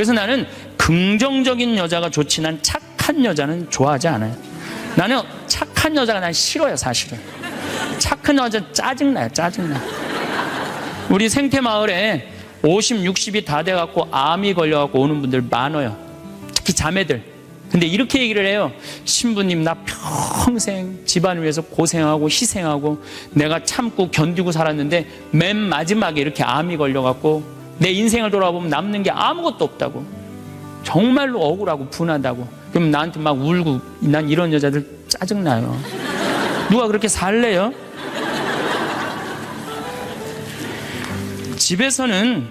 그래서 나는 긍정적인 여자가 좋지, 난 착한 여자는 좋아하지 않아요. 나는 착한 여자가 난 싫어요, 사실은. 착한 여자 짜증나요, 짜증나. 우리 생태마을에 50, 60이 다 돼갖고 암이 걸려갖고 오는 분들 많아요. 특히 자매들. 근데 이렇게 얘기를 해요. 신부님, 나 평생 집안을 위해서 고생하고 희생하고 내가 참고 견디고 살았는데 맨 마지막에 이렇게 암이 걸려갖고 내 인생을 돌아보면 남는 게 아무것도 없다고. 정말로 억울하고 분하다고. 그럼 나한테 막 울고. 난 이런 여자들 짜증나요. 누가 그렇게 살래요? 집에서는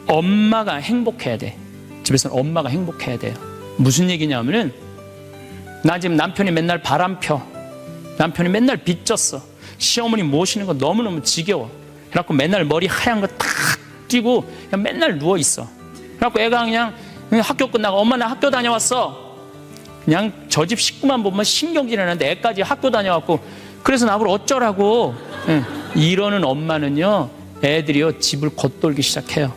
엄마가 행복해야 돼. 집에서는 엄마가 행복해야 돼요. 무슨 얘기냐면은, 나 지금 남편이 맨날 바람 펴. 남편이 맨날 빚졌어. 시어머니 모시는 거 너무너무 지겨워. 그래갖고 맨날 머리 하얀 거 탁 띄고 그냥 맨날 누워있어. 그래갖고 애가 그냥 학교 끝나고 엄마 나 학교 다녀왔어. 그냥 저 집 식구만 보면 신경질나는데 애까지 학교 다녀왔고, 그래서 나보고 어쩌라고. 이러는 엄마는요, 애들이요 집을 겉돌기 시작해요.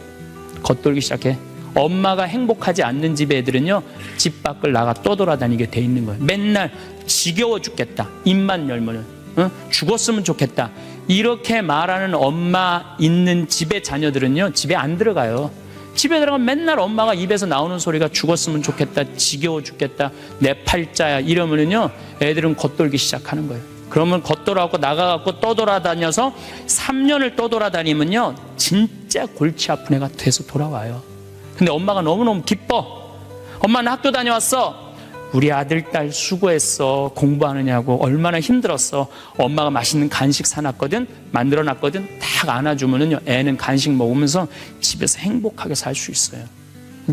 겉돌기 시작해. 엄마가 행복하지 않는 집 애들은요 집 밖을 나가 떠돌아다니게 돼 있는 거예요. 맨날 지겨워 죽겠다, 입만 열면은 죽었으면 좋겠다, 이렇게 말하는 엄마 있는 집의 자녀들은요 집에 안 들어가요. 집에 들어가면 맨날 엄마가 입에서 나오는 소리가 죽었으면 좋겠다, 지겨워 죽겠다, 내 팔자야, 이러면은요 애들은 겉돌기 시작하는 거예요. 그러면 겉돌아갖고 나가갖고 떠돌아다녀서 3년을 떠돌아다니면요 진짜 골치 아픈 애가 돼서 돌아와요. 근데 엄마가 너무너무 기뻐. 엄마는 학교 다녀왔어. 우리 아들, 딸 수고했어. 공부하느냐고 얼마나 힘들었어. 엄마가 맛있는 간식 사놨거든, 만들어놨거든. 딱 안아주면은요 애는 간식 먹으면서 집에서 행복하게 살 수 있어요.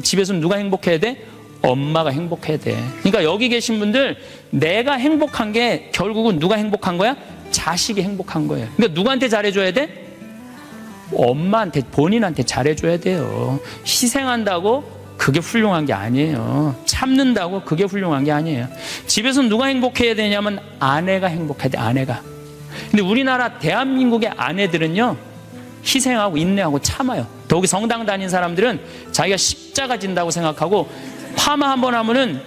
집에서는 누가 행복해야 돼? 엄마가 행복해야 돼. 그러니까 여기 계신 분들, 내가 행복한 게 결국은 누가 행복한 거야? 자식이 행복한 거예요. 그러니까 누구한테 잘해줘야 돼? 엄마한테, 본인한테 잘해줘야 돼요. 희생한다고 그게 훌륭한 게 아니에요. 참는다고 그게 훌륭한 게 아니에요. 집에서 누가 행복해야 되냐면 아내가 행복해야 돼, 아내가. 근데 우리나라 대한민국의 아내들은요 희생하고 인내하고 참아요. 더욱이 성당 다닌 사람들은 자기가 십자가 진다고 생각하고, 파마 한번 하면은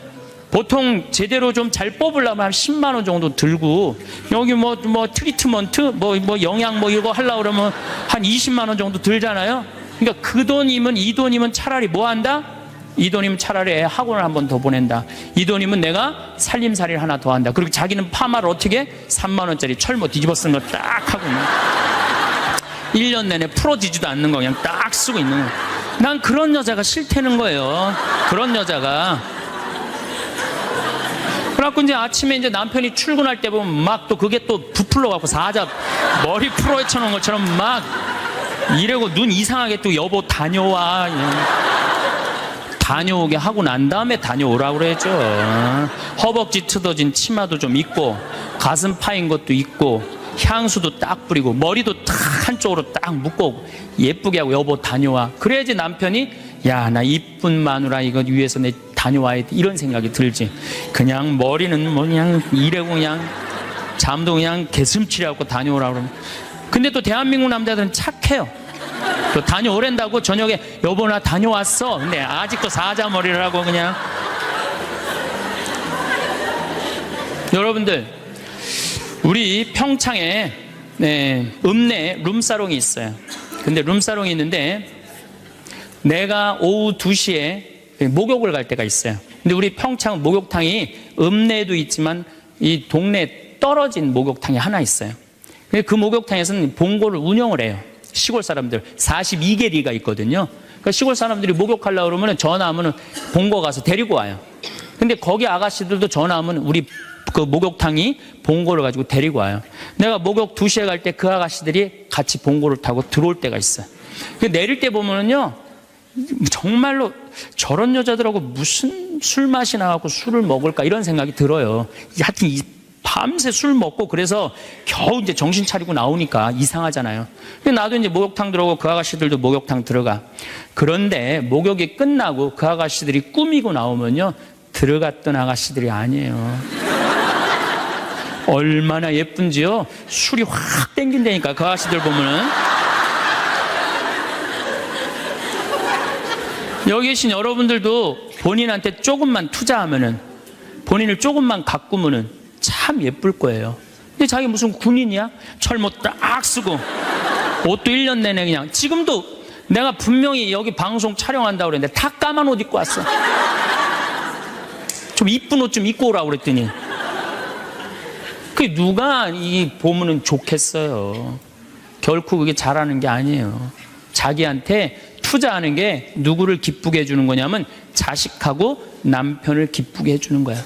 보통 제대로 좀 잘 뽑으려면 한 10만 원 정도 들고, 여기 뭐 트리트먼트 뭐 영양 뭐 이거 하려고 그러면 한 20만 원 정도 들잖아요. 그러니까 그 돈이면, 이 돈이면 차라리 뭐 한다? 이 돈이면 차라리 애 학원을 한 번 더 보낸다. 이 돈이면 내가 살림살이를 하나 더 한다. 그리고 자기는 파마를 어떻게 3만 원짜리 철모 뒤집어 쓴 거 딱 하고 1년 내내 풀어지지도 않는 거 그냥 딱 쓰고 있는 거예요. 난 그런 여자가 싫다는 거예요. 그런 여자가. 그래갖고 이제 아침에 이제 남편이 출근할 때 보면 막 또 그게 또 부풀러 갖고 사자 머리 풀어헤쳐 놓은 것처럼 막 이러고 눈 이상하게 또 여보 다녀와. 다녀오게 하고 난 다음에 다녀오라고 그러죠. 허벅지 트어진 치마도 좀 입고, 가슴 파인 것도 입고, 향수도 딱 뿌리고, 머리도 딱 한쪽으로 딱 묶고 예쁘게 하고 여보 다녀와. 그래야지 남편이 야, 나 이쁜 마누라 이거 위해서 내 다녀와야 돼, 이런 생각이 들지. 그냥 머리는 뭐 그냥 이래고 그냥 잠도 그냥 개슴치레하고 다녀오라고 그러면. 근데 또 대한민국 남자들은 착해요. 또 다녀오랜다고 저녁에 여보 나 다녀왔어. 근데 아직도 사자머리를 하고 그냥. 여러분들, 우리 평창에 읍내에 룸사롱이 있어요. 근데 룸사롱이 있는데 내가 오후 2시에 목욕을 갈 때가 있어요. 근데 우리 평창 목욕탕이 읍내에도 있지만 이 동네에 떨어진 목욕탕이 하나 있어요. 근데 그 목욕탕에서는 봉고를 운영을 해요. 시골 사람들 42개리가 있거든요. 그러니까 시골 사람들이 목욕하려고 그러면 전화하면 봉고 가서 데리고 와요. 근데 거기 아가씨들도 전화하면 우리 그 목욕탕이 봉고를 가지고 데리고 와요. 내가 목욕 2시에 갈 때 그 아가씨들이 같이 봉고를 타고 들어올 때가 있어요. 내릴 때 보면은요 정말로 저런 여자들하고 무슨 술 마시나 하고 술을 먹을까 이런 생각이 들어요. 하여튼 밤새 술 먹고 그래서 겨우 이제 정신 차리고 나오니까 이상하잖아요. 근데 나도 이제 목욕탕 들어오고 그 아가씨들도 목욕탕 들어가. 그런데 목욕이 끝나고 그 아가씨들이 꾸미고 나오면요 들어갔던 아가씨들이 아니에요. 얼마나 예쁜지요. 술이 확 땡긴다니까 그 아가씨들 보면은. 여기 계신 여러분들도 본인한테 조금만 투자하면은, 본인을 조금만 가꾸면은 참 예쁠 거예요. 근데 자기 무슨 군인이야? 철모 딱 쓰고 옷도 1년 내내 그냥, 지금도 내가 분명히 여기 방송 촬영한다고 그랬는데 다 까만 옷 입고 왔어. 좀 이쁜 옷 좀 입고 오라고 그랬더니, 그 누가 이 보면은 좋겠어요. 결코 그게 잘하는 게 아니에요. 자기한테 투자하는 게 누구를 기쁘게 해주는 거냐면 자식하고 남편을 기쁘게 해주는 거야.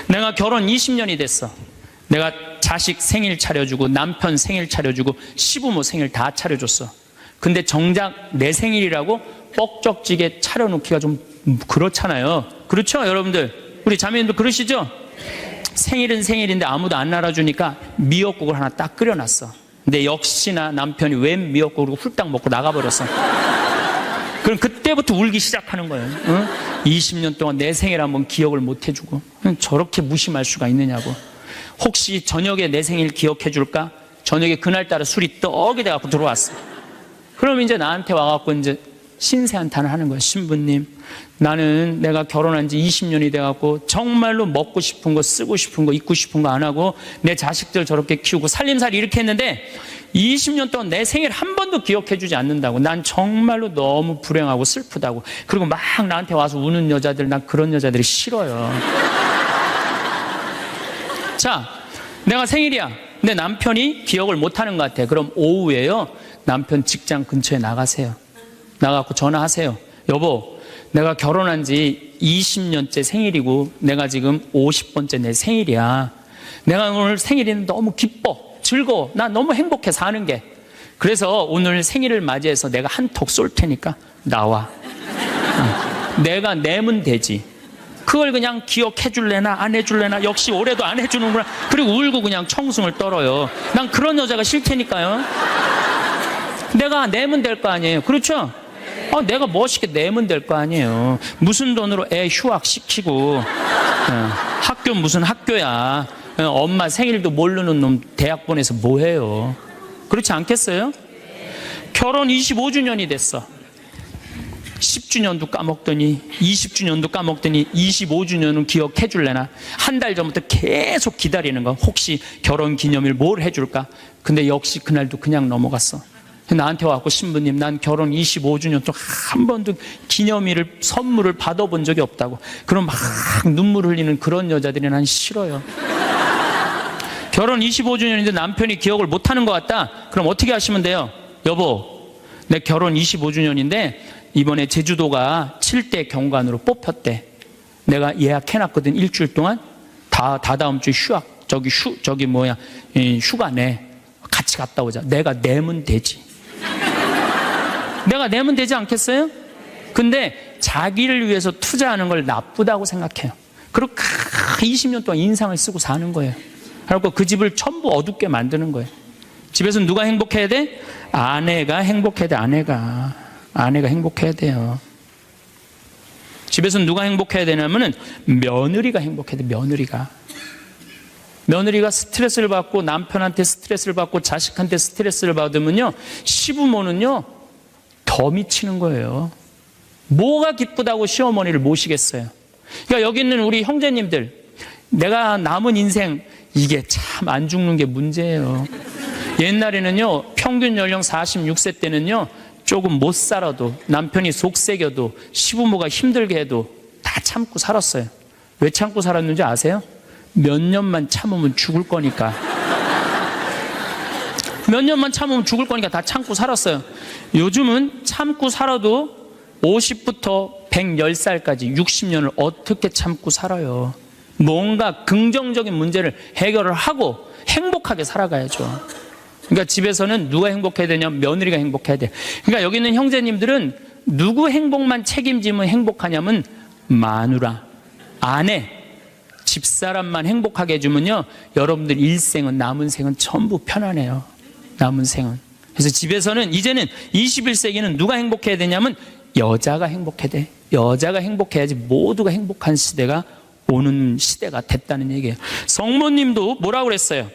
내가 결혼 20년이 됐어. 내가 자식 생일 차려주고 남편 생일 차려주고 시부모 생일 다 차려줬어. 근데 정작 내 생일이라고 뻑적지게 차려놓기가 좀 그렇잖아요. 그렇죠, 여러분들? 우리 자매님도 그러시죠? 생일은 생일인데 아무도 안 알아주니까 미역국을 하나 딱 끓여놨어. 근데 역시나 남편이 웬 미역국을 훌딱 먹고 나가버렸어. 그럼 그때부터 울기 시작하는 거예요. 응? 20년 동안 내 생일 한번 기억을 못 해주고, 저렇게 무심할 수가 있느냐고. 혹시 저녁에 내 생일 기억해 줄까? 저녁에 그날따라 술이 떡이 돼갖고 들어왔어. 그럼 이제 나한테 와갖고 이제 신세한탄을 하는 거야. 신부님, 나는 내가 결혼한 지 20년이 돼갖고 정말로 먹고 싶은 거, 쓰고 싶은 거, 입고 싶은 거 안 하고 내 자식들 저렇게 키우고 살림살이 이렇게 했는데 20년 동안 내 생일 한 번도 기억해 주지 않는다고. 난 정말로 너무 불행하고 슬프다고. 그리고 막 나한테 와서 우는 여자들, 난 그런 여자들이 싫어요. 자, 내가 생일이야. 내 남편이 기억을 못하는 것 같아. 그럼 오후에요, 남편 직장 근처에 나가세요. 나가고 전화하세요. 여보, 내가 결혼한 지 20년째 생일이고 내가 지금 50번째 내 생일이야. 내가 오늘 생일이 너무 기뻐, 즐거워. 나 너무 행복해 사는 게. 그래서 오늘 생일을 맞이해서 내가 한턱 쏠 테니까 나와. 내가 내면 되지. 그걸 그냥 기억해 줄래나 안 해줄래나, 역시 올해도 안 해주는구나. 그리고 울고 그냥 청승을 떨어요. 난 그런 여자가 싫다니까요. 내가 내면 될 거 아니에요. 그렇죠? 내가 멋있게 내면 될 거 아니에요. 무슨 돈으로 애 휴학시키고, 학교 무슨 학교야. 엄마 생일도 모르는 놈 대학 보내서 뭐해요. 그렇지 않겠어요? 결혼 25주년이 됐어. 10주년도 까먹더니 20주년도 까먹더니 25주년은 기억해 줄래나. 한 달 전부터 계속 기다리는 거. 혹시 결혼 기념일 뭘 해줄까. 근데 역시 그날도 그냥 넘어갔어. 나한테 와갖고, 신부님, 난 결혼 25주년 동안 한 번도 기념일을, 선물을 받아본 적이 없다고. 그럼 막 눈물 흘리는 그런 여자들이 난 싫어요. 결혼 25주년인데 남편이 기억을 못하는 것 같다? 그럼 어떻게 하시면 돼요? 여보, 내 결혼 25주년인데 이번에 제주도가 7대 경관으로 뽑혔대. 내가 예약해놨거든. 일주일 동안 다 다음 주 휴학, 휴가 내. 같이 갔다 오자. 내가 내면 되지. 내가 내면 되지 않겠어요? 근데 자기를 위해서 투자하는 걸 나쁘다고 생각해요. 그리고 20년 동안 인상을 쓰고 사는 거예요. 그리고 그 집을 전부 어둡게 만드는 거예요. 집에서 누가 행복해야 돼? 아내가 행복해야 돼. 아내가 행복해야 돼요. 집에서 누가 행복해야 되냐면은 며느리가 행복해야 돼. 며느리가 스트레스를 받고, 남편한테 스트레스를 받고, 자식한테 스트레스를 받으면요, 시부모는요 더 미치는 거예요. 뭐가 기쁘다고 시어머니를 모시겠어요. 그러니까 여기 있는 우리 형제님들, 내가 남은 인생 이게 참 안 죽는 게 문제예요. 옛날에는요, 평균 연령 46세 때는요, 조금 못 살아도, 남편이 속색여도, 시부모가 힘들게 해도 다 참고 살았어요. 왜 참고 살았는지 아세요? 몇 년만 참으면 죽을 거니까. 몇 년만 참으면 죽을 거니까 다 참고 살았어요. 요즘은 참고 살아도 50부터 110살까지 60년을 어떻게 참고 살아요. 뭔가 긍정적인 문제를 해결을 하고 행복하게 살아가야죠. 그러니까 집에서는 누가 행복해야 되냐면 며느리가 행복해야 돼. 그러니까 여기 있는 형제님들은 누구 행복만 책임지면 행복하냐면 마누라, 아내, 집사람만 행복하게 해주면요, 여러분들 일생은, 남은 생은 전부 편안해요. 남은 생은. 그래서 집에서는 이제는 21세기는 누가 행복해야 되냐면 여자가 행복해야 돼. 여자가 행복해야지 모두가 행복한 시대가 오는 시대가 됐다는 얘기예요. 성모님도 뭐라고 그랬어요?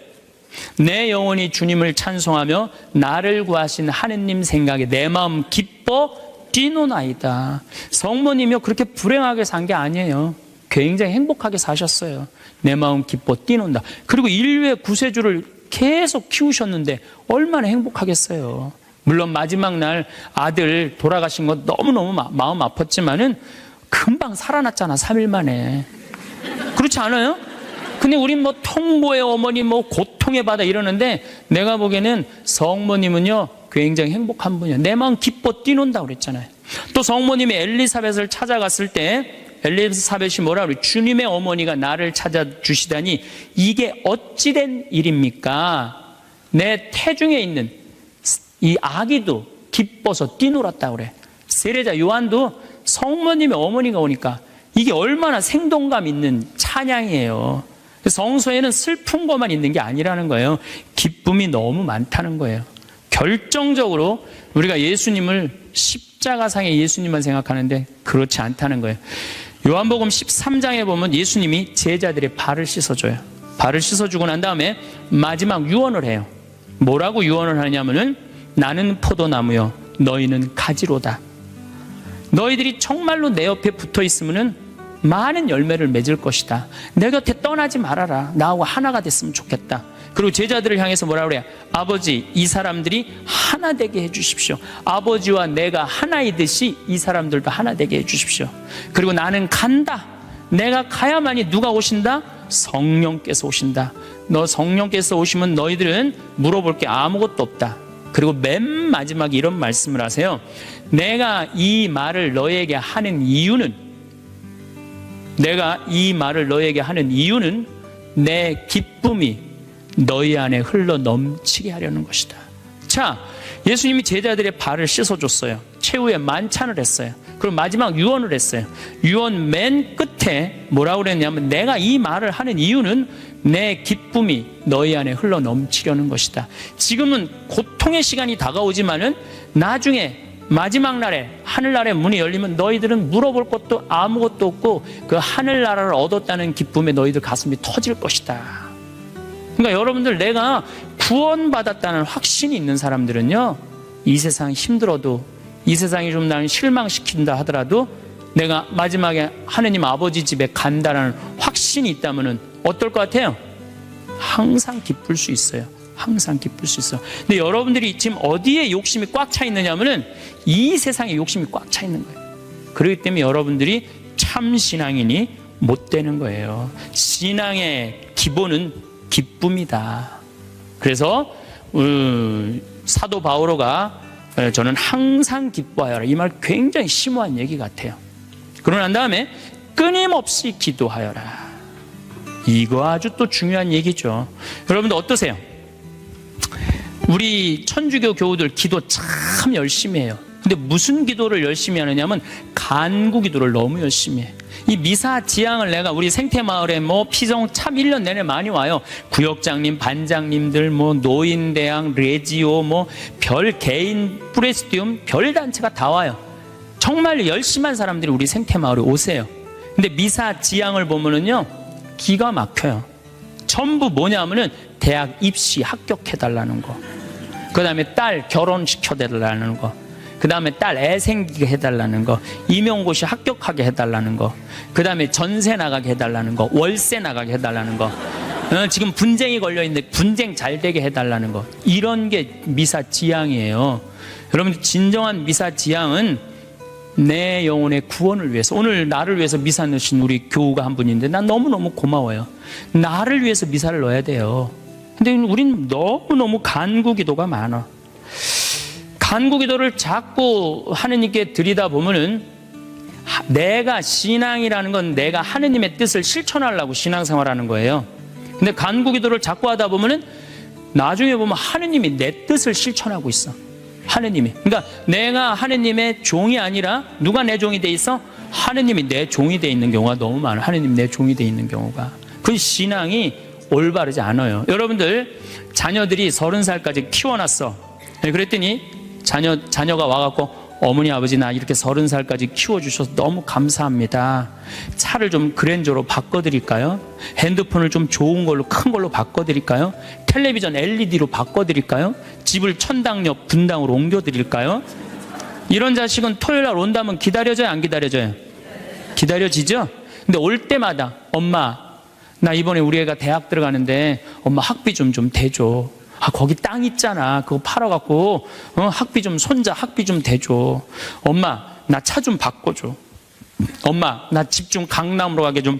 내 영혼이 주님을 찬송하며 나를 구하신 하느님 생각에 내 마음 기뻐 뛰노나이다. 성모님이요 그렇게 불행하게 산 게 아니에요. 굉장히 행복하게 사셨어요. 내 마음 기뻐 뛰논다. 그리고 인류의 구세주를 계속 키우셨는데 얼마나 행복하겠어요. 물론 마지막 날 아들 돌아가신 것 너무너무 마음 아팠지만은 금방 살아났잖아. 3일 만에. 그렇지 않아요? 근데 우린 뭐 통보의 어머니 뭐 고통의 바다 이러는데 내가 보기에는 성모님은요 굉장히 행복한 분이에요. 내 마음 기뻐 뛰논다 그랬잖아요. 또 성모님이 엘리사벳을 찾아갔을 때 엘리사벳이 뭐라 그래요? 주님의 어머니가 나를 찾아주시다니 이게 어찌된 일입니까? 내 태중에 있는 이 아기도 기뻐서 뛰놀았다 그래. 세례자 요한도 성모님의 어머니가 오니까 이게 얼마나 생동감 있는 찬양이에요. 성서에는 슬픈 것만 있는 게 아니라는 거예요. 기쁨이 너무 많다는 거예요. 결정적으로 우리가 예수님을 십자가상의 예수님만 생각하는데 그렇지 않다는 거예요. 요한복음 13장에 보면 예수님이 제자들의 발을 씻어줘요. 발을 씻어주고 난 다음에 마지막 유언을 해요. 뭐라고 유언을 하냐면은 나는 포도나무요 너희는 가지로다. 너희들이 정말로 내 옆에 붙어 있으면은 많은 열매를 맺을 것이다. 내 곁에 떠나지 말아라. 나하고 하나가 됐으면 좋겠다. 그리고 제자들을 향해서 뭐라 그래요? 아버지, 이 사람들이 하나 되게 해주십시오. 아버지와 내가 하나이듯이 이 사람들도 하나 되게 해주십시오. 그리고 나는 간다. 내가 가야만이 누가 오신다? 성령께서 오신다. 너 성령께서 오시면 너희들은 물어볼 게 아무것도 없다. 그리고 맨 마지막에 이런 말씀을 하세요. 내가 이 말을 너에게 하는 이유는 내 기쁨이 너희 안에 흘러 넘치게 하려는 것이다. 자, 예수님이 제자들의 발을 씻어줬어요. 최후의 만찬을 했어요. 그리고 마지막 유언을 했어요. 유언 맨 끝에 뭐라고 그랬냐면 내가 이 말을 하는 이유는 내 기쁨이 너희 안에 흘러 넘치려는 것이다. 지금은 고통의 시간이 다가오지만은 나중에 마지막 날에 하늘나라의 문이 열리면 너희들은 물어볼 것도 아무것도 없고 그 하늘나라를 얻었다는 기쁨에 너희들 가슴이 터질 것이다. 그러니까 여러분들 내가 구원받았다는 확신이 있는 사람들은요 이 세상 힘들어도 이 세상이 좀 나를 실망시킨다 하더라도 내가 마지막에 하느님 아버지 집에 간다라는 확신이 있다면 어떨 것 같아요? 항상 기쁠 수 있어요. 항상 기쁠 수 있어. 근데 여러분들이 지금 어디에 욕심이 꽉 차 있느냐면은 이 세상에 욕심이 꽉 차 있는 거예요. 그렇기 때문에 여러분들이 참 신앙인이 못 되는 거예요. 신앙의 기본은 기쁨이다. 그래서 사도 바오로가 저는 항상 기뻐하여라 이 말 굉장히 심오한 얘기 같아요. 그러고 난 다음에 끊임없이 기도하여라. 이거 아주 또 중요한 얘기죠. 여러분들 어떠세요? 우리 천주교 교우들 기도 참 열심히 해요. 근데 무슨 기도를 열심히 하느냐면 간구 기도를 너무 열심히 해. 이 미사 지향을 내가 우리 생태마을에 뭐 피정 참 1년 내내 많이 와요. 구역장님, 반장님들, 뭐 노인대학, 레지오, 뭐 별 개인 프레스티움 별 단체가 다 와요. 정말 열심한 사람들이 우리 생태마을에 오세요. 근데 미사 지향을 보면은요 기가 막혀요. 전부 뭐냐면은 대학 입시 합격해달라는 거, 그 다음에 딸 결혼시켜달라는 거, 그 다음에 딸 애 생기게 해달라는 거, 임용고시 합격하게 해달라는 거, 그 다음에 전세 나가게 해달라는 거, 월세 나가게 해달라는 거, 지금 분쟁이 걸려있는데 분쟁 잘 되게 해달라는 거, 이런 게 미사 지향이에요. 여러분 진정한 미사 지향은 내 영혼의 구원을 위해서, 오늘 나를 위해서 미사 넣으신 우리 교우가 한 분인데 난 너무너무 고마워요. 나를 위해서 미사를 넣어야 돼요. 근데 우린 너무너무 간구 기도가 많아. 간구 기도를 자꾸 하느님께 드리다 보면은 내가 신앙이라는 건 내가 하느님의 뜻을 실천하려고 신앙생활하는 거예요. 근데 간구 기도를 자꾸 하다 보면은 나중에 보면 하느님이 내 뜻을 실천하고 있어. 하느님이. 그러니까 내가 하느님의 종이 아니라 누가 내 종이 돼 있어? 하느님이 내 종이 돼 있는 경우가 너무 많아. 하느님 내 종이 돼 있는 경우가. 그 신앙이 올바르지 않아요. 여러분들 자녀들이 30살까지 키워놨어. 그랬더니 자녀가 와갖고 어머니 아버지 나 이렇게 30살까지 키워주셔서 너무 감사합니다. 차를 좀 그랜저로 바꿔드릴까요? 핸드폰을 좀 좋은 걸로 큰 걸로 바꿔드릴까요? 텔레비전 LED로 바꿔드릴까요? 집을 천당역 분당으로 옮겨드릴까요? 이런 자식은 토요일 날 온다면 기다려져요, 안 기다려져요? 기다려지죠? 근데 올 때마다 엄마, 나 이번에 우리 애가 대학 들어가는데 엄마 학비 좀 대줘. 아, 거기 땅 있잖아. 그거 팔아갖고 학비 좀, 손자 학비 좀 대줘. 엄마, 나 차 좀 바꿔줘. 엄마, 나 집 좀 강남으로 가게 좀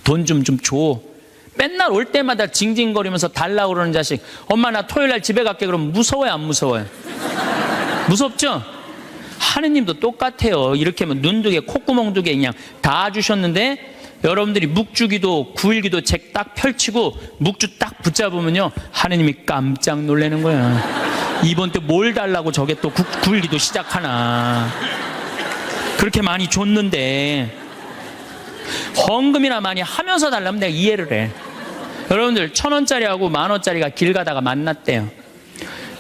돈 좀 줘. 맨날 올 때마다 징징거리면서 달라고 그러는 자식. 엄마, 나 토요일 날 집에 갈게. 그럼 무서워요, 안 무서워요? 무섭죠? 하느님도 똑같아요. 이렇게 하면 눈 두 개, 콧구멍 두 개 그냥 다 주셨는데 여러분들이 묵주기도 9일기도 책 딱 펼치고 묵주 딱 붙잡으면요, 하느님이 깜짝 놀라는 거야. 이번 때 뭘 달라고 저게 또 9일기도 시작하나. 그렇게 많이 줬는데 헌금이나 많이 하면서 달라면 내가 이해를 해. 여러분들 1,000원짜리하고 10,000원짜리가 길 가다가 만났대요.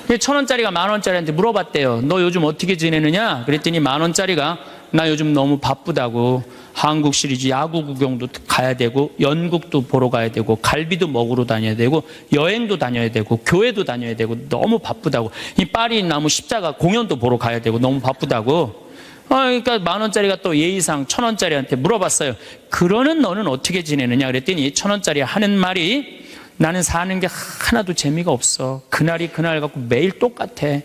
1,000원짜리가 10,000원짜리한테 물어봤대요. 너 요즘 어떻게 지내느냐? 그랬더니 10,000원짜리가 나 요즘 너무 바쁘다고, 한국 시리즈 야구 구경도 가야 되고 연극도 보러 가야 되고 갈비도 먹으러 다녀야 되고 여행도 다녀야 되고 교회도 다녀야 되고 너무 바쁘다고, 이 파리 나무 십자가 공연도 보러 가야 되고 너무 바쁘다고. 그러니까 10,000원짜리가 또 예의상 1,000원짜리한테 물어봤어요. 그러는 너는 어떻게 지내느냐? 그랬더니 1,000원짜리 하는 말이, 나는 사는 게 하나도 재미가 없어. 그날이 그날 같고 매일 똑같아.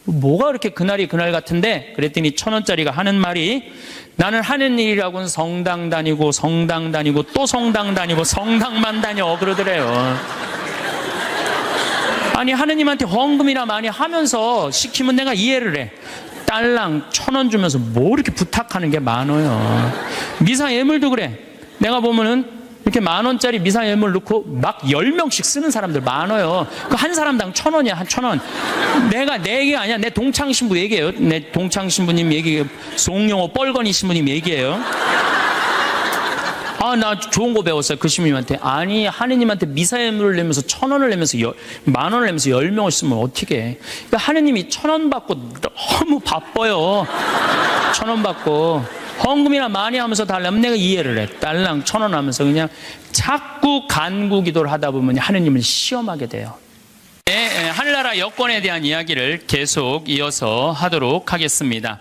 뭐가 그렇게 그날이 그날 같은데? 그랬더니 1,000원짜리가 하는 말이, 나는 하는 일이라고는 성당 다니고 성당 다니고 또 성당 다니고 성당만 다녀 그러더래요. 아니, 하느님한테 헌금이나 많이 하면서 시키면 내가 이해를 해. 딸랑 1,000원 주면서 뭐 이렇게 부탁하는 게 많아요. 미사 예물도 그래. 내가 보면은 이렇게 10,000원짜리 미사 예물 넣고 막 10명씩 쓰는 사람들 많아요. 그 한 사람당 1,000원이야, 한 1,000원. 내 얘기가 아니야. 내 동창 신부 얘기예요. 내 동창 신부님 얘기예요. 송영호 뻘건이 신부님 얘기예요. 아, 나 좋은 거 배웠어요. 그 신부님한테. 아니, 하느님한테 미사 예물을 내면서 1,000원을 내면서 10,000원을 내면서 10명을 쓰면 어떻게 해? 그러니까 하느님이 1,000원 받고 너무 바빠요. 1,000원 받고. 헌금이나 많이 하면서 달라면 내가 이해를 해. 딸랑 1,000원 하면서 그냥 자꾸 간구 기도를 하다 보면 하느님을 시험하게 돼요. 하늘나라 여권에 대한 이야기를 계속 이어서 하도록 하겠습니다.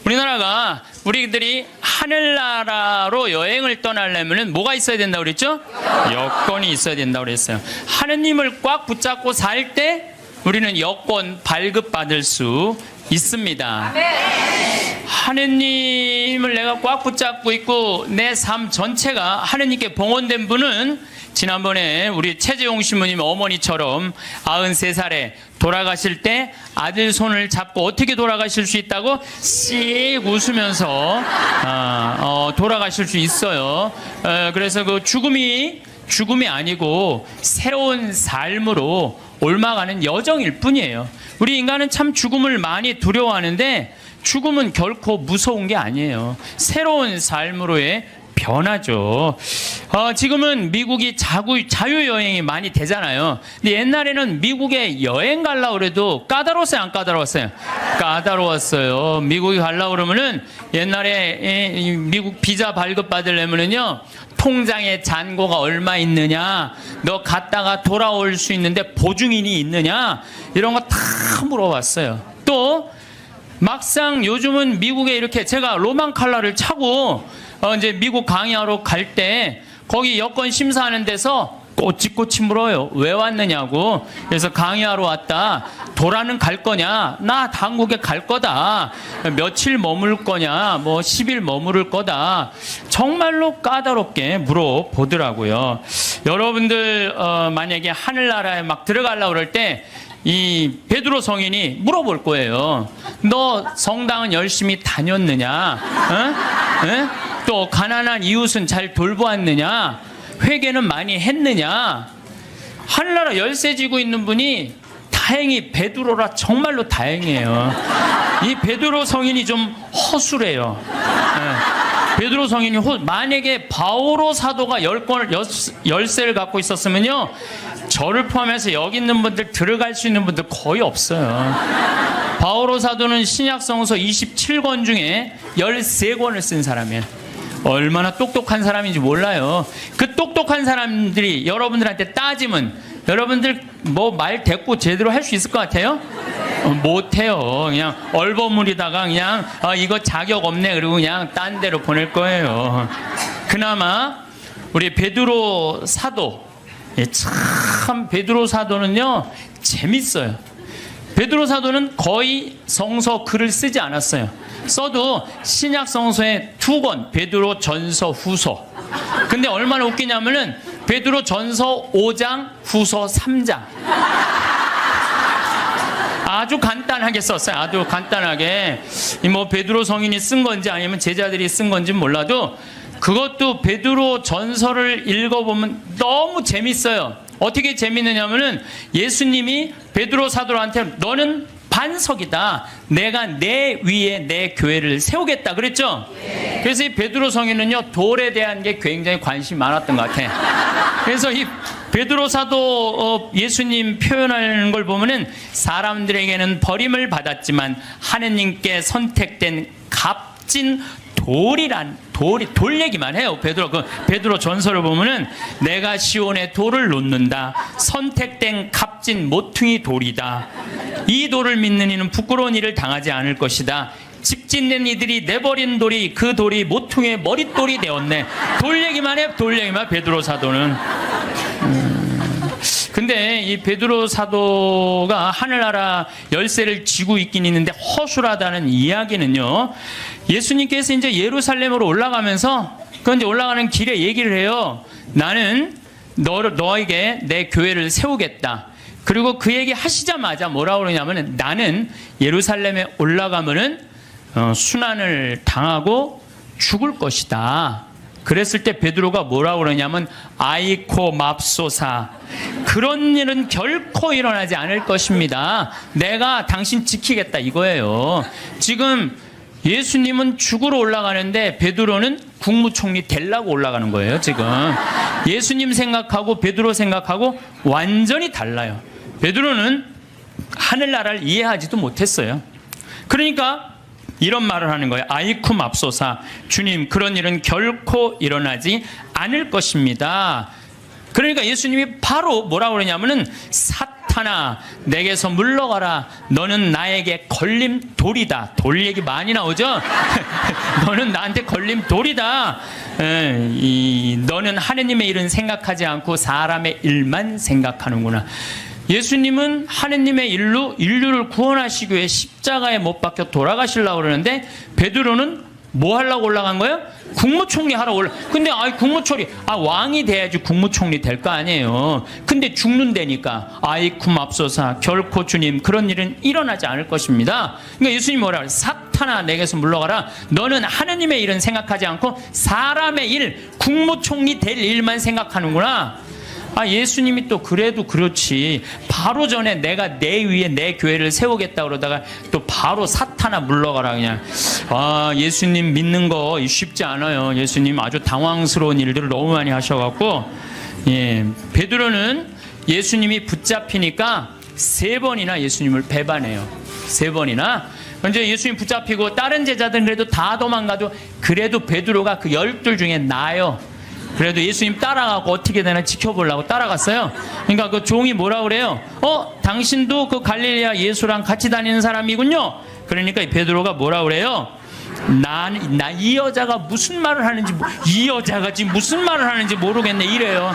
우리나라가, 우리들이 하늘나라로 여행을 떠나려면 뭐가 있어야 된다고 그랬죠? 여권이 있어야 된다고 그랬어요. 하느님을 꽉 붙잡고 살 때 우리는 여권 발급받을 수 있습니다. 하느님을 내가 꽉 붙잡고 있고 내 삶 전체가 하느님께 봉헌된 분은, 지난번에 우리 최재용 신부님 어머니처럼 93살에 돌아가실 때 아들 손을 잡고 어떻게 돌아가실 수 있다고 씩 웃으면서 돌아가실 수 있어요. 그래서 그 죽음이 아니고 새로운 삶으로 옮아가는 여정일 뿐이에요. 우리 인간은 참 죽음을 많이 두려워하는데 죽음은 결코 무서운 게 아니에요. 새로운 삶으로의 변하죠. 지금은 미국이 자유여행이 많이 되잖아요. 근데 옛날에는 미국에 여행 가려고 그래도 까다로웠어요, 안 까다로웠어요? 까다로웠어요. 미국에 가려고 그러면은 옛날에 미국 비자 발급 받으려면은요, 통장에 잔고가 얼마 있느냐, 너 갔다가 돌아올 수 있는데 보증인이 있느냐, 이런 거 다 물어봤어요. 또 막상 요즘은 미국에 이렇게 제가 로망 칼라를 차고 이제 미국 강의하러 갈 때 거기 여권 심사하는 데서 꼬치꼬치 물어요. 왜 왔느냐고. 그래서 강의하러 왔다. 도라는 갈 거냐? 나 한국에 갈 거다. 며칠 머물 거냐? 뭐 10일 머무를 거다. 정말로 까다롭게 물어보더라고요. 여러분들 만약에 하늘나라에 막 들어가려고 그럴 때 이 베드로 성인이 물어볼 거예요. 너 성당은 열심히 다녔느냐? 또 가난한 이웃은 잘 돌보았느냐? 회개는 많이 했느냐? 하늘나라 열쇠 쥐고 있는 분이 다행히 베드로라 정말로 다행이에요. 이 베드로 성인이 좀 허술해요. 베드로 성인이 만약에 바오로 사도가 열쇠를 갖고 있었으면요, 저를 포함해서 여기 있는 분들, 들어갈 수 있는 분들 거의 없어요. 바오로 사도는 신약성서 27권 중에 13권을 쓴 사람이에요. 얼마나 똑똑한 사람인지 몰라요. 그 똑똑한 사람들이 여러분들한테 따지면 여러분들 뭐 말 대꾸 제대로 할 수 있을 것 같아요? 못해요. 그냥 얼버무리다가 그냥 이거 자격 없네 그리고 그냥 딴 데로 보낼 거예요. 그나마 우리 베드로 사도, 참 베드로 사도는요 재밌어요. 베드로 사도는 거의 성서 글을 쓰지 않았어요. 써도 신약 성서에 2권, 베드로 전서, 후서. 근데 얼마나 웃기냐면은 베드로 전서 5장, 후서 3장. 아주 간단하게 썼어요. 아주 간단하게. 뭐 베드로 성인이 쓴 건지 아니면 제자들이 쓴 건지 몰라도 그것도 베드로 전서를 읽어보면 너무 재밌어요. 어떻게 재밌느냐면은 예수님이 베드로 사도한테 너는 반석이다. 내가 내 위에 내 교회를 세우겠다 그랬죠? 그래서 이 베드로 성인은요 돌에 대한 게 굉장히 관심이 많았던 것 같아요. 그래서 이 베드로 사도 예수님 표현하는 걸 보면은 사람들에게는 버림을 받았지만 하느님께 선택된 값진 돌이란 돌 얘기만 해요. 베드로 전서를 보면은 내가 시온에 돌을 놓는다. 선택된 값진 모퉁이 돌이다. 이 돌을 믿는 이는 부끄러운 일을 당하지 않을 것이다. 집짓는 이들이 내버린 돌이 그 돌이 모퉁이의 머릿돌이 되었네. 돌 얘기만 해. 돌 얘기만 베드로 사도는. 근데 이 베드로 사도가 하늘나라 열쇠를 쥐고 있긴 있는데 허술하다는 이야기는요. 예수님께서 이제 예루살렘으로 올라가면서 그 이제 올라가는 길에 얘기를 해요. 나는 너에게 내 교회를 세우겠다. 그리고 그 얘기 하시자마자 뭐라고 그러냐면은 나는 예루살렘에 올라가면은 순환을 당하고 죽을 것이다. 그랬을 때 베드로가 뭐라고 그러냐면 아이코 맙소사 그런 일은 결코 일어나지 않을 것입니다. 내가 당신 지키겠다 이거예요. 지금 예수님은 죽으러 올라가는데 베드로는 국무총리 되려고 올라가는 거예요. 지금 예수님 생각하고 베드로 생각하고 완전히 달라요. 베드로는 하늘나라를 이해하지도 못했어요. 그러니까 이런 말을 하는 거예요. 아이쿠 맙소사 주님 그런 일은 결코 일어나지 않을 것입니다. 그러니까 예수님이 바로 뭐라고 그러냐면은 사탄아 내게서 물러가라. 너는 나에게 걸림돌이다. 돌 얘기 많이 나오죠. 너는 나한테 걸림돌이다. 너는 하느님의 일은 생각하지 않고 사람의 일만 생각하는구나. 예수님은 하느님의 일로 인류를 구원하시기 위해 십자가에 못 박혀 돌아가시려고 그러는데 베드로는 뭐 하려고 올라간 거예요? 국무총리 하러 근데 국무총리 왕이 돼야지 국무총리 될 거 아니에요. 근데 죽는다니까 아이쿠 맙소사 결코 주님 그런 일은 일어나지 않을 것입니다. 그러니까 예수님이 뭐라 그래요? 사탄아 내게서 물러가라. 너는 하느님의 일은 생각하지 않고 사람의 일 국무총리 될 일만 생각하는구나. 예수님이 또 그래도 그렇지. 바로 전에 내가 내 위에 내 교회를 세우겠다 그러다가 또 바로 사탄아 물러가라 그냥. 예수님 믿는 거 쉽지 않아요. 예수님 아주 당황스러운 일들을 너무 많이 하셔갖고 베드로는 예수님이 붙잡히니까 3번이나 예수님을 배반해요. 3번이나. 먼저 예수님 붙잡히고 다른 제자들은 그래도 다 도망가도 그래도 베드로가 그 12 중에 나요. 그래도 예수님 따라가고 어떻게 되나 지켜보려고 따라갔어요. 그러니까 그 종이 뭐라 그래요? 당신도 그 갈릴레아 예수랑 같이 다니는 사람이군요. 그러니까 베드로가 뭐라 그래요? 이 여자가 무슨 말을 하는지 이 여자가 지금 무슨 말을 하는지 모르겠네 이래요.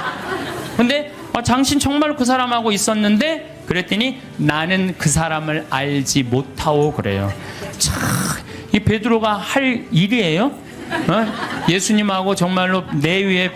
근데 당신 정말 그 사람하고 있었는데 그랬더니 나는 그 사람을 알지 못하오 그래요. 참, 이 베드로가 할 일이에요. 예수님하고 정말로 내 위에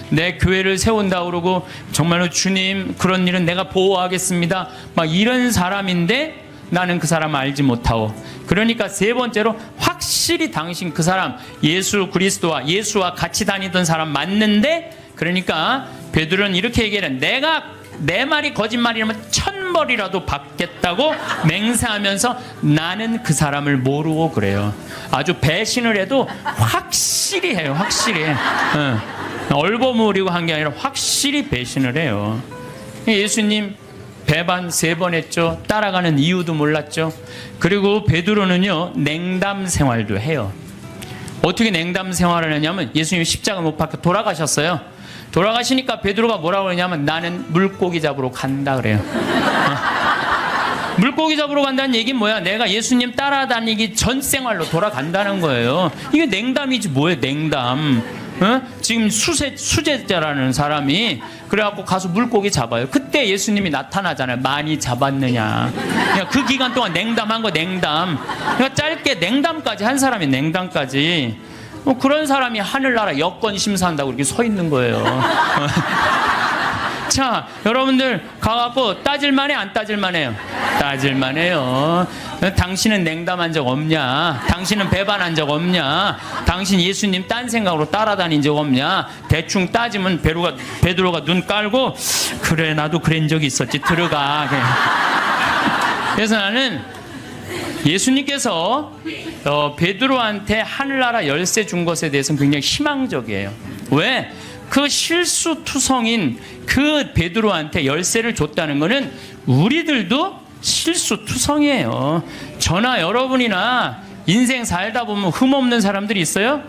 내 교회를 세운다 그러고 정말로 주님 그런 일은 내가 보호하겠습니다 막 이런 사람인데 나는 그 사람을 알지 못하오. 그러니까 3번째로 확실히 당신 그 사람 예수 그리스도와 예수와 같이 다니던 사람 맞는데 그러니까 베드로는 이렇게 얘기해요. 내가 내 말이 거짓말이라면 1000벌이라도 받겠다고 맹세하면서 나는 그 사람을 모르고 그래요. 아주 배신을 해도 확실히 해요. 확실히. 얼버무리고 한 게 아니라 확실히 배신을 해요. 예수님 배반 3번 했죠. 따라가는 이유도 몰랐죠. 그리고 베드로는요 냉담 생활도 해요. 어떻게 냉담 생활을 하냐면 예수님 십자가 못 박혀 돌아가셨어요. 돌아가시니까 베드로가 뭐라고 그러냐면 나는 물고기 잡으러 간다 그래요. 물고기 잡으러 간다는 얘기는 뭐야? 내가 예수님 따라다니기 전 생활로 돌아간다는 거예요. 이게 냉담이지 뭐예요, 냉담. 어? 지금 수제자라는 사람이 그래갖고 가서 물고기 잡아요. 그때 예수님이 나타나잖아요. 많이 잡았느냐. 그러니까 그 기간 동안 냉담한 거, 냉담. 그러니까 짧게 냉담까지 한 사람이, 냉담까지. 그런 사람이 하늘나라 여권 심사한다고 이렇게 서 있는 거예요. 자, 여러분들 가갖고 따질만해, 안 따질만해요? 따질만해요. 당신은 냉담한 적 없냐? 당신은 배반한 적 없냐? 당신 예수님 딴 생각으로 따라다닌 적 없냐? 대충 따지면 베드로가 눈 깔고 그래, 나도 그런 적이 있었지, 들어가. 그래서 나는 예수님께서 베드로한테 하늘나라 열쇠 준 것에 대해서는 굉장히 희망적이에요. 왜? 그 실수투성인 그 베드로한테 열쇠를 줬다는 것은 우리들도 실수투성이에요. 저나 여러분이나 인생 살다 보면 흠없는 사람들이 있어요?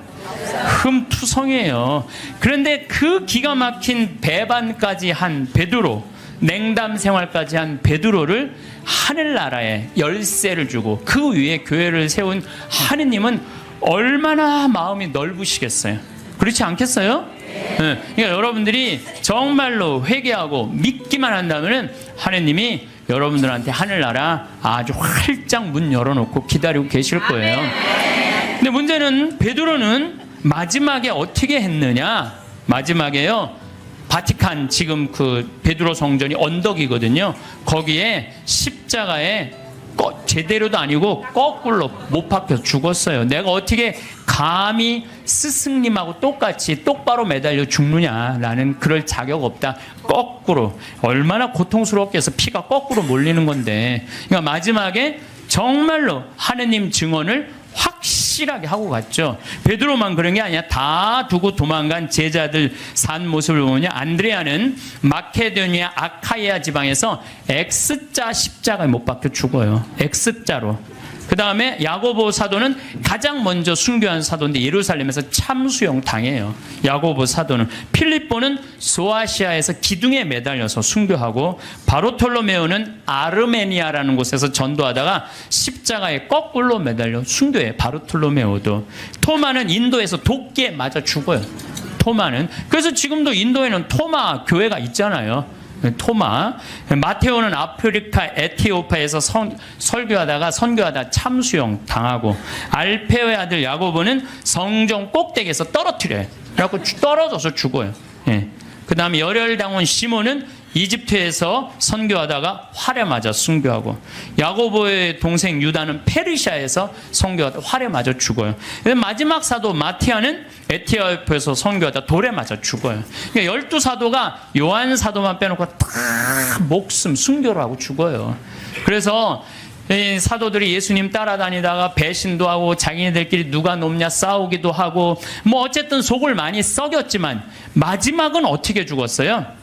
흠투성이에요. 그런데 그 기가 막힌 배반까지 한 베드로, 냉담 생활까지 한 베드로를 하늘나라에 열쇠를 주고 그 위에 교회를 세운 하느님은 얼마나 마음이 넓으시겠어요? 그렇지 않겠어요? 네. 그러니까 여러분들이 정말로 회개하고 믿기만 한다면 하느님이 여러분들한테 하늘나라 아주 활짝 문 열어놓고 기다리고 계실 거예요. 근데 문제는 베드로는 마지막에 어떻게 했느냐? 마지막에요, 바티칸 지금 그 베드로 성전이 언덕이거든요. 거기에 십자가에 제대로도 아니고 거꾸로 못 박혀 죽었어요. 내가 어떻게 감히 스승님하고 똑같이 똑바로 매달려 죽느냐. 나는 그럴 자격 없다. 거꾸로. 얼마나 고통스럽게 해서 피가 거꾸로 몰리는 건데. 그러니까 마지막에 정말로 하느님 증언을 확실하게 하고 갔죠. 베드로만 그런 게 아니야. 다 두고 도망간 제자들 산 모습을 보면 안드레아는 마케도니아 아카이아 지방에서 X자 십자가에 못 박혀 죽어요. X자로. 그 다음에 야고보 사도는 가장 먼저 순교한 사도인데 예루살렘에서 참수형 당해요. 야고보 사도는. 필립보는 소아시아에서 기둥에 매달려서 순교하고, 바르톨로메오는 아르메니아라는 곳에서 전도하다가 십자가에 거꾸로 매달려 순교해요. 바르톨로메오도. 토마는 인도에서 도끼에 맞아 죽어요. 토마는. 그래서 지금도 인도에는 토마 교회가 있잖아요. 토마. 마테오는 아프리카 에티오피아에서 선교하다 참수형 당하고, 알페오의 아들 야고보는 성전 꼭대기에서 떨어뜨려요. 그래갖고 떨어져서 죽어요. 예. 그 다음에 열혈당원 시몬은 이집트에서 선교하다가 활에 맞아 순교하고, 야고보의 동생 유다는 페르시아에서 선교하다 활에 맞아 죽어요. 마지막 사도 마티아는 에티오피아에서 선교하다 돌에 맞아 죽어요. 그러니까 12사도가 요한 사도만 빼놓고 다 목숨 순교를 하고 죽어요. 그래서 이 사도들이 예수님 따라다니다가 배신도 하고 자기네들끼리 누가 높냐 싸우기도 하고 뭐 어쨌든 속을 많이 썩였지만 마지막은 어떻게 죽었어요?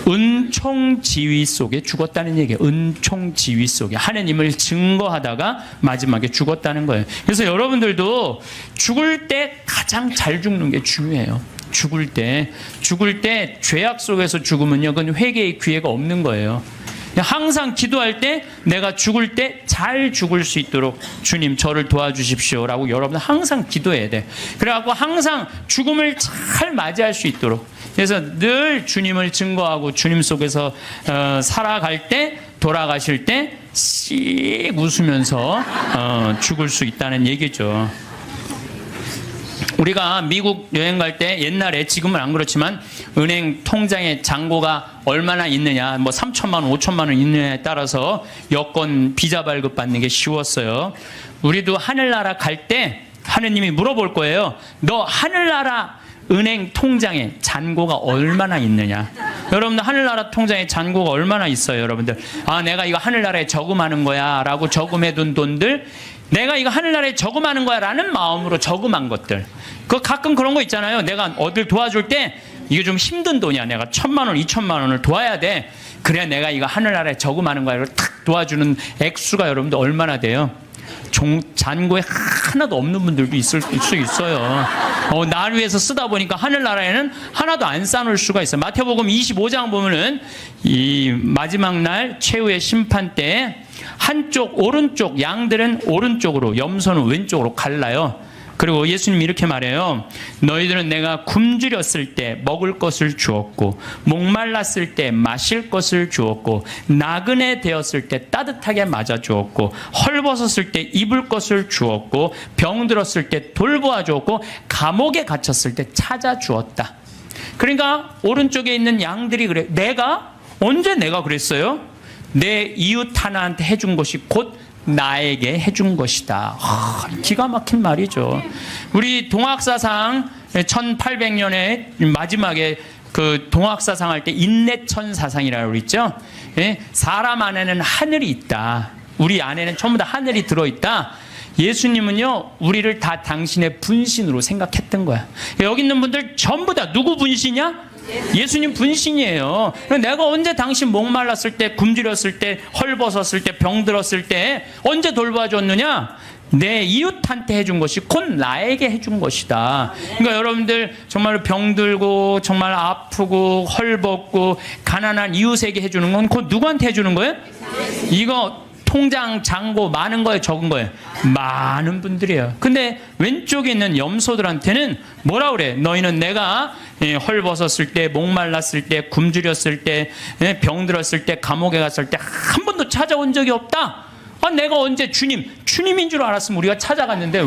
은총지위 속에 죽었다는 얘기예요. 은총지위 속에 하느님을 증거하다가 마지막에 죽었다는 거예요. 그래서 여러분들도 죽을 때 가장 잘 죽는 게 중요해요. 죽을 때 죄악 속에서 죽으면요, 그건 회개의 기회가 없는 거예요. 항상 기도할 때 내가 죽을 때 잘 죽을 수 있도록 주님 저를 도와주십시오 라고 여러분 항상 기도해야 돼. 그래갖고 항상 죽음을 잘 맞이할 수 있도록, 그래서 늘 주님을 증거하고 주님 속에서 살아갈 때, 돌아가실 때 씩 웃으면서 죽을 수 있다는 얘기죠. 우리가 미국 여행 갈 때 옛날에, 지금은 안 그렇지만 은행 통장에 잔고가 얼마나 있느냐, 뭐 3천만 원, 5천만 원 있느냐에 따라서 여권 비자 발급 받는 게 쉬웠어요. 우리도 하늘나라 갈 때 하느님이 물어볼 거예요. 너 하늘나라 은행 통장에 잔고가 얼마나 있느냐. 여러분들 하늘나라 통장에 잔고가 얼마나 있어요? 여러분들, 아 내가 이거 하늘나라에 저금하는 거야 라고 저금해둔 돈들, 내가 이거 하늘나라에 저금하는 거야 라는 마음으로 저금한 것들, 그 가끔 그런 거 있잖아요. 내가 어딜 도와줄 때 이게 좀 힘든 돈이야, 내가 1,000만 원, 2,000만 원을 도와야 돼, 그래 내가 이거 하늘나라에 저금하는 거야, 이걸 탁 도와주는 액수가 여러분들 얼마나 돼요? 잔고에 하나도 없는 분들도 있을 수 있어요. 날 위해서 쓰다 보니까 하늘나라에는 하나도 안 쌓아놓을 수가 있어요. 마태복음 25장 보면은 이 마지막 날 최후의 심판 때 한쪽 오른쪽 양들은 오른쪽으로, 염소는 왼쪽으로 갈라요. 그리고 예수님이 이렇게 말해요. 너희들은 내가 굶주렸을 때 먹을 것을 주었고, 목말랐을 때 마실 것을 주었고, 나그네 되었을 때 따뜻하게 맞아 주었고, 헐벗었을 때 입을 것을 주었고, 병들었을 때 돌보아 주었고, 감옥에 갇혔을 때 찾아 주었다. 그러니까 오른쪽에 있는 양들이 그래. 언제 내가 그랬어요? 내 이웃 하나한테 해준 것이 곧 나에게 해준 것이다. 기가 막힌 말이죠. 우리 동학사상 1800년에 마지막에 그 동학사상 할 때 인내천 사상이라고 그랬죠. 사람 안에는 하늘이 있다. 우리 안에는 전부 다 하늘이 들어있다. 예수님은요, 우리를 다 당신의 분신으로 생각했던 거야. 여기 있는 분들 전부 다 누구 분신이야? 예수님 분신이에요. 내가 언제 당신 목말랐을 때, 굶주렸을 때, 헐벗었을 때, 병들었을 때 언제 돌봐줬느냐? 내 이웃한테 해준 것이 곧 나에게 해준 것이다. 그러니까 여러분들 정말 병들고 정말 아프고 헐벗고 가난한 이웃에게 해주는 건 곧 누구한테 해주는 거예요? 이거 통장 잔고 많은 거예요, 적은 거예요? 많은 분들이에요. 근데 왼쪽에 있는 염소들한테는 뭐라 그래? 너희는 내가 헐벗었을 때, 목말랐을 때, 굶주렸을 때, 병들었을 때, 감옥에 갔을 때 한 번도 찾아온 적이 없다. 내가 언제 주님인 줄 알았으면 우리가 찾아갔는데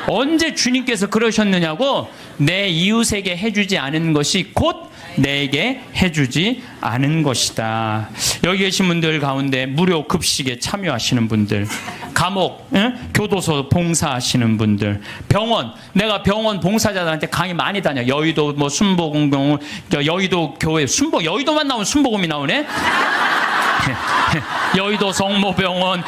언제 주님께서 그러셨느냐고. 내 이웃에게 해주지 않은 것이 곧 내게 해주지 않은 것이다. 여기 계신 분들 가운데 무료 급식에 참여하시는 분들, 감옥, 교도소 봉사하시는 분들, 병원, 내가 병원 봉사자들한테 강의 많이 다녀. 여의도 뭐 순복음병원, 여의도 교회, 여의도만 나오면 순복음이 나오네. 여의도 성모병원,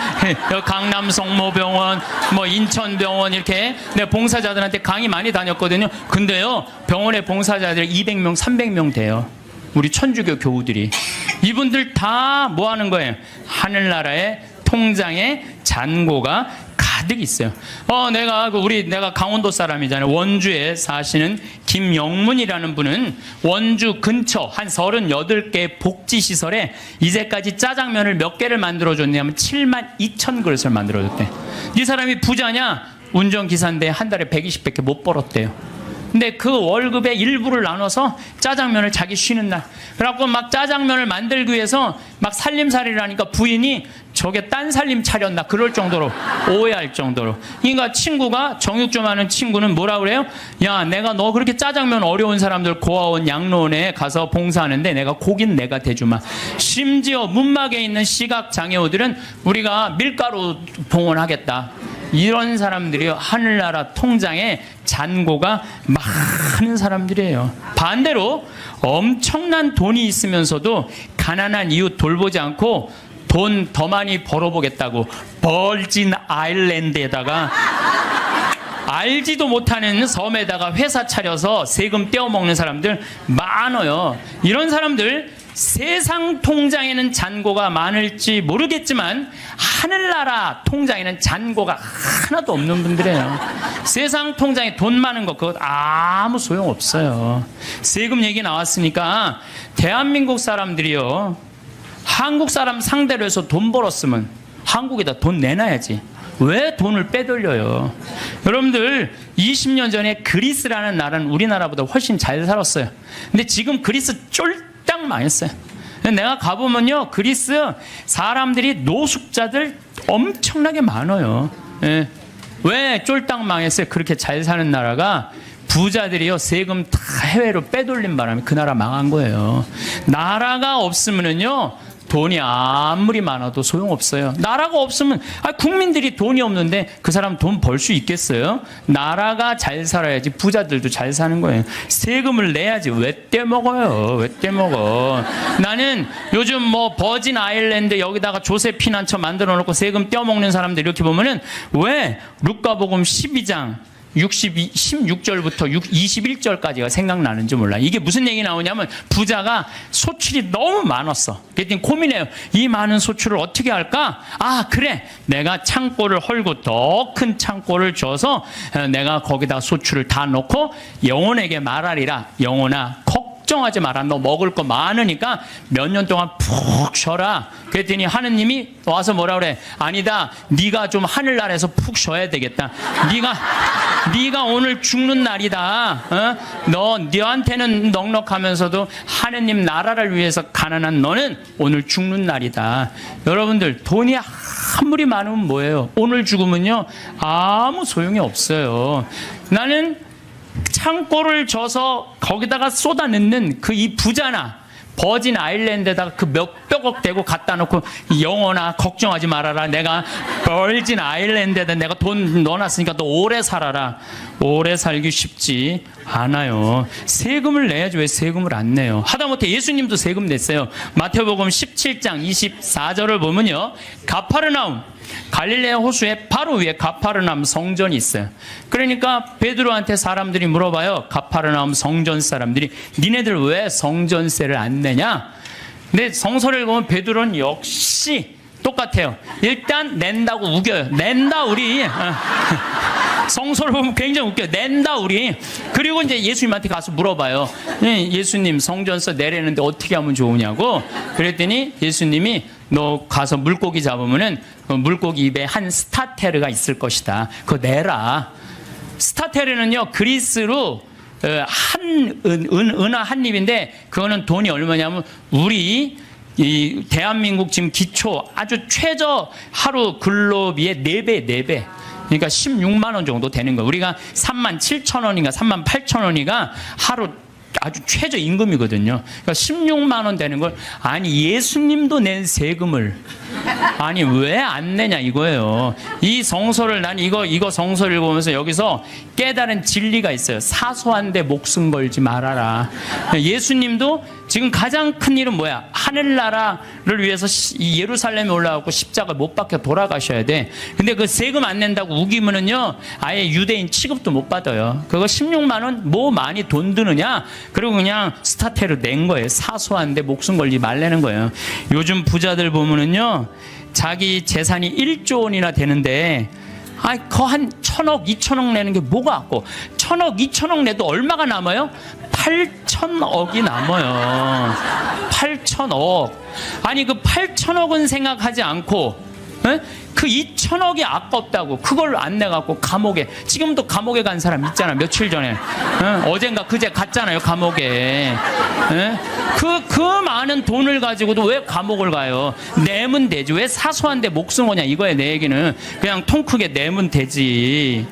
강남 성모병원, 뭐 인천병원, 이렇게 내 봉사자들한테 강의 많이 다녔거든요. 근데요, 병원의 봉사자들 200명, 300명 돼요. 우리 천주교 교우들이. 이분들 다 뭐 하는 거예요? 하늘나라의 통장에 잔고가 가득 있어요. 내가 강원도 사람이잖아요. 원주에 사시는 김영문이라는 분은 원주 근처 한 38개 복지시설에 이제까지 짜장면을 몇 개를 만들어줬냐면 72,000그릇을 만들어줬대. 이 사람이 부자냐? 운전기사인데 한 달에 120밖에 못 벌었대요. 근데 그 월급의 일부를 나눠서 짜장면을 자기 쉬는 날, 그래갖고 막 짜장면을 만들기 위해서 막 살림살이를 하니까 부인이 저게 딴 살림 차렸나 그럴 정도로 오해할 정도로. 그러니까 친구가, 정육 좀 하는 친구는 뭐라 그래요? 야, 내가 너 그렇게 짜장면 어려운 사람들 고아원 양로원에 가서 봉사하는데 내가 고기는 내가 대주마. 심지어 문막에 있는 시각장애우들은 우리가 밀가루 봉헌하겠다. 이런 사람들이요, 하늘나라 통장에 잔고가 많은 사람들이에요. 반대로 엄청난 돈이 있으면서도 가난한 이웃 돌보지 않고 돈 더 많이 벌어보겠다고 벌진 아일랜드에다가 알지도 못하는 섬에다가 회사 차려서 세금 떼어먹는 사람들 많아요. 이런 사람들 세상 통장에는 잔고가 많을지 모르겠지만 하늘나라 통장에는 잔고가 하나도 없는 분들이에요. 세상 통장에 돈 많은 거 그거 아무 소용없어요. 세금 얘기 나왔으니까 대한민국 사람들이요, 한국 사람 상대로 해서 돈 벌었으면 한국에다 돈 내놔야지. 왜 돈을 빼돌려요? 여러분들 20년 전에 그리스라는 나라는 우리나라보다 훨씬 잘 살았어요. 근데 지금 그리스 쫄딱 망했어요. 내가 가보면요, 그리스 사람들이 노숙자들 엄청나게 많아요. 왜 쫄딱 망했어요? 그렇게 잘 사는 나라가 부자들이요, 세금 다 해외로 빼돌린 바람에 그 나라 망한 거예요. 나라가 없으면은요, 돈이 아무리 많아도 소용없어요. 나라가 없으면, 국민들이 돈이 없는데 그 사람 돈 벌 수 있겠어요? 나라가 잘 살아야지 부자들도 잘 사는 거예요. 세금을 내야지. 왜 떼먹어요? 왜 떼먹어? 나는 요즘 뭐 버진 아일랜드 여기다가 조세피난처 만들어 놓고 세금 떼어먹는 사람들 이렇게 보면은 왜 루카복음 12장 16절부터 21절까지가 생각나는지 몰라. 이게 무슨 얘기 나오냐면 부자가 소출이 너무 많았어. 그랬더니 고민해요. 이 많은 소출을 어떻게 할까? 그래, 내가 창고를 헐고 더 큰 창고를 줘서 내가 거기다 소출을 다 넣고 영혼에게 말하리라. 영혼아, 걱정 걱정하지 마라. 너 먹을 거 많으니까 몇 년 동안 푹 쉬어라. 그랬더니 하느님이 와서 뭐라 그래? 아니다. 네가 좀 하늘나라에서 푹 쉬어야 되겠다. 네가 오늘 죽는 날이다. 너한테는 넉넉하면서도 하느님 나라를 위해서 가난한 너는 오늘 죽는 날이다. 여러분들, 돈이 아무리 많으면 뭐예요? 오늘 죽으면요 아무 소용이 없어요. 나는 창고를 져서 거기다가 쏟아넣는 그 이 부자나 버진 아일랜드에다가 그 몇백억 대고 갖다 놓고, 영혼아 걱정하지 말아라. 내가 버진 아일랜드에다 내가 돈 넣어놨으니까 너 오래 살아라. 오래 살기 쉽지 않아요. 세금을 내야지 왜 세금을 안 내요? 하다못해 예수님도 세금 냈어요. 마태복음 17장 24절을 보면요, 가파르나움, 갈릴레아 호수의 바로 위에 가파르나움 성전이 있어요. 그러니까 베드로한테 사람들이 물어봐요. 가파르나움 성전 사람들이, 니네들 왜 성전세를 안 내냐? 근데 성서를 보면 베드로는 역시 똑같아요. 일단 낸다고 우겨요. 낸다 우리. 성서를 보면 굉장히 웃겨요. 낸다 우리. 그리고 이제 예수님한테 가서 물어봐요. 예수님, 성전세 내려는데 어떻게 하면 좋으냐고. 그랬더니 예수님이 너 가서 물고기 잡으면은 그 물고기 입에 한 스타테르가 있을 것이다. 그거 내라. 스타테르는요 그리스로 은하 한 입인데, 그거는 돈이 얼마냐면 우리 이 대한민국 지금 기초 아주 최저 하루 근로비의 4배. 그러니까 16만 원 정도 되는 거예요. 우리가 3만 7천 원인가 3만 8천 원이가 하루 아주 최저 임금이거든요. 그러니까 16만 원 되는 걸, 아니 예수님도 낸 세금을 아니 왜 안 내냐 이거예요. 이 성서를, 난 이거 성서를 읽으면서 여기서 깨달은 진리가 있어요. 사소한데 목숨 걸지 말아라. 예수님도 지금 가장 큰 일은 뭐야? 하늘나라를 위해서 이 예루살렘에 올라가고 십자가 못 박혀 돌아가셔야 돼. 근데 그 세금 안 낸다고 우기면은요 아예 유대인 취급도 못 받아요. 그거 16만 원 뭐 많이 돈 드느냐? 그리고 그냥 스타테로 낸 거예요. 사소한데 목숨 걸지 말라는 거예요. 요즘 부자들 보면은요 자기 재산이 1조 원이나 되는데 그 한 1,000억, 2,000억 내는 게 뭐가 아고, 1,000억, 2,000억 내도 얼마가 남아요? 8,000억이 남아요. 8,000억. 아니 그 8,000억은 생각하지 않고 그 2,000억이 아깝다고 그걸 안 내갖고 감옥에, 지금도 감옥에 간 사람 있잖아. 며칠 전에 어젠가 그제 갔잖아요 감옥에. 그 많은 돈을 가지고도 왜 감옥을 가요? 내면 되지. 왜 사소한데 목숨 거냐 이거야. 내 얘기는 그냥 통 크게 내면 되지.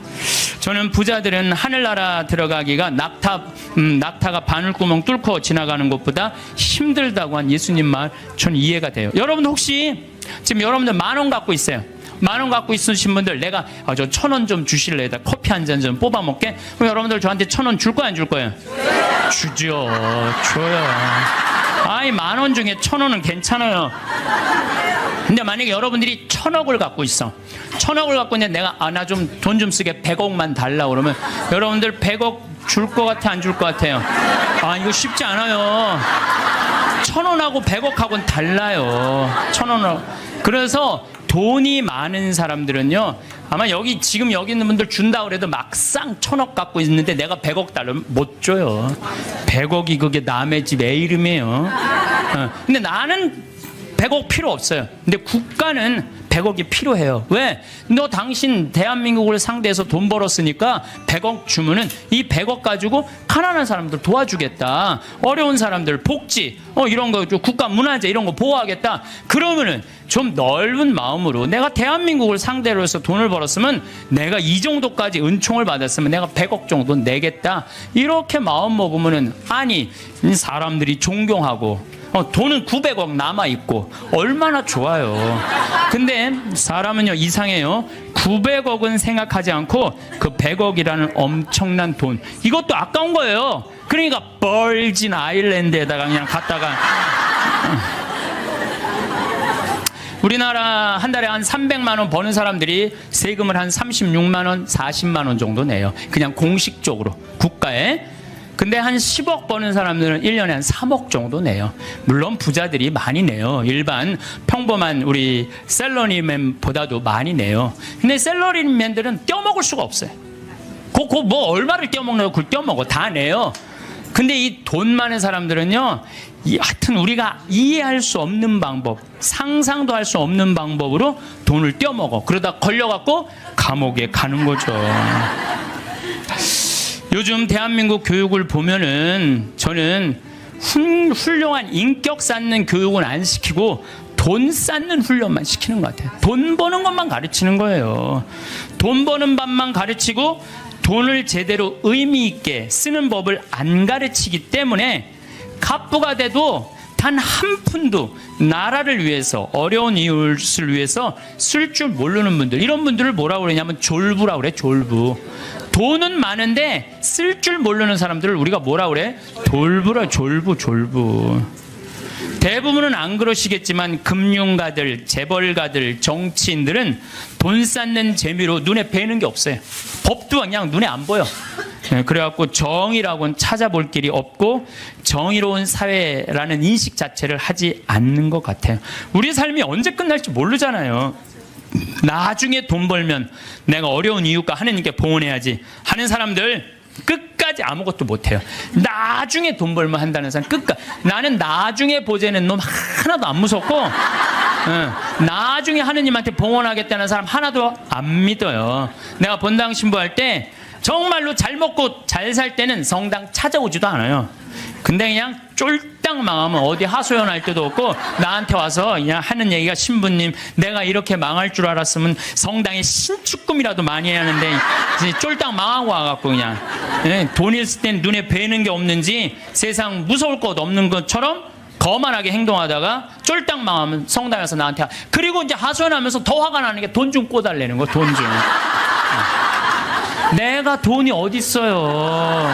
저는 부자들은 하늘나라 들어가기가 낙타가 바늘구멍 뚫고 지나가는 것보다 힘들다고 한 예수님 말 저는 이해가 돼요. 여러분 혹시 지금 여러분들 10,000원 갖고 있어요. 10,000원 갖고 있으신 분들, 내가 저 1,000원 좀 주실래요? 커피 한 잔 좀 뽑아 먹게? 그럼 여러분들 저한테 1,000원 줄 거야 안 줄 거예요? 주죠. 줘요. 아이 10,000원 중에 1,000원은 괜찮아요. 근데 만약에 여러분들이 1,000억을 갖고 있어. 1,000억을 갖고 있는데 내가 나 좀 돈 좀 쓰게 100억만 달라 그러면 여러분들 100억 줄 것 같아 안 줄 것 같아요? 이거 쉽지 않아요. 1,000원하고 100억하고는 달라요. 1,000원하고. 그래서 돈이 많은 사람들은요 아마 지금 여기 있는 분들 준다 그래도 막상 1,000억 갖고 있는데 내가 100억 달라면 못 줘요. 100억이 그게 남의 집 애 이름이에요. 근데 나는 100억 필요 없어요. 근데 국가는 100억이 필요해요. 왜? 너 당신 대한민국을 상대해서 돈 벌었으니까 100억 주면은 이 100억 가지고 가난한 사람들 도와주겠다. 어려운 사람들 복지 이런 거 국가 문화재 이런 거 보호하겠다. 그러면은 좀 넓은 마음으로, 내가 대한민국을 상대로 해서 돈을 벌었으면 내가 이 정도까지 은총을 받았으면 내가 100억 정도 내겠다. 이렇게 마음 먹으면은, 아니 사람들이 존경하고 돈은 900억 남아있고 얼마나 좋아요. 근데 사람은요 이상해요. 900억은 생각하지 않고 그 100억이라는 엄청난 돈, 이것도 아까운 거예요. 그러니까 버진 아일랜드에다가 그냥 갖다가 우리나라 한 달에 한 300만 원 버는 사람들이 세금을 한 36만 원, 40만 원 정도 내요. 그냥 공식적으로 국가에. 근데 한 10억 버는 사람들은 1년에 한 3억 정도 내요. 물론 부자들이 많이 내요. 일반 평범한 우리 셀러리맨보다도 많이 내요. 근데 셀러리맨들은 떼어먹을 수가 없어요. 뭐 얼마를 떼어먹냐고 그걸 떼어먹어. 다 내요. 근데 이 돈 많은 사람들은요, 하여튼 우리가 이해할 수 없는 방법, 상상도 할 수 없는 방법으로 돈을 떼어먹어. 그러다 걸려갖고 감옥에 가는 거죠. 요즘 대한민국 교육을 보면은 저는 훌륭한 인격 쌓는 교육은 안 시키고 돈 쌓는 훈련만 시키는 것 같아요. 돈 버는 것만 가르치는 거예요. 돈 버는 법만 가르치고 돈을 제대로 의미 있게 쓰는 법을 안 가르치기 때문에 갑부가 돼도 단 한 푼도 나라를 위해서, 어려운 이웃을 위해서 쓸 줄 모르는 분들, 이런 분들을 뭐라고 그러냐면 졸부라고 그래. 졸부. 돈은 많은데 쓸 줄 모르는 사람들을 우리가 뭐라고 그래? 졸부라. 졸부. 대부분은 안 그러시겠지만 금융가들, 재벌가들, 정치인들은 돈 쌓는 재미로 눈에 뵈는 게 없어요. 법도 그냥 눈에 안 보여. 그래갖고 정의라고는 찾아볼 길이 없고 정의로운 사회라는 인식 자체를 하지 않는 것 같아요. 우리 삶이 언제 끝날지 모르잖아요. 나중에 돈 벌면 내가 어려운 이웃과 하느님께 봉헌해야지 하는 사람들 끝까지 아무것도 못해요. 나중에 돈 벌면 한다는 사람 끝까지. 나는 나중에 보재는 놈 하나도 안 무섭고 나중에 하느님한테 봉헌하겠다는 사람 하나도 안 믿어요. 내가 본당 신부할 때 정말로 잘 먹고 잘 살 때는 성당 찾아오지도 않아요. 근데 그냥 쫄딱 망하면 어디 하소연할 때도 없고 나한테 와서 그냥 하는 얘기가, 신부님 내가 이렇게 망할 줄 알았으면 성당에 신축금이라도 많이 해야 하는데 쫄딱 망하고 와갖고 그냥 돈 있을 땐 눈에 뵈는 게 없는지 세상 무서울 것 없는 것처럼 거만하게 행동하다가 쫄딱 망하면 성당에 와서 나한테 그리고 이제 하소연하면서 더 화가 나는 게 돈 좀 꿔달라는 거. 돈 좀. 내가 돈이 어딨어요.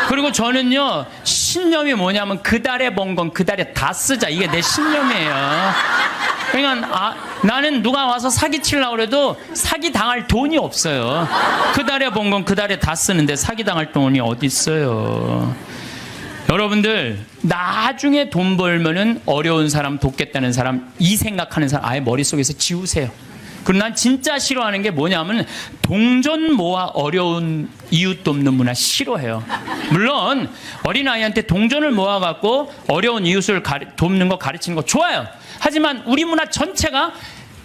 그리고 저는요, 신념이 뭐냐면 그 달에 번 건 그 달에 다 쓰자. 이게 내 신념이에요. 그러니까 나는 누가 와서 사기 치려고 해도 사기 당할 돈이 없어요. 그 달에 번 건 그 달에 다 쓰는데 사기 당할 돈이 어디 있어요. 여러분들 나중에 돈 벌면은 어려운 사람 돕겠다는 사람, 이 생각하는 사람 아예 머릿속에서 지우세요. 그리고 난 진짜 싫어하는 게 뭐냐면 동전 모아 어려운 이웃 돕는 문화 싫어해요. 물론 어린아이한테 동전을 모아갖고 어려운 이웃을 돕는 거 가르치는 거 좋아요. 하지만 우리 문화 전체가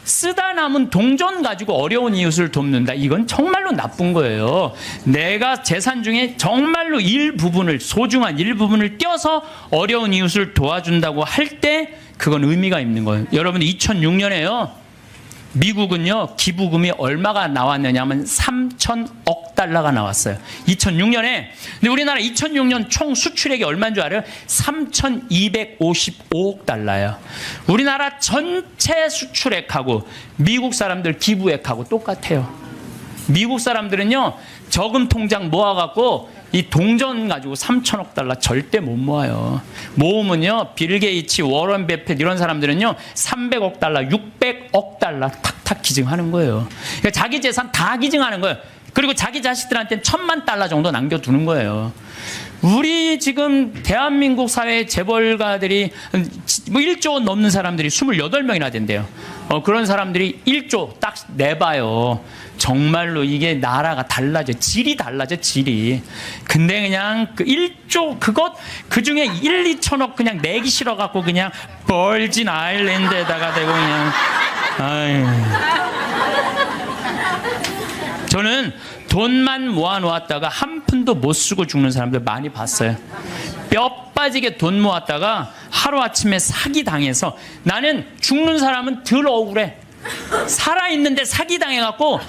쓰다 남은 동전 가지고 어려운 이웃을 돕는다. 이건 정말로 나쁜 거예요. 내가 재산 중에 정말로 일부분을, 소중한 일부분을 떼어서 어려운 이웃을 도와준다고 할 때 그건 의미가 있는 거예요. 여러분 2006년에요. 미국은요, 기부금이 얼마가 나왔느냐 하면 3,000억 달러가 나왔어요. 2006년에. 근데 우리나라 2006년 총 수출액이 얼마인 줄 알아요? 3,255억 달러예요. 우리나라 전체 수출액하고 미국 사람들 기부액하고 똑같아요. 미국 사람들은요, 저금 통장 모아갖고 이 동전 가지고 3,000억 달러 절대 못 모아요. 모으면요, 빌 게이츠, 워런 베핏 이런 사람들은요 300억 달러, 600억 달러 탁탁 기증하는 거예요. 그러니까 자기 재산 다 기증하는 거예요. 그리고 자기 자식들한테는 1,000만 달러 정도 남겨두는 거예요. 우리 지금 대한민국 사회 재벌가들이 뭐 1조 원 넘는 사람들이 28명이나 된대요. 그런 사람들이 1조 딱 내봐요. 정말로 이게 나라가 달라져. 질이 달라져, 질이. 근데 그냥 그 1조 그것 그 중에 1, 2천억 그냥 내기 싫어갖고 그냥 벌진 아일랜드에다가 대고 그냥. 아유. 저는 돈만 모아놓았다가 한 푼도 못 쓰고 죽는 사람들 많이 봤어요. 뼈 빠지게 돈 모았다가 하루아침에 사기당해서, 나는 죽는 사람은 덜 억울해. 살아있는데 사기당해갖고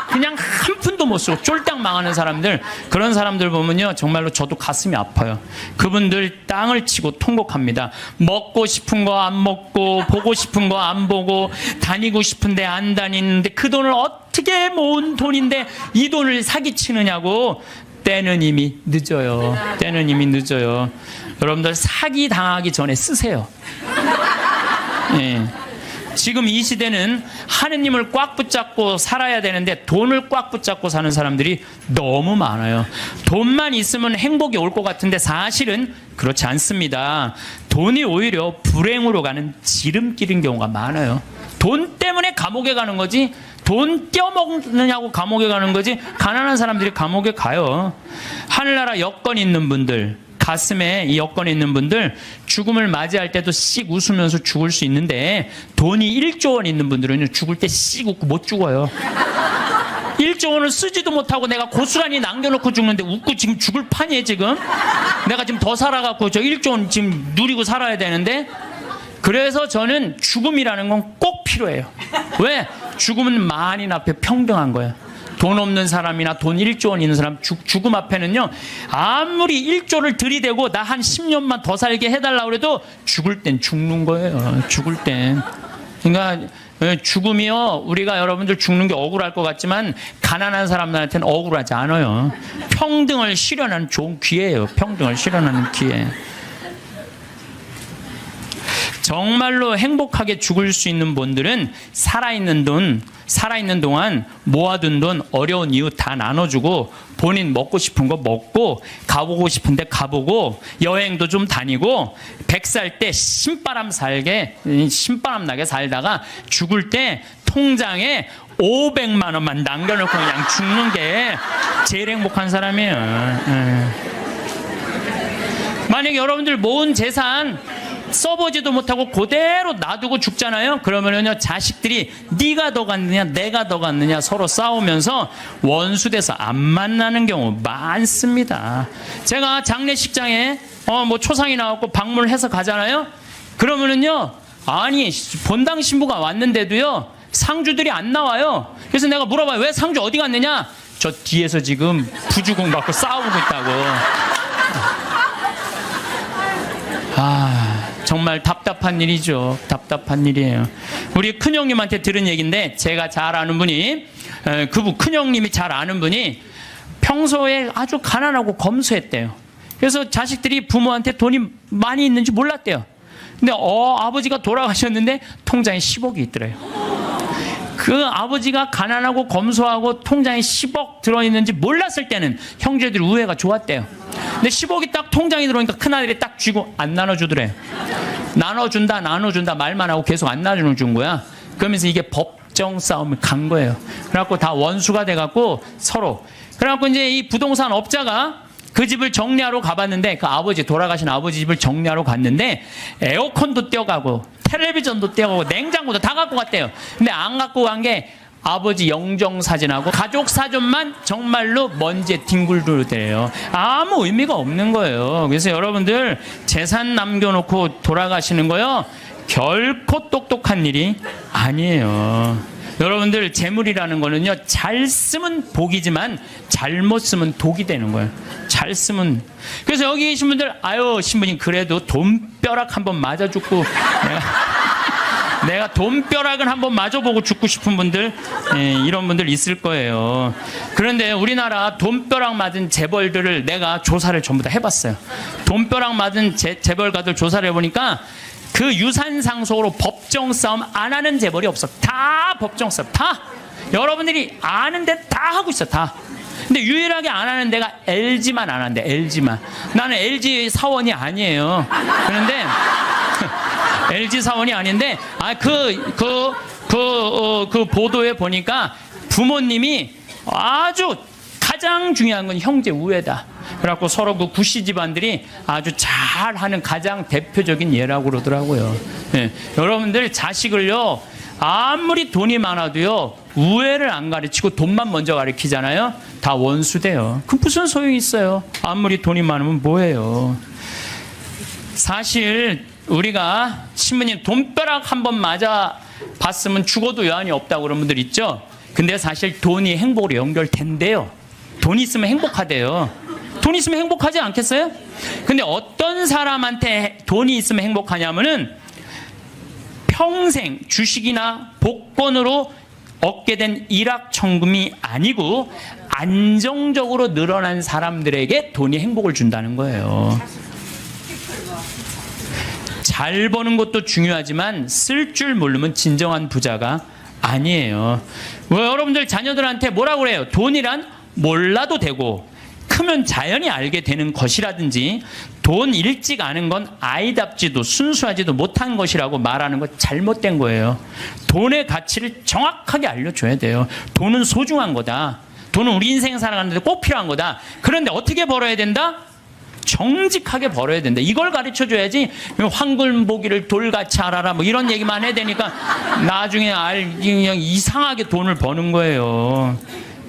그냥 한 푼도 못 쓰고 쫄딱 망하는 사람들, 그런 사람들 보면요 정말로 저도 가슴이 아파요. 그분들 땅을 치고 통곡합니다. 먹고 싶은 거 안 먹고, 보고 싶은 거 안 보고, 다니고 싶은데 안 다니는데 그 돈을 어떻게 모은 돈인데 이 돈을 사기치느냐고. 때는 이미 늦어요. 때는 이미 늦어요. 여러분들 사기 당하기 전에 쓰세요. 예. 지금 이 시대는 하느님을 꽉 붙잡고 살아야 되는데 돈을 꽉 붙잡고 사는 사람들이 너무 많아요. 돈만 있으면 행복이 올 것 같은데 사실은 그렇지 않습니다. 돈이 오히려 불행으로 가는 지름길인 경우가 많아요. 돈 때문에 감옥에 가는 거지, 돈 떼어먹느냐고 감옥에 가는 거지, 가난한 사람들이 감옥에 가요. 하늘나라 여건 있는 분들, 가슴에 이 여건에 있는 분들 죽음을 맞이할 때도 씩 웃으면서 죽을 수 있는데 돈이 1조 원 있는 분들은 죽을 때 씩 웃고 못 죽어요. 1조 원을 쓰지도 못하고 내가 고스란히 남겨놓고 죽는데 웃고 지금 죽을 판이에요. 지금 내가 지금 더 살아갖고 저 1조 원 지금 누리고 살아야 되는데. 그래서 저는 죽음이라는 건 꼭 필요해요. 왜? 죽음은 만인 앞에 평등한 거예요. 돈 없는 사람이나 돈 1조 원 있는 사람 죽음 앞에는요, 아무리 1조를 들이대고 나 한 10년만 더 살게 해달라고 해도 죽을 땐 죽는 거예요. 죽을 땐. 그러니까 죽음이요, 우리가 여러분들 죽는 게 억울할 것 같지만 가난한 사람들한테는 억울하지 않아요. 평등을 실현하는 좋은 기회예요. 평등을 실현하는 기회. 정말로 행복하게 죽을 수 있는 분들은 살아있는 동안 모아둔 돈 어려운 이유 다 나눠주고 본인 먹고 싶은 거 먹고 가보고 싶은데 가보고 여행도 좀 다니고 100살 때 신바람 나게 살다가 죽을 때 통장에 500만 원만 남겨놓고 그냥 죽는 게 제일 행복한 사람이에요. 만약에 여러분들 모은 재산 써보지도 못하고 그대로 놔두고 죽잖아요. 그러면은요, 자식들이 네가 더 갔느냐 내가 더 갔느냐 서로 싸우면서 원수돼서 안 만나는 경우 많습니다. 제가 장례식장에 뭐 초상이 나왔고 방문을 해서 가잖아요. 그러면은요, 아니 본당 신부가 왔는데도요 상주들이 안 나와요. 그래서 내가 물어봐요. 왜 상주 어디 갔느냐? 저 뒤에서 지금 부주공 갖고 싸우고 있다고. 정말 답답한 일이죠. 답답한 일이에요. 우리 큰형님한테 들은 얘기인데, 제가 잘 아는 분이, 큰형님이 잘 아는 분이 평소에 아주 가난하고 검소했대요. 그래서 자식들이 부모한테 돈이 많이 있는지 몰랐대요. 근데 아버지가 돌아가셨는데 통장에 10억이 있더래요. 그 아버지가 가난하고 검소하고 통장에 10억 들어있는지 몰랐을 때는 형제들이 우애가 좋았대요. 근데 10억이 딱 통장에 들어오니까 큰아들이 딱 쥐고 안 나눠주더래. 나눠준다 말만 하고 계속 안 나눠준 거야. 그러면서 이게 법정 싸움을 간 거예요. 그래갖고 다 원수가 돼갖고 서로. 그래갖고 이제 이 부동산 업자가 그 집을 정리하러 가봤는데, 그 돌아가신 아버지 집을 정리하러 갔는데 에어컨도 떼어가고 텔레비전도 떼어가고 냉장고도 다 갖고 갔대요. 근데 안 갖고 간 게 아버지 영정사진하고 가족사진만 정말로 먼지에 뒹굴더래요. 아무 의미가 없는 거예요. 그래서 여러분들 재산 남겨놓고 돌아가시는 거요, 결코 똑똑한 일이 아니에요. 여러분들 재물이라는 거는요, 잘 쓰면 복이지만 잘못 쓰면 독이 되는 거예요. 잘 쓰면. 그래서 여기 계신 분들, 신부님 그래도 돈벼락 한번 맞아 죽고 내가 돈벼락을 한번 맞아보고 죽고 싶은 분들, 이런 분들 있을 거예요. 그런데 우리나라 돈벼락 맞은 재벌들을 내가 조사를 전부 다 해봤어요. 돈벼락 맞은 재벌가들 조사를 해보니까 그 유산 상속으로 법정 싸움 안 하는 재벌이 없어. 다 법정 싸움. 다. 여러분들이 아는데 다 하고 있어. 다. 근데 유일하게 안 하는 데가 LG만 안 한대. LG만. 나는 LG 사원이 아니에요. 그런데 LG 사원이 아닌데, 그 보도에 보니까 부모님이 아주 가장 중요한 건 형제 우애다. 그래갖고 서로 그 구씨 집안들이 아주 잘하는 가장 대표적인 예라고 그러더라고요. 여러분들 자식을요, 아무리 돈이 많아도요, 우애를 안 가르치고 돈만 먼저 가르치잖아요. 다 원수돼요. 그 무슨 소용이 있어요? 아무리 돈이 많으면 뭐해요? 사실 우리가 신부님 돈벼락 한번 맞아 봤으면 죽어도 여한이 없다고 그런 분들 있죠. 근데 사실 돈이 행복으로 연결된대요. 돈이 있으면 행복하대요. 돈이 있으면 행복하지 않겠어요? 근데 어떤 사람한테 돈이 있으면 행복하냐면은 평생 주식이나 복권으로 얻게 된 일확천금이 아니고 안정적으로 늘어난 사람들에게 돈이 행복을 준다는 거예요. 잘 버는 것도 중요하지만 쓸 줄 모르면 진정한 부자가 아니에요. 여러분들 자녀들한테 뭐라고 그래요? 돈이란 몰라도 되고 크면 자연히 알게 되는 것이라든지, 돈 일찍 아는 건 아이답지도 순수하지도 못한 것이라고 말하는 거 잘못된 거예요. 돈의 가치를 정확하게 알려줘야 돼요. 돈은 소중한 거다. 돈은 우리 인생 살아가는데 꼭 필요한 거다. 그런데 어떻게 벌어야 된다? 정직하게 벌어야 된다. 이걸 가르쳐 줘야지 황금보기를 돌같이 알아라 뭐 이런 얘기만 해야 되니까 나중에 그냥 이상하게 돈을 버는 거예요.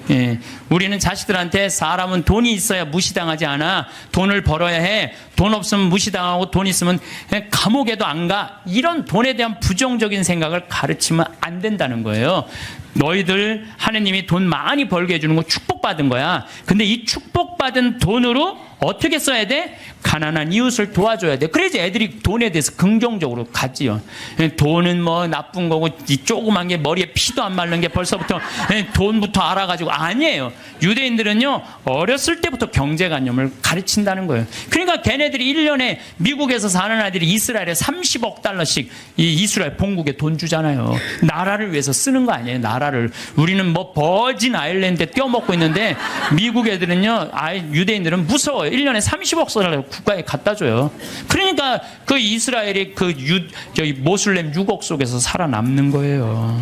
예, 우리는 자식들한테 사람은 돈이 있어야 무시당하지 않아. 돈을 벌어야 해. 돈 없으면 무시당하고 돈 있으면 감옥에도 안 가. 이런 돈에 대한 부정적인 생각을 가르치면 안 된다는 거예요. 너희들 하느님이 돈 많이 벌게 해주는 거 축복받은 거야. 근데 이 축복받은 돈으로 어떻게 써야 돼? 가난한 이웃을 도와줘야 돼. 그래야지 애들이 돈에 대해서 긍정적으로 가지요. 돈은 뭐 나쁜 거고 이 조그만 게 머리에 피도 안 마른 게 벌써부터 돈부터 알아가지고 아니에요. 유대인들은요 어렸을 때부터 경제관념을 가르친다는 거예요. 그러니까 걔네들이 1년에 미국에서 사는 아이들이 이스라엘에 30억 달러씩 이 이스라엘 본국에 돈 주잖아요. 나라를 위해서 쓰는 거 아니에요. 나라를. 우리는 뭐 버진 아일랜드에 떼어먹고 있는데 미국 애들은요 유대인들은 무서워요. 1년에 30억 달러 국가에 갖다 줘요. 그러니까 그 이스라엘이 저희 모슬렘 유곡 속에서 살아남는 거예요.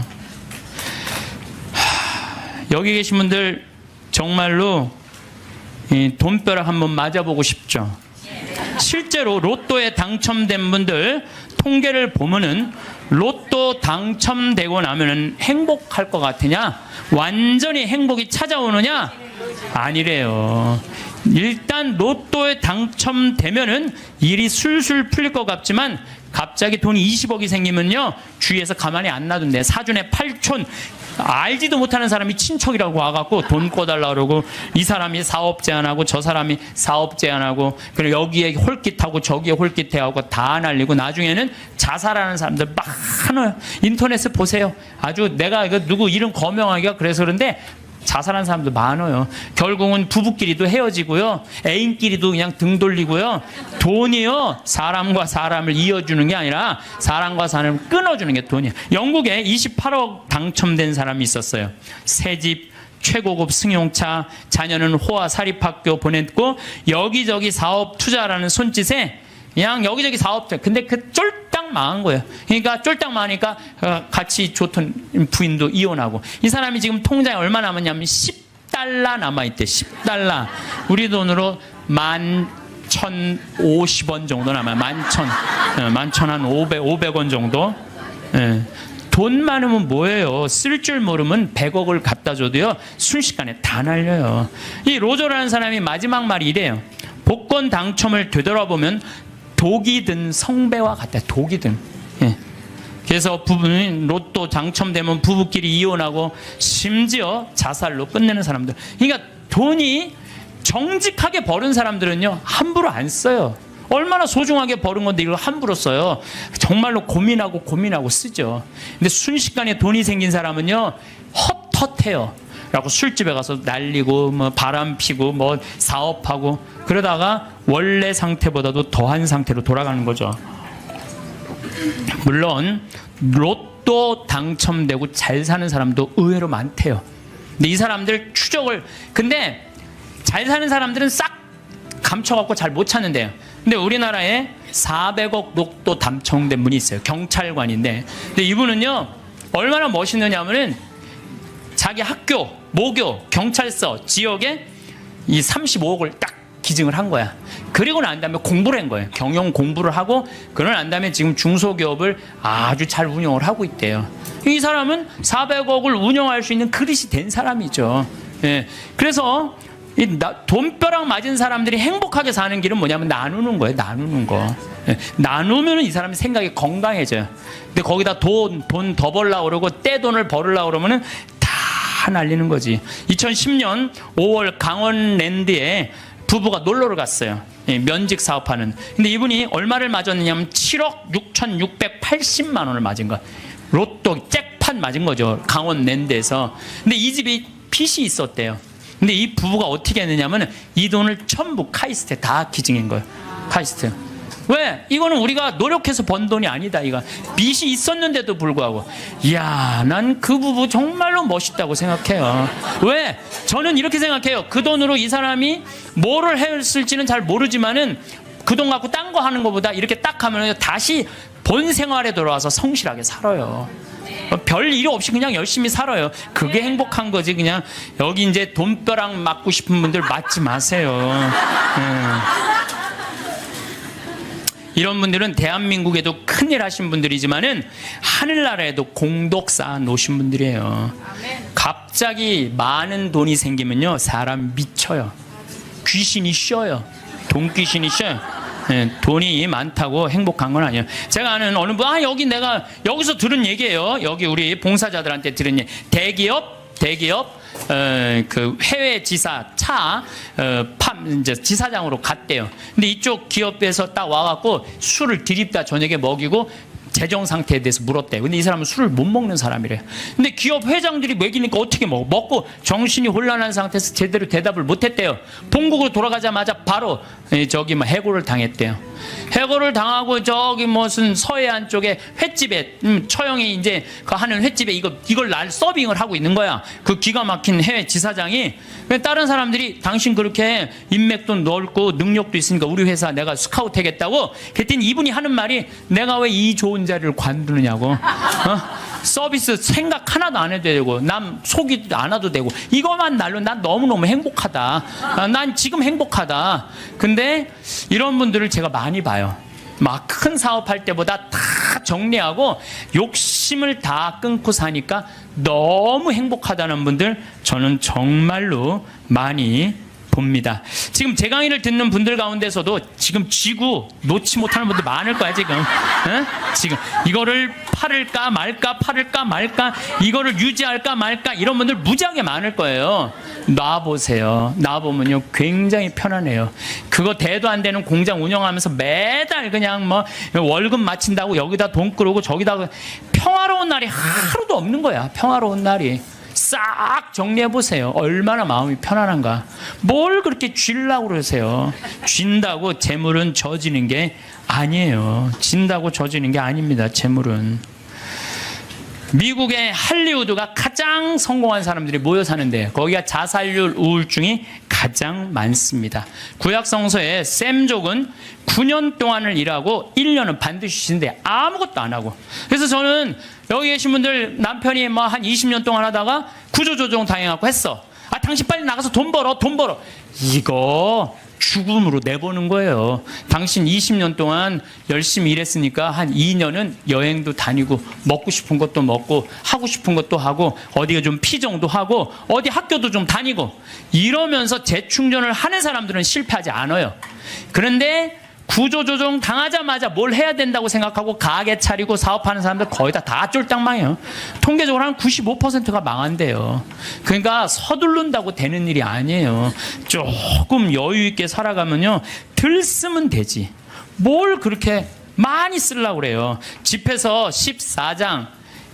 여기 계신 분들 정말로 돈벼락 한번 맞아보고 싶죠. 실제로 로또에 당첨된 분들 통계를 보면은 로또 당첨되고 나면은 행복할 것 같으냐? 완전히 행복이 찾아오느냐? 아니래요. 일단 로또에 당첨되면은 일이 술술 풀릴 것 같지만 갑자기 돈이 20억이 생기면요 주위에서 가만히 안 놔둔대. 사준에 8촌 알지도 못하는 사람이 친척이라고 와갖고 돈 꿔달라 그러고 이 사람이 사업 제안하고 저 사람이 사업 제안하고 그리고 여기에 홀깃하고 저기에 홀깃해하고 다 날리고 나중에는 자살하는 사람들 많아요. 인터넷에 보세요. 아주 내가 이거 누구 이름 거명하기가 그래서 그런데 자살한 사람도 많아요. 결국은 부부끼리도 헤어지고요. 애인끼리도 그냥 등 돌리고요. 돈이요. 사람과 사람을 이어주는 게 아니라 사람과 사람을 끊어주는 게 돈이에요. 영국에 28억 당첨된 사람이 있었어요. 새집, 최고급 승용차, 자녀는 호화 사립학교 보냈고 여기저기 사업 투자라는 손짓에 그냥 여기저기 사업자. 근데 그 쫄딱 망한 거예요. 그러니까 쫄딱 망하니까 같이 좋던 부인도 이혼하고. 이 사람이 지금 통장에 얼마 남았냐면 10달러 남아있대. 10달러. 우리 돈으로 11,050원 정도 남아요. 11,000 한 500원 정도. 예. 돈 많으면 뭐예요? 쓸 줄 모르면 100억을 갖다 줘도요 순식간에 다 날려요. 이 로저라는 사람이 마지막 말이 이래요. 복권 당첨을 되돌아보면 독이 든 성배와 같다. 독이 든. 예. 그래서 부부는 로또 당첨되면 부부끼리 이혼하고 심지어 자살로 끝내는 사람들. 그러니까 돈이 정직하게 버는 사람들은요 함부로 안 써요. 얼마나 소중하게 버는 건데 이걸 함부로 써요. 정말로 고민하고 쓰죠. 근데 순식간에 돈이 생긴 사람은요 헛헛해요. 라고 술집에 가서 날리고 뭐 바람 피고 뭐 사업하고 그러다가 원래 상태보다도 더한 상태로 돌아가는 거죠. 물론 로또 당첨되고 잘 사는 사람도 의외로 많대요. 근데 이 사람들 근데 잘 사는 사람들은 싹 감춰갖고 잘 못 찾는데요. 근데 우리나라에 400억 로또 당첨된 분이 있어요. 경찰관인데. 근데 이분은요 얼마나 멋있느냐면은 자기 학교, 모교, 경찰서, 지역에 이 35억을 딱 기증을 한 거야. 그리고 난 다음에 공부를 한 거예요. 경영 공부를 하고 그러고 난 다음에 지금 중소기업을 아주 잘 운영을 하고 있대요. 이 사람은 400억을 운영할 수 있는 그릇이 된 사람이죠. 예. 그래서 이 돈벼락 맞은 사람들이 행복하게 사는 길은 뭐냐면 나누는 거예요. 나누는 거. 예. 나누면 이 사람이 생각이 건강해져요. 근데 거기다 돈 더 벌려고 그러고 떼돈을 벌으려고 그러면은 다 날리는 거지. 2010년 5월 강원랜드에 부부가 놀러를 갔어요. 예, 면직 사업하는. 근데 이분이 얼마를 맞았느냐면 7억 6,680만 원을 맞은 거야. 로또 잭팟 맞은 거죠. 강원랜드에서. 근데 이 집이 빚이 있었대요. 근데 이 부부가 어떻게 했느냐면 이 돈을 전부 카이스트에 다 기증한 거예요. 카이스트. 왜? 이거는 우리가 노력해서 번 돈이 아니다. 이거 빚이 있었는데도 불구하고. 이야, 난 그 부부 정말로 멋있다고 생각해요. 왜? 저는 이렇게 생각해요. 그 돈으로 이 사람이 뭐를 했을지는 잘 모르지만은 그 돈 갖고 딴 거 하는 것보다 이렇게 딱 하면 다시 본 생활에 돌아와서 성실하게 살아요. 별 일 없이 그냥 열심히 살아요. 그게 행복한 거지. 그냥 여기 이제 돈벼락 맞고 싶은 분들 맞지 마세요. 이런 분들은 대한민국에도 큰일 하신 분들이지만은 하늘나라에도 공덕 쌓아 놓으신 분들이에요. 갑자기 많은 돈이 생기면요, 사람 미쳐요. 귀신이 쉬어요. 돈 귀신이 쉬어요. 네, 돈이 많다고 행복한 건 아니에요. 제가 아는 어느 분, 여기 내가 여기서 들은 얘기예요. 여기 우리 봉사자들한테 들은 얘기. 대기업 그 해외 지사 이제 지사장으로 갔대요. 근데 이쪽 기업에서 딱 와갖고 술을 들이다 저녁에 먹이고 재정 상태에 대해서 물었대요. 근데 이 사람은 술을 못 먹는 사람이래요. 근데 기업 회장들이 먹이니까 어떻게 먹고 정신이 혼란한 상태에서 제대로 대답을 못했대요. 본국으로 돌아가자마자 바로 해고를 당했대요. 해고를 당하고 저기 무슨 서해안 쪽에 횟집에 처형이 이제 그 하는 횟집에 이걸 날 서빙을 하고 있는 거야. 그 기가 막힌 해외 지사장이. 다른 사람들이 당신 그렇게 인맥도 넓고 능력도 있으니까 우리 회사 내가 스카우트 하겠다고. 그랬더니 이분이 하는 말이, 내가 왜 이 좋은 자리를 관두느냐고. 서비스 생각 하나도 안 해도 되고 남 속이도 안 해도 되고 이것만 날로 난 너무너무 행복하다. 난 지금 행복하다. 근데 이런 분들을 제가 많이 봐요. 막 큰 사업할 때보다 다 정리하고 욕심을 다 끊고 사니까 너무 행복하다는 분들 저는 정말로 많이 봅니다. 지금 제 강의를 듣는 분들 가운데서도 지금 쥐고 놓지 못하는 분들 많을 거야 지금. 지금 이거를 팔을까 말까 이거를 유지할까 말까 이런 분들 무지하게 많을 거예요. 놔보세요. 놔보면요 굉장히 편안해요. 그거 대도 안 되는 공장 운영하면서 매달 그냥 뭐 월급 마친다고 여기다 돈 끌고 저기다 평화로운 날이 하루도 없는 거야. 평화로운 날이. 싹 정리해보세요. 얼마나 마음이 편안한가. 뭘 그렇게 쥐려고 그러세요. 쥔다고 재물은 져지는 게 아니에요. 진다고 져지는 게 아닙니다. 재물은. 미국의 할리우드가 가장 성공한 사람들이 모여 사는데 거기가 자살률 우울증이 가장 많습니다. 구약 성서에 샘족은 9년 동안을 일하고 1년은 반드시 쉬는데 아무것도 안 하고. 그래서 저는 여기 계신 분들 남편이 뭐 한 20년 동안 하다가 구조조정 당해갖고 했어. 당신 빨리 나가서 돈 벌어. 이거 죽음으로 내보는 거예요. 당신 20년 동안 열심히 일했으니까 한 2년은 여행도 다니고 먹고 싶은 것도 먹고 하고 싶은 것도 하고 어디가 좀 피정도 하고 어디 학교도 좀 다니고 이러면서 재충전을 하는 사람들은 실패하지 않아요. 그런데 구조조정 당하자마자 뭘 해야 된다고 생각하고 가게 차리고 사업하는 사람들 거의 다 쫄딱 망해요. 통계적으로 한 95%가 망한대요. 그러니까 서두른다고 되는 일이 아니에요. 조금 여유 있게 살아가면요 덜 쓰면 되지. 뭘 그렇게 많이 쓰려고 그래요. 집에서 14장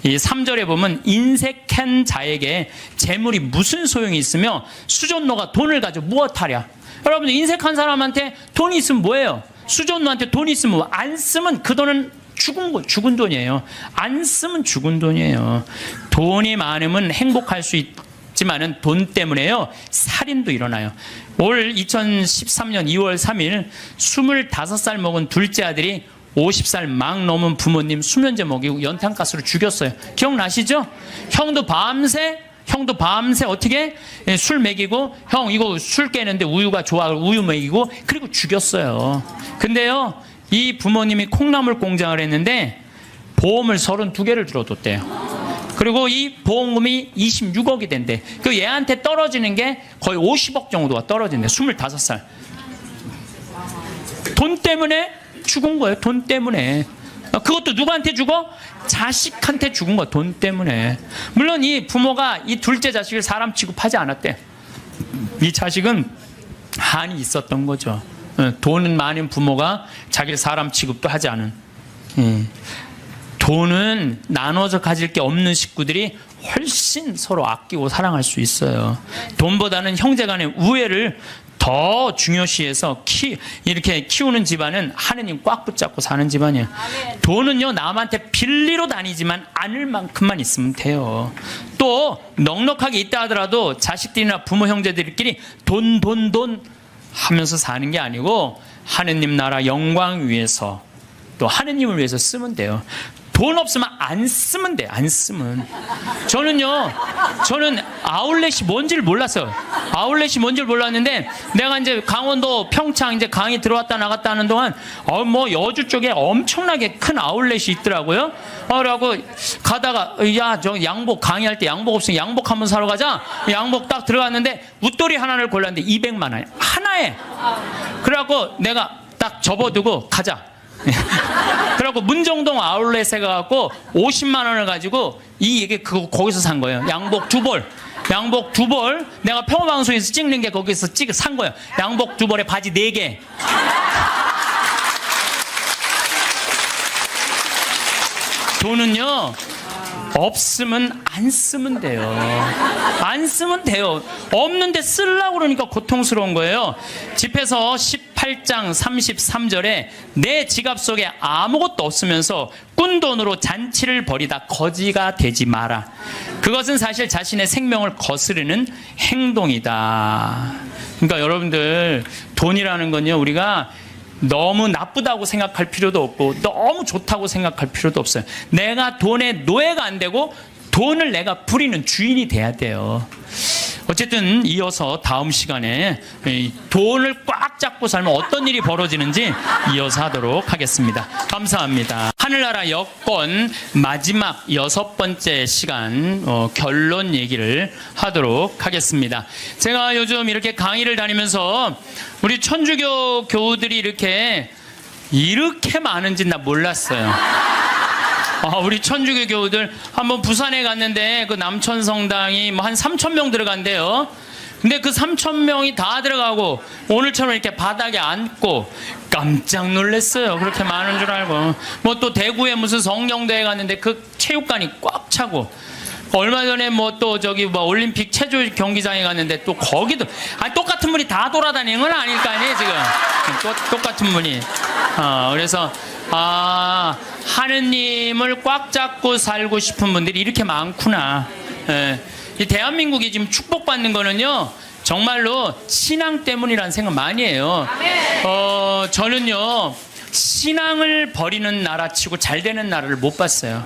이 3절에 보면 인색한 자에게 재물이 무슨 소용이 있으며 수전노가 돈을 가지고 무엇하랴. 여러분들 인색한 사람한테 돈이 있으면 뭐예요? 수전노한테 돈이 있으면 안 쓰면 그 돈은 죽은 돈이에요. 안 쓰면 죽은 돈이에요. 돈이 많으면 행복할 수 있지만은 돈 때문에요 살인도 일어나요. 올 2013년 2월 3일 25살 먹은 둘째 아들이 50살 막 넘은 부모님 수면제 먹이고 연탄가스로 죽였어요. 기억나시죠? 형도 밤새 어떻게 술 먹이고 형 이거 술 깨는데 우유가 좋아 우유 먹이고 그리고 죽였어요. 근데요 이 부모님이 콩나물 공장을 했는데 보험을 32개를 들어뒀대요. 그리고 이 보험금이 26억이 된대. 그 얘한테 떨어지는 게 거의 50억 정도가 떨어진대. 25살. 돈 때문에 죽은 거예요. 돈 때문에. 그것도 누구한테 죽어? 자식한테 죽은 거야. 돈 때문에. 물론 이 부모가 이 둘째 자식을 사람 취급하지 않았대. 이 자식은 한이 있었던 거죠. 돈 많은 부모가 자기를 사람 취급도 하지 않은. 돈은 나눠서 가질 게 없는 식구들이 훨씬 서로 아끼고 사랑할 수 있어요. 돈보다는 형제간의 우애를 더 중요시해서 이렇게 키우는 집안은 하느님 꽉 붙잡고 사는 집안이에요. 돈은요 남한테 빌리러 다니지만 않을 만큼만 있으면 돼요. 또 넉넉하게 있다 하더라도 자식들이나 부모 형제들끼리 돈 하면서 사는 게 아니고 하느님 나라 영광 위해서 또 하느님을 위해서 쓰면 돼요. 돈 없으면 안 쓰면 돼요. 안 쓰면. 저는 아울렛이 뭔지를 몰랐어요. 아울렛이 뭔지를 몰랐는데 내가 이제 강원도 평창 이제 강의 들어왔다 나갔다 하는 동안 뭐 여주 쪽에 엄청나게 큰 아울렛이 있더라고요. 그러고 가다가 야, 저 양복 강의할 때 양복 없으니 양복 한번 사러 가자. 양복 딱 들어갔는데 웃돌이 하나를 골랐는데 200만 원 하나에. 그래갖고 내가 딱 접어두고 가자. 그래갖고 문정동 아울렛에 가갖고 50만 원을 가지고 거기서 산 거예요. 양복 2벌. 양복 2벌. 내가 평화방송에서 찍는 게 거기서 산 거예요. 양복 2벌에 바지 4개. 돈은요, 없으면 안 쓰면 돼요. 안 쓰면 돼요. 없는데 쓰려고 그러니까 고통스러운 거예요. 집에서 18장 33절에 내 지갑 속에 아무것도 없으면서 꾼 돈으로 잔치를 벌이다 거지가 되지 마라. 그것은 사실 자신의 생명을 거스르는 행동이다. 그러니까 여러분들, 돈이라는 건요, 우리가 너무 나쁘다고 생각할 필요도 없고 너무 좋다고 생각할 필요도 없어요. 내가 돈의 노예가 안 되고 돈을 내가 부리는 주인이 돼야 돼요. 어쨌든 이어서 다음 시간에 돈을 꽉 잡고 살면 어떤 일이 벌어지는지 이어서 하도록 하겠습니다. 감사합니다. 하늘나라 여권 마지막 6번째 시간 결론 얘기를 하도록 하겠습니다. 제가 요즘 이렇게 강의를 다니면서 우리 천주교 교우들이 이렇게 많은지 나 몰랐어요. 우리 천주교 교우들 한번 부산에 갔는데 그 남천성당이 뭐 한 3,000명 들어간대요. 근데 그 3,000명이 다 들어가고 오늘처럼 이렇게 바닥에 앉고 깜짝 놀랐어요. 그렇게 많은 줄 알고. 뭐 또 대구에 무슨 성령대회 갔는데 그 체육관이 꽉 차고, 얼마 전에 뭐 또 저기 뭐 올림픽 체조 경기장에 갔는데 또 거기도 똑같은 분이 다 돌아다니는 건 아닐 거 아니에요 지금. 똑같은 분이. 그래서 하느님을 꽉 잡고 살고 싶은 분들이 이렇게 많구나. 이 대한민국이 지금 축복받는 거는요, 정말로 신앙 때문이라는 생각 많이 해요. 저는요, 신앙을 버리는 나라치고 잘 되는 나라를 못 봤어요.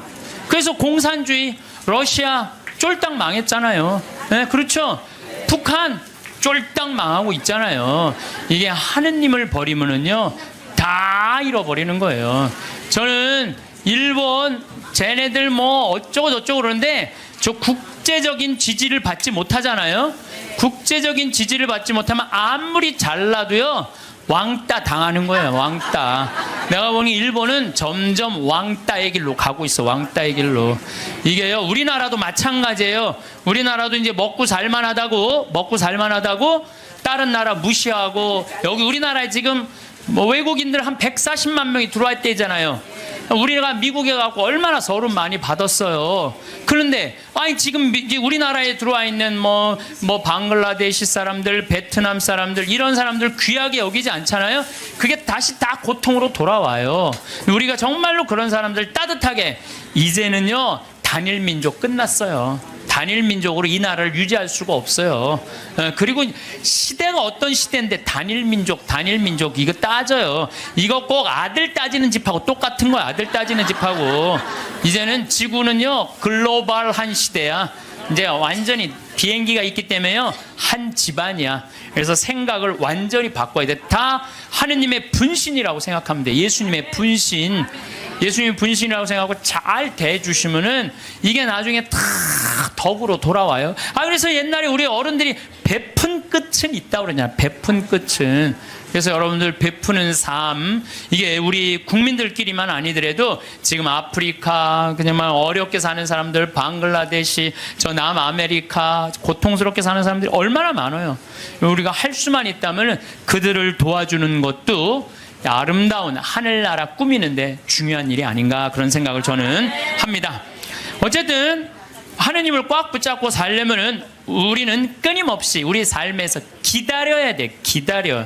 그래서 공산주의, 러시아 쫄딱 망했잖아요. 네, 그렇죠. 북한 쫄딱 망하고 있잖아요. 이게 하느님을 버리면은요, 다 잃어버리는 거예요. 저는 일본 쟤네들 뭐 어쩌고 저쩌고 그러는데 저 국제적인 지지를 받지 못하잖아요. 국제적인 지지를 받지 못하면 아무리 잘나도요, 왕따 당하는 거예요. 왕따. 내가 보니 일본은 점점 왕따의 길로 가고 있어. 왕따의 길로. 이게요, 우리나라도 마찬가지예요. 우리나라도 이제 먹고 살만하다고 다른 나라 무시하고, 여기 우리나라에 지금 뭐 외국인들 한 140만 명이 들어올 때잖아요. 우리가 미국에 가고 얼마나 서름 많이 받았어요. 그런데 지금 우리나라에 들어와 있는 뭐 방글라데시 사람들, 베트남 사람들, 이런 사람들 귀하게 여기지 않잖아요. 그게 다시 다 고통으로 돌아와요. 우리가 정말로 그런 사람들 따뜻하게, 이제는요, 단일 민족 끝났어요. 단일 민족으로 이 나라를 유지할 수가 없어요. 그리고 시대가 어떤 시대인데 단일 민족 이거 따져요. 이거 꼭 아들 따지는 집하고 똑같은 거야. 아들 따지는 집하고. 이제는 지구는요, 글로벌한 시대야. 이제 완전히 비행기가 있기 때문에요, 한 집안이야. 그래서 생각을 완전히 바꿔야 돼. 다 하느님의 분신이라고 생각하면 돼. 예수님의 분신. 예수님의 분신이라고 생각하고 잘 대해주시면은 이게 나중에 다 덕으로 돌아와요. 그래서 옛날에 우리 어른들이 베푼 끝은 있다고 그러냐. 베푼 끝은. 그래서 여러분들 베푸는 삶, 이게 우리 국민들끼리만 아니더라도 지금 아프리카, 그냥 어렵게 사는 사람들, 방글라데시, 저 남아메리카 고통스럽게 사는 사람들이 얼마나 많아요. 우리가 할 수만 있다면 그들을 도와주는 것도 아름다운 하늘나라 꾸미는데 중요한 일이 아닌가, 그런 생각을 저는 합니다. 어쨌든 하느님을 꽉 붙잡고 살려면은 우리는 끊임없이 우리 삶에서 기다려야 돼. 기다려.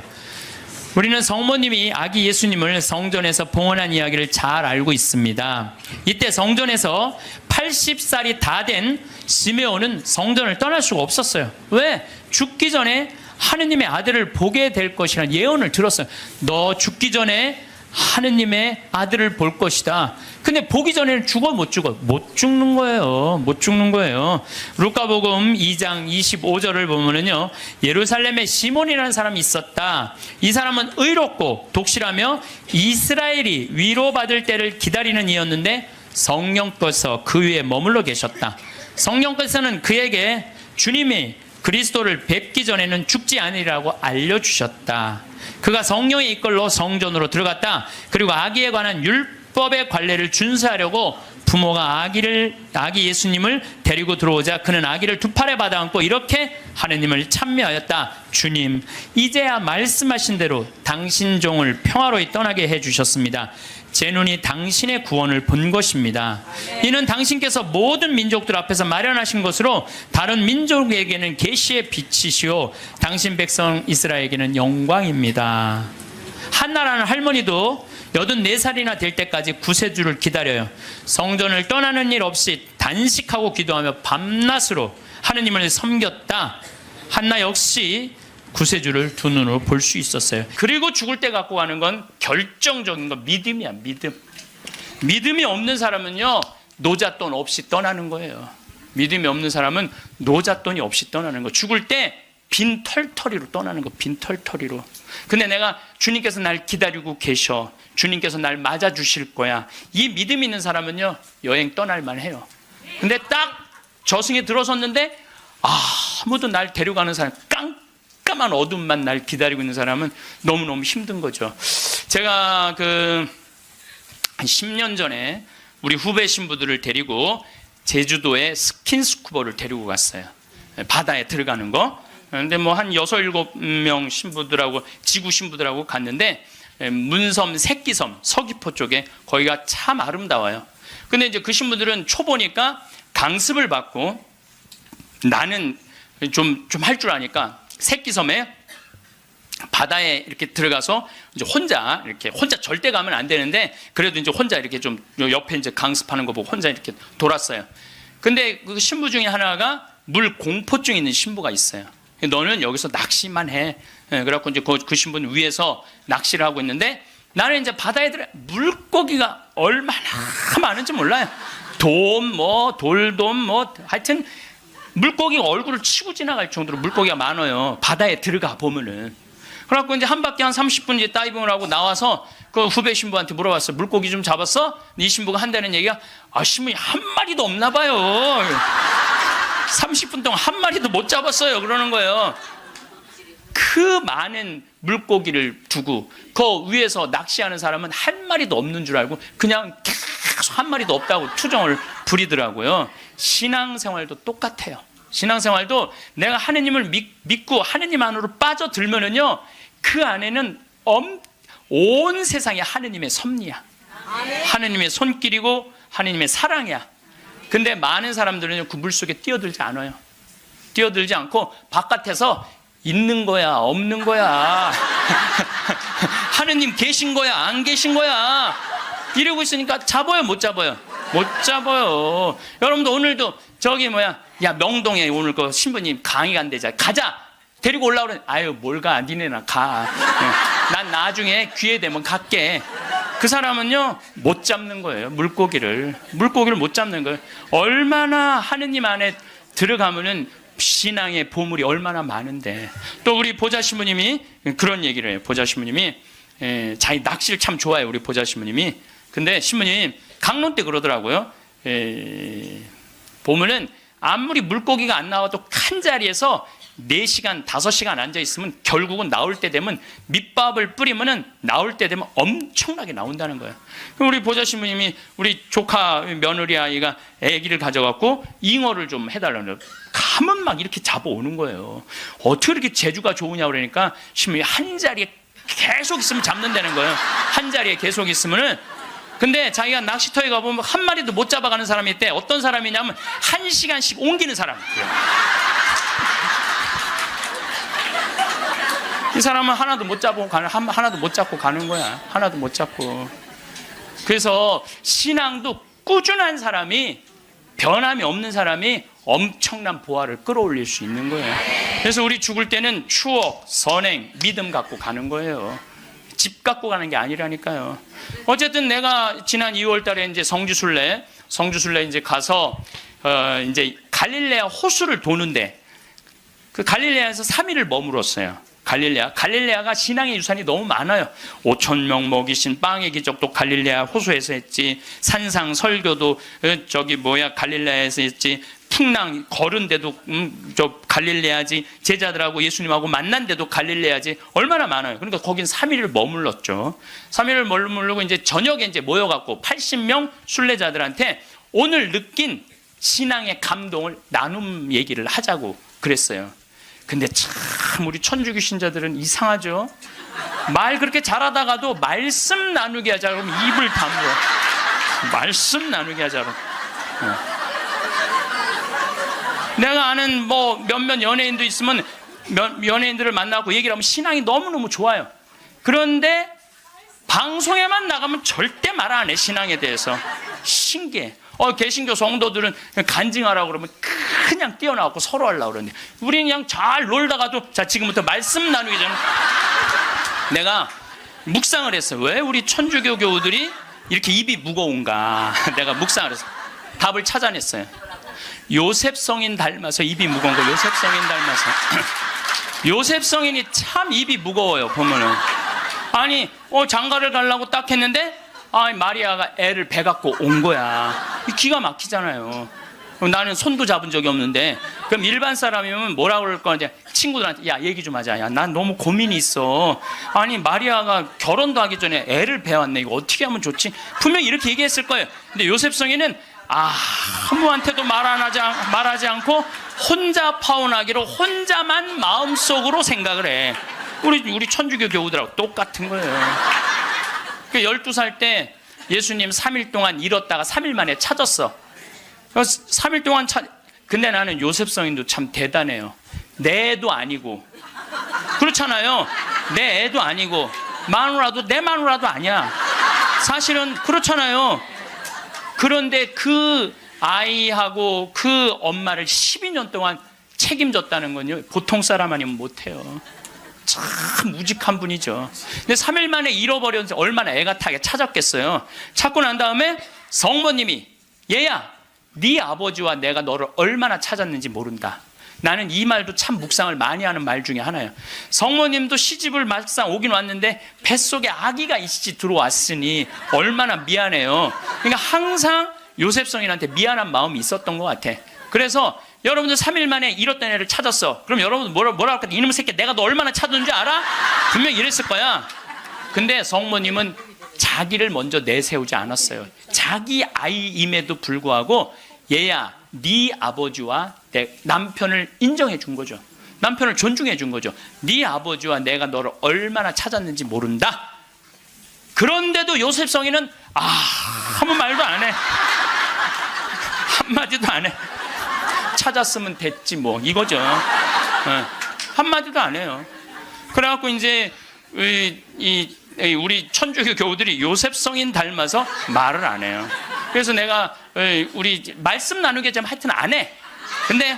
우리는 성모님이 아기 예수님을 성전에서 봉헌한 이야기를 잘 알고 있습니다. 이때 성전에서 80살이 다 된 시메온은 성전을 떠날 수가 없었어요. 왜? 죽기 전에 하느님의 아들을 보게 될 것이라는 예언을 들었어요. 너 죽기 전에 하느님의 아들을 볼 것이다. 근데 보기 전에는 죽어 못 죽어? 못 죽는 거예요. 못 죽는 거예요. 루카복음 2장 25절을 보면은요, 예루살렘에 시몬이라는 사람이 있었다. 이 사람은 의롭고 독실하며 이스라엘이 위로받을 때를 기다리는 이였는데 성령께서 그 위에 머물러 계셨다. 성령께서는 그에게 주님이 그리스도를 뵙기 전에는 죽지 않으리라고 알려주셨다. 그가 성령에 이끌러 성전으로 들어갔다. 그리고 아기에 관한 율법의 관례를 준수하려고 부모가 아기 예수님을 데리고 들어오자 그는 아기를 두 팔에 받아안고 이렇게 하느님을 찬미하였다. 주님, 이제야 말씀하신 대로 당신 종을 평화로이 떠나게 해주셨습니다. 제 눈이 당신의 구원을 본 것입니다. 이는 당신께서 모든 민족들 앞에서 마련하신 것으로 다른 민족에게는 계시의 빛이시오 당신 백성 이스라엘에게는 영광입니다. 한나라는 할머니도 84살이나 될 때까지 구세주를 기다려요. 성전을 떠나는 일 없이 단식하고 기도하며 밤낮으로 하느님을 섬겼다. 한나 역시 구세주를 두 눈으로 볼 수 있었어요. 그리고 죽을 때 갖고 가는 건 결정적인 건 믿음이야. 믿음이 없는 사람은요, 노잣돈 없이 떠나는 거예요. 믿음이 없는 사람은 노잣돈이 없이 떠나는 거. 죽을 때 빈 털터리로 떠나는 거. 빈 털터리로. 근데 내가 주님께서 날 기다리고 계셔. 주님께서 날 맞아주실 거야. 이 믿음 있는 사람은요, 여행 떠날만 해요. 근데 딱 저승에 들어섰는데 아무도 날 데려가는 사람, 깜깜한 어둠만 날 기다리고 있는 사람은 너무너무 힘든 거죠. 제가 한 10년 전에 우리 후배 신부들을 데리고 제주도에 스킨스쿠버를 데리고 갔어요. 바다에 들어가는 거. 근데 한 6, 7명 신부들하고, 지구 신부들하고 갔는데, 문섬, 새끼섬, 서귀포 쪽에 거기가 참 아름다워요. 근데 이제 그 신부들은 초보니까 강습을 받고, 나는 좀 할 줄 아니까 새끼섬에 바다에 이렇게 들어가서 이제 혼자 절대 가면 안 되는데, 그래도 이제 혼자 이렇게 좀 옆에 이제 강습하는 거 보고 혼자 이렇게 돌았어요. 근데 그 신부 중에 하나가 물 공포증 있는 신부가 있어요. 너는 여기서 낚시만 해. 그래갖고 이제 그 신부는 위에서 낚시를 하고 있는데, 나는 이제 바다에 들어 물고기가 얼마나 많은지 몰라요. 돌돔, 하여튼 물고기가 얼굴을 치고 지나갈 정도로 물고기가 많아요. 바다에 들어가 보면은. 그래갖고 이제 한 바퀴 한 30분 이제 다이빙을 하고 나와서 그 후배 신부한테 물어봤어요. 물고기 좀 잡았어? 이 신부가 한다는 얘기가, 신부님 한 마리도 없나 봐요. 30분 동안 한 마리도 못 잡았어요. 그러는 거예요. 그 많은 물고기를 두고 그 위에서 낚시하는 사람은 한 마리도 없는 줄 알고 그냥 계속 한 마리도 없다고 투정을 부리더라고요. 신앙생활도 똑같아요. 신앙생활도 내가 하느님을 믿고 하느님 안으로 빠져들면은요, 그 안에는 온 세상이 하느님의 섭리야. 하느님의 손길이고 하느님의 사랑이야. 근데 많은 사람들은 그 물속에 뛰어들지 않아요. 뛰어들지 않고 바깥에서 있는 거야, 없는 거야. 하느님 계신 거야, 안 계신 거야. 이러고 있으니까 잡아요, 못 잡아요? 못 잡아요. 여러분도 오늘도 야, 명동에 오늘 그 신부님 강의 간대자. 가자! 데리고 올라오래. 아유, 뭘 가. 니네나 가. 난 나중에 기회 되면 갈게. 그 사람은요, 못 잡는 거예요. 물고기를 못 잡는 거예요. 얼마나 하느님 안에 들어가면은 신앙의 보물이 얼마나 많은데. 또 우리 보자 신부님이 그런 얘기를 해요. 보자 신부님이 자기 낚시를 참 좋아해요. 우리 보자 신부님이. 근데 신부님 강론 때 그러더라고요. 보면은 아무리 물고기가 안 나와도 한 자리에서 4시간, 5시간 앉아있으면 결국은 나올 때 되면 밑밥을 뿌리면은 나올 때 되면 엄청나게 나온다는 거예요. 그럼 우리 보자 신부님이 우리 조카 며느리 아이가 아기를 가져갖고 잉어를 좀 해달라는 거예요. 가면 막 이렇게 잡아오는 거예요. 어떻게 이렇게 재주가 좋으냐 그러니까 신부님이 한 자리에 계속 있으면 잡는다는 거예요. 한 자리에 계속 있으면은. 근데 자기가 낚시터에 가보면 한 마리도 못 잡아가는 사람이 있대. 어떤 사람이냐면 1시간씩 옮기는 사람. 이 사람은 하나도 못 잡고 가는 거야. 하나도 못 잡고. 그래서 신앙도 꾸준한 사람이, 변함이 없는 사람이 엄청난 보화를 끌어올릴 수 있는 거예요. 그래서 우리 죽을 때는 추억, 선행, 믿음 갖고 가는 거예요. 집 갖고 가는 게 아니라니까요. 어쨌든 내가 지난 2월 달에 이제 성주순례 이제 가서, 이제 갈릴레아 호수를 도는데, 그 갈릴레아에서 3일을 머물었어요. 갈릴레아가 신앙의 유산이 너무 많아요. 5,000명 먹이신 빵의 기적도 갈릴레아 호수에서 했지. 산상 설교도 갈릴레아에서 했지. 풍랑 걸은 데도 갈릴레아지. 제자들하고 예수님하고 만난 데도 갈릴레아지. 얼마나 많아요. 그러니까 거긴 3일을 머물렀죠. 3일을 머물고 이제 저녁에 이제 모여갖고 80명 순례자들한테 오늘 느낀 신앙의 감동을 나눔 얘기를 하자고 그랬어요. 근데 참 우리 천주교 신자들은 이상하죠. 말 그렇게 잘하다가도 말씀 나누게 하자 그러면 입을 다물어. 말씀 나누게 하자 그러면. 내가 아는 몇몇 연예인도 있으면 연예인들을 만나고 얘기를 하면 신앙이 너무너무 좋아요. 그런데 방송에만 나가면 절대 말 안 해. 신앙에 대해서. 신기해. 개신교 성도들은 간증하라고 그러면 그냥 뛰어나가고 서로 하려고 그러는데 우리는 그냥 잘 놀다가도 자 지금부터 말씀 나누기 전에 내가 묵상을 했어요. 왜 우리 천주교 교우들이 이렇게 입이 무거운가. 내가 묵상을 했어요. 답을 찾아냈어요. 요셉 성인 닮아서 입이 무거운 거. 요셉 성인 닮아서. 요셉 성인이 참 입이 무거워요. 보면은 아니 장가를 가려고 딱 했는데 마리아가 애를 배 갖고 온 거야. 기가 막히잖아요. 나는 손도 잡은 적이 없는데 그럼 일반 사람이면 뭐라고 그럴 거냐. 친구들한테 야 얘기 좀 하자. 야 난 너무 고민이 있어. 아니 마리아가 결혼도 하기 전에 애를 배웠네. 이거 어떻게 하면 좋지? 분명히 이렇게 얘기했을 거예요. 근데 요셉 성인은 아무한테도 말하지 않고 혼자 파혼하기로 혼자만 마음속으로 생각을 해. 우리 천주교 교우들하고 똑같은 거예요. 12살 때 예수님 3일 동안 잃었다가 3일 만에 찾았어. 3일 동안 근데 나는 요셉 성인도 참 대단해요. 내 애도 아니고 그렇잖아요. 내 애도 아니고 마누라도 내 마누라도 아니야. 사실은 그렇잖아요. 그런데 그 아이하고 그 엄마를 12년 동안 책임졌다는 건요 보통 사람 아니면 못해요. 참 무직한 분이죠. 근데 3일 만에 잃어버렸는데 얼마나 애가 타게 찾았겠어요. 찾고 난 다음에 성모님이 얘야 네 아버지와 내가 너를 얼마나 찾았는지 모른다. 나는 이 말도 참 묵상을 많이 하는 말 중에 하나예요. 성모님도 시집을 막상 오긴 왔는데 뱃속에 아기가 이씨 들어왔으니 얼마나 미안해요. 그러니까 항상 요셉 성인한테 미안한 마음이 있었던 것 같아. 그래서 여러분들 3일 만에 잃었던 애를 찾았어. 그럼 여러분들 뭐라 할까? 이놈의 새끼 내가 너 얼마나 찾았는지 알아? 분명히 이랬을 거야. 근데 성모님은 자기를 먼저 내세우지 않았어요. 자기 아이임에도 불구하고 얘야 네 아버지와 내 남편을 인정해 준 거죠. 남편을 존중해 준 거죠. 네 아버지와 내가 너를 얼마나 찾았는지 모른다. 그런데도 요셉 성인은 아무 말도 안 해. 한마디도 안 해. 찾았으면 됐지 뭐 이거죠. 한마디도 안 해요. 그래갖고 이제 우리 천주교 교우들이 요셉 성인 닮아서 말을 안 해요. 그래서 내가 우리 말씀 나누게 좀 하여튼 안 해. 근데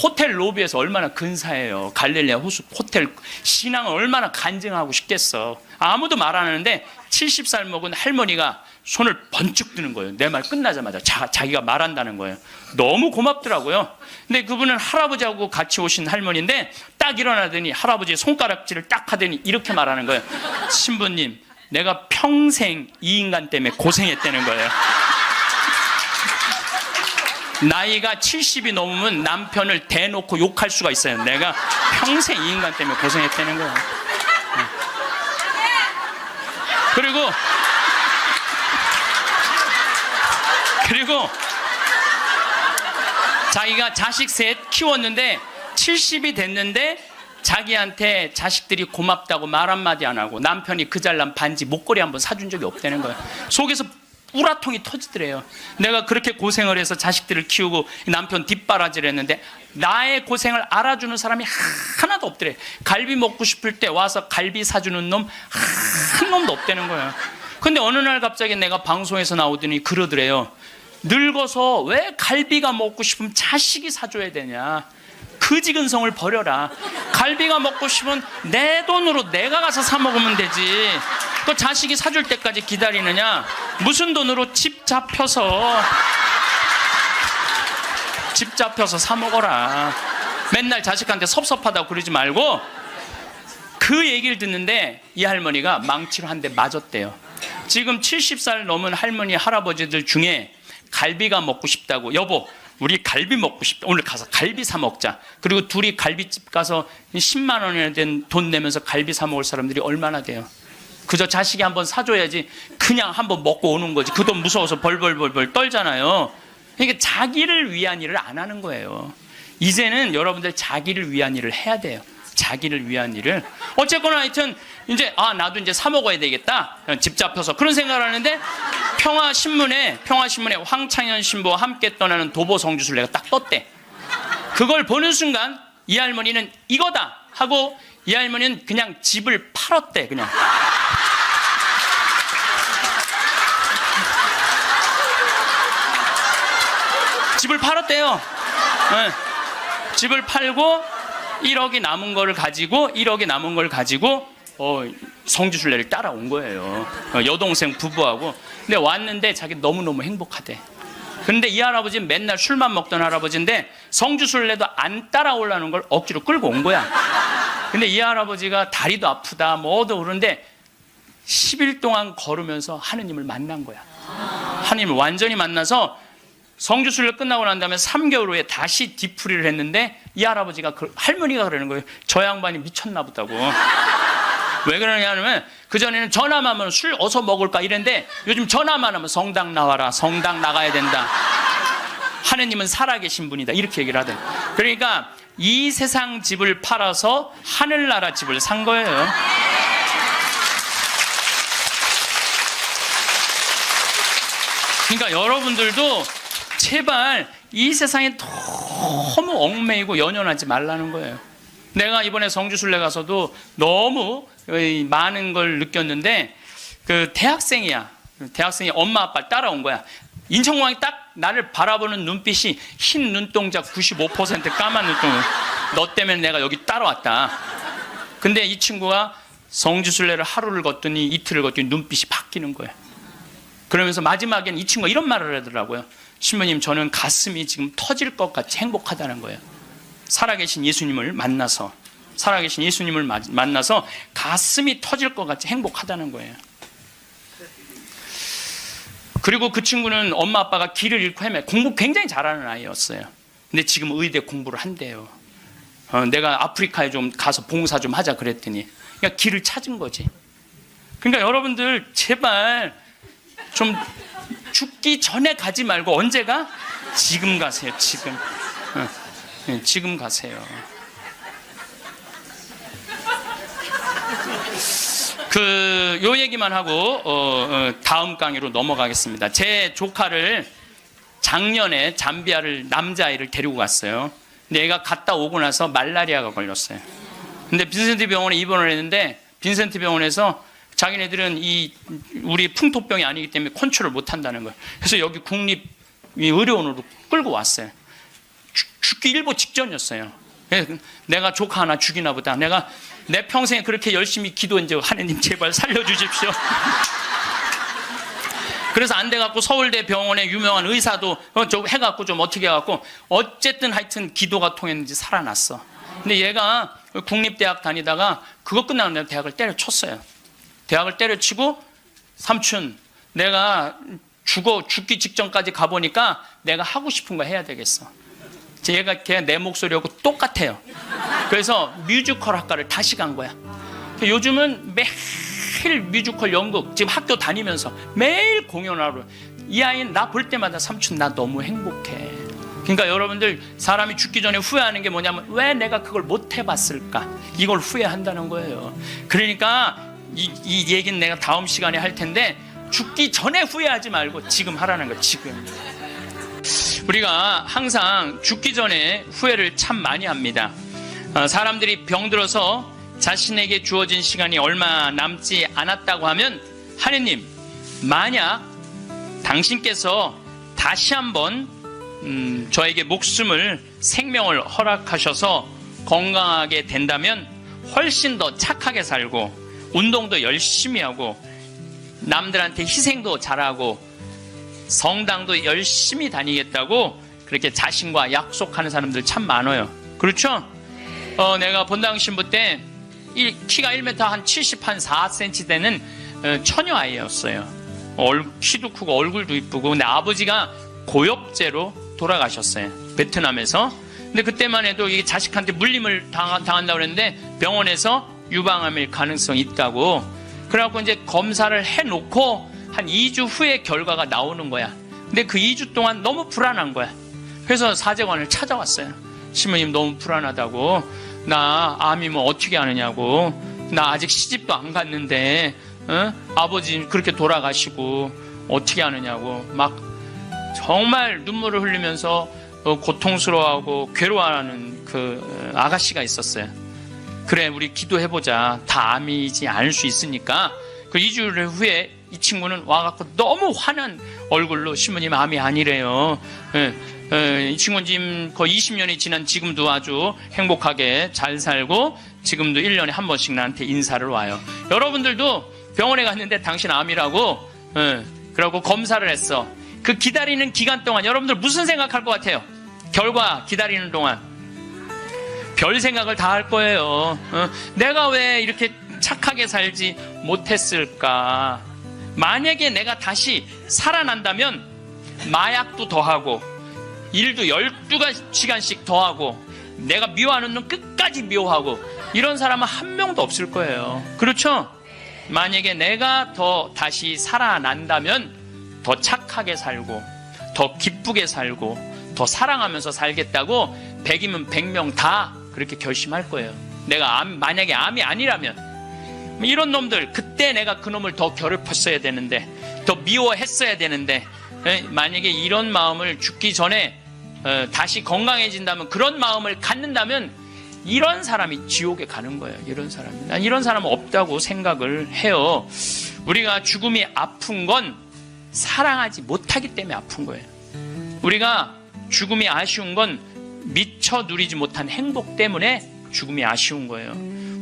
호텔 로비에서 얼마나 근사해요. 갈릴레아 호수 호텔. 신앙을 얼마나 간증하고 싶겠어. 아무도 말 안 하는데 70살 먹은 할머니가 손을 번쩍 드는 거예요. 내 말 끝나자마자 자기가 말한다는 거예요. 너무 고맙더라고요. 근데 그분은 할아버지하고 같이 오신 할머니인데 딱 일어나더니 할아버지의 손가락질을 딱 하더니 이렇게 말하는 거예요. 신부님, 내가 평생 이 인간 때문에 고생했다는 거예요. 나이가 70이 넘으면 남편을 대놓고 욕할 수가 있어요. 내가 평생 이 인간 때문에 고생했다는 거예요. 그리고 자기가 자식 셋 키웠는데 70이 됐는데 자기한테 자식들이 고맙다고 말 한마디 안 하고 남편이 그 잘난 반지 목걸이 한번 사준 적이 없다는 거예요. 속에서 우라통이 터지더래요. 내가 그렇게 고생을 해서 자식들을 키우고 남편 뒷바라지를 했는데 나의 고생을 알아주는 사람이 하나도 없더래. 갈비 먹고 싶을 때 와서 갈비 사주는 놈 한 놈도 없다는 거예요. 근데 어느 날 갑자기 내가 방송에서 나오더니 그러더래요. 늙어서 왜 갈비가 먹고 싶으면 자식이 사줘야 되냐. 그지근성을 버려라. 갈비가 먹고 싶으면 내 돈으로 내가 가서 사 먹으면 되지. 그 자식이 사줄 때까지 기다리느냐? 무슨 돈으로 집 잡혀서 사 먹어라. 맨날 자식한테 섭섭하다고 그러지 말고. 그 얘기를 듣는데 이 할머니가 망치로 한 대 맞았대요. 지금 70살 넘은 할머니 할아버지들 중에 갈비가 먹고 싶다고, 여보 우리 갈비 먹고 싶다, 오늘 가서 갈비 사 먹자. 그리고 둘이 갈비집 가서 10만 원이나 된 돈 내면서 갈비 사 먹을 사람들이 얼마나 돼요? 그저 자식이 한번 사줘야지 그냥 한번 먹고 오는 거지. 그 돈 무서워서 벌벌벌벌 떨잖아요. 그러니까 자기를 위한 일을 안 하는 거예요. 이제는 여러분들 자기를 위한 일을 해야 돼요. 자기를 위한 일을. 어쨌거나 하여튼 이제 나도 이제 사 먹어야 되겠다, 집 잡혀서 그런 생각을 하는데, 평화신문에 황창현 신부와 함께 떠나는 도보 성주순례가 딱 떴대. 그걸 보는 순간 이 할머니는 이거다 하고, 이 할머니는 그냥 집을 팔았대. 그냥 집을 팔았대요. 네. 집을 팔고 1억이 남은 걸 가지고 성주순례를 따라온 거예요. 여동생 부부하고. 근데 왔는데 자기 너무너무 행복하대. 그런데 이 할아버지는 맨날 술만 먹던 할아버지인데 성주순례도 안 따라오려는 걸 억지로 끌고 온 거야. 근데 이 할아버지가 다리도 아프다 뭐도 그러는데 10일 동안 걸으면서 하느님을 만난 거야. 하느님을 완전히 만나서 성주순례 끝나고 난 다음에 3개월 후에 다시 뒤풀이를 했는데, 이 할아버지가 할머니가 그러는 거예요. 저 양반이 미쳤나 보다고. 왜 그러냐면 그전에는 전화만 하면 술 어서 먹을까 이랬는데, 요즘 전화만 하면 성당 나와라, 성당 나가야 된다, 하느님은 살아계신 분이다, 이렇게 얘기를 하대. 그러니까 이 세상 집을 팔아서 하늘나라 집을 산 거예요. 그러니까 여러분들도 제발 이 세상에 너무 얽매이고 연연하지 말라는 거예요. 내가 이번에 성주순례 가서도 너무 많은 걸 느꼈는데, 그 대학생이 엄마 아빠를 따라온 거야. 인천공항이 딱 나를 바라보는 눈빛이 흰 눈동자 95% 까만 눈동자. 너 때문에 내가 여기 따라왔다. 근데 이 친구가 성주순례를 하루를 걷더니 이틀을 걷더니 눈빛이 바뀌는 거예요. 그러면서 마지막엔 이 친구가 이런 말을 하더라고요. 신부님, 저는 가슴이 지금 터질 것 같이 행복하다는 거예요. 살아계신 예수님을 만나서 가슴이 터질 것 같이 행복하다는 거예요. 그리고 그 친구는 엄마 아빠가 길을 잃고 공부 굉장히 잘하는 아이였어요. 근데 지금 의대 공부를 한대요. 내가 아프리카에 좀 가서 봉사 좀 하자 그랬더니 그러니까 길을 찾은 거지. 그러니까 여러분들 제발 좀 죽기 전에 가지 말고 언제 가? 지금 가세요. 지금 가세요. 요 얘기만 하고 다음 강의로 넘어가겠습니다. 제 조카를 작년에 잠비아를 남자아이를 데리고 갔어요. 근데 얘가 갔다 오고 나서 말라리아가 걸렸어요. 근데 빈센트 병원에 입원을 했는데, 빈센트 병원에서 자기네들은 우리 풍토병이 아니기 때문에 컨트롤 못 한다는 거예요. 그래서 여기 국립 의료원으로 끌고 왔어요. 죽기 일보 직전이었어요. 내가 조카 하나 죽이나 보다. 내가 내 평생에 그렇게 열심히 기도했는데 하느님 제발 살려주십시오. 그래서 안 돼갖고 서울대 병원에 유명한 의사도 해갖고 좀 어떻게 해갖고 어쨌든 하여튼 기도가 통했는지 살아났어. 근데 얘가 국립대학 다니다가 그거 끝나고 내가 대학을 때려쳤어요. 대학을 때려치고, 삼촌 내가 죽기 직전까지 가보니까 내가 하고 싶은 거 해야 되겠어. 걔가 내 목소리하고 똑같아요. 그래서 뮤지컬 학과를 다시 간 거야. 요즘은 매일 뮤지컬 연극, 지금 학교 다니면서 매일 공연하러. 이 아이는 나 볼 때마다 삼촌 나 너무 행복해. 그러니까 여러분들, 사람이 죽기 전에 후회하는 게 뭐냐면 왜 내가 그걸 못 해봤을까, 이걸 후회한다는 거예요. 그러니까 이 얘기는 내가 다음 시간에 할 텐데, 죽기 전에 후회하지 말고 지금 하라는 거예요. 지금. 우리가 항상 죽기 전에 후회를 참 많이 합니다. 사람들이 병들어서 자신에게 주어진 시간이 얼마 남지 않았다고 하면, 하느님, 만약 당신께서 다시 한번 저에게 생명을 허락하셔서 건강하게 된다면 훨씬 더 착하게 살고 운동도 열심히 하고 남들한테 희생도 잘하고 성당도 열심히 다니겠다고 그렇게 자신과 약속하는 사람들 참 많아요. 그렇죠? 내가 본당 신부 때 키가 1m 한 70, 한 4cm 되는 처녀 아이였어요. 키도 크고 얼굴도 이쁘고. 근데 아버지가 고엽제로 돌아가셨어요. 베트남에서. 근데 그때만 해도 이게 자식한테 물림을 당한다고 그랬는데 병원에서 유방암일 가능성이 있다고. 그래갖고 이제 검사를 해놓고 한 2주 후에 결과가 나오는 거야. 근데 그 2주 동안 너무 불안한 거야. 그래서 사제관을 찾아왔어요. 신부님 너무 불안하다고. 나 암이면 어떻게 하느냐고. 나 아직 시집도 안 갔는데 아버지 그렇게 돌아가시고 어떻게 하느냐고 막 정말 눈물을 흘리면서 고통스러워하고 괴로워하는 그 아가씨가 있었어요. 그래 우리 기도해보자. 다 암이지 않을 수 있으니까. 그 2주 후에 이 친구는 와갖고 너무 화난 얼굴로 신부님 암이 아니래요. 이 친구는 지금 거의 20년이 지난 지금도 아주 행복하게 잘 살고 지금도 1년에 한 번씩 나한테 인사를 와요. 여러분들도 병원에 갔는데 당신 암이라고 그러고 검사를 했어. 그 기다리는 기간 동안 여러분들 무슨 생각할 것 같아요? 결과 기다리는 동안 별 생각을 다 할 거예요. 내가 왜 이렇게 착하게 살지 못했을까? 만약에 내가 다시 살아난다면 마약도 더하고 일도 12시간씩 더하고 내가 미워하는 놈 끝까지 미워하고 이런 사람은 한 명도 없을 거예요. 그렇죠? 만약에 내가 더 다시 살아난다면 더 착하게 살고 더 기쁘게 살고 더 사랑하면서 살겠다고 100이면 100명 다 그렇게 결심할 거예요. 내가 만약에 암이 아니라면 이런 놈들 그때 내가 그 놈을 더 괴롭혔어야 되는데 더 미워했어야 되는데 만약에 이런 마음을 죽기 전에 다시 건강해진다면 그런 마음을 갖는다면 이런 사람이 지옥에 가는 거예요. 이런 사람이. 난 이런 사람은 없다고 생각을 해요. 우리가 죽음이 아픈 건 사랑하지 못하기 때문에 아픈 거예요. 우리가 죽음이 아쉬운 건 미처 누리지 못한 행복 때문에 죽음이 아쉬운 거예요.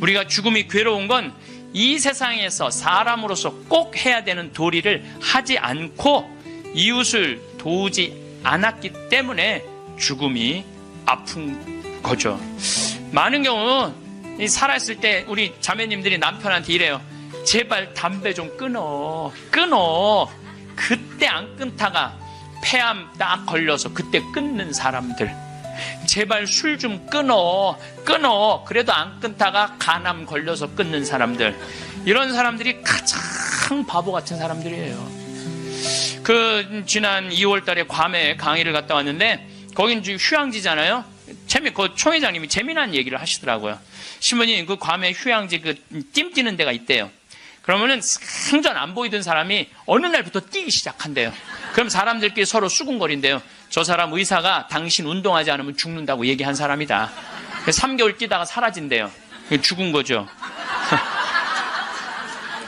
우리가 죽음이 괴로운 건 이 세상에서 사람으로서 꼭 해야 되는 도리를 하지 않고 이웃을 도우지 않았기 때문에 죽음이 아픈 거죠. 많은 경우 살아있을 때 우리 자매님들이 남편한테 이래요. 제발 담배 좀 끊어. 그때 안 끊다가 폐암 딱 걸려서 그때 끊는 사람들. 제발 술 좀 끊어. 그래도 안 끊다가 간암 걸려서 끊는 사람들. 이런 사람들이 가장 바보 같은 사람들이에요. 지난 2월 달에 괌에 강의를 갔다 왔는데, 거긴 지금 휴양지잖아요? 그 총회장님이 재미난 얘기를 하시더라고요. 신부님, 그 괌에 휴양지 띠 뛰는 데가 있대요. 그러면은 생전 안 보이던 사람이 어느 날부터 뛰기 시작한대요. 그럼 사람들끼리 서로 수군거린대요. 저 사람 의사가 당신 운동하지 않으면 죽는다고 얘기한 사람이다. 3개월 뛰다가 사라진대요. 죽은 거죠.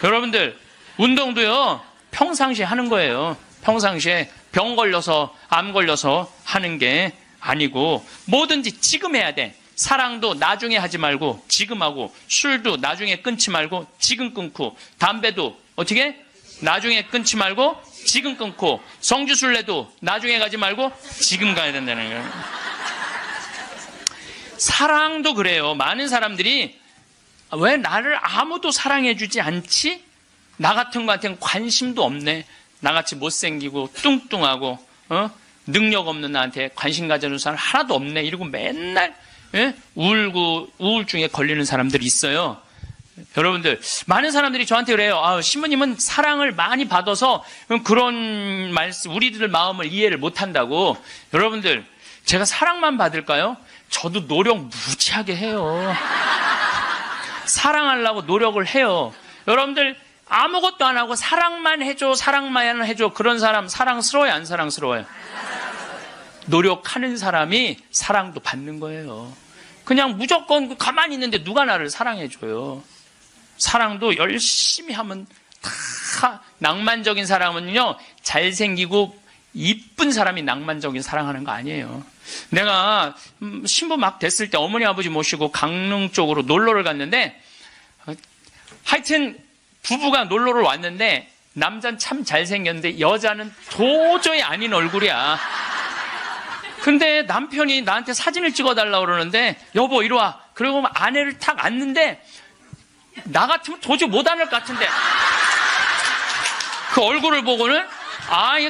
여러분들, 운동도요, 평상시에 하는 거예요. 평상시에 병 걸려서, 암 걸려서 하는 게 아니고, 뭐든지 지금 해야 돼. 사랑도 나중에 하지 말고 지금 하고, 술도 나중에 끊지 말고 지금 끊고, 담배도 어떻게? 나중에 끊지 말고 지금 끊고, 성주순례도 나중에 가지 말고 지금 가야 된다는 거예요. 사랑도 그래요. 많은 사람들이 왜 나를 아무도 사랑해주지 않지? 나 같은 거한테는 관심도 없네. 나같이 못생기고 뚱뚱하고 능력 없는 나한테 관심 가져주는 사람 하나도 없네. 이러고 맨날 울고 우울증에 걸리는 사람들이 있어요. 여러분들, 많은 사람들이 저한테 그래요. 신부님은 사랑을 많이 받아서 그런 말씀, 우리들 마음을 이해를 못한다고. 여러분들, 제가 사랑만 받을까요? 저도 노력 무지하게 해요. 사랑하려고 노력을 해요. 여러분들, 아무것도 안 하고 사랑만 해줘, 사랑만 해줘. 그런 사람 사랑스러워요, 안 사랑스러워요? 노력하는 사람이 사랑도 받는 거예요. 그냥 무조건 가만히 있는데 누가 나를 사랑해줘요. 사랑도 열심히 하면 다. 낭만적인 사람은요, 잘생기고 이쁜 사람이 낭만적인 사랑하는 거 아니에요. 내가 신부 막 됐을 때 어머니 아버지 모시고 강릉 쪽으로 놀러를 갔는데, 하여튼 부부가 놀러를 왔는데 남자는 참 잘생겼는데 여자는 도저히 아닌 얼굴이야. 근데 남편이 나한테 사진을 찍어달라고 그러는데 여보 이리 와. 그리고 아내를 탁 앉는데 나 같으면 도저히 못 앉을 것 같은데 그 얼굴을 보고는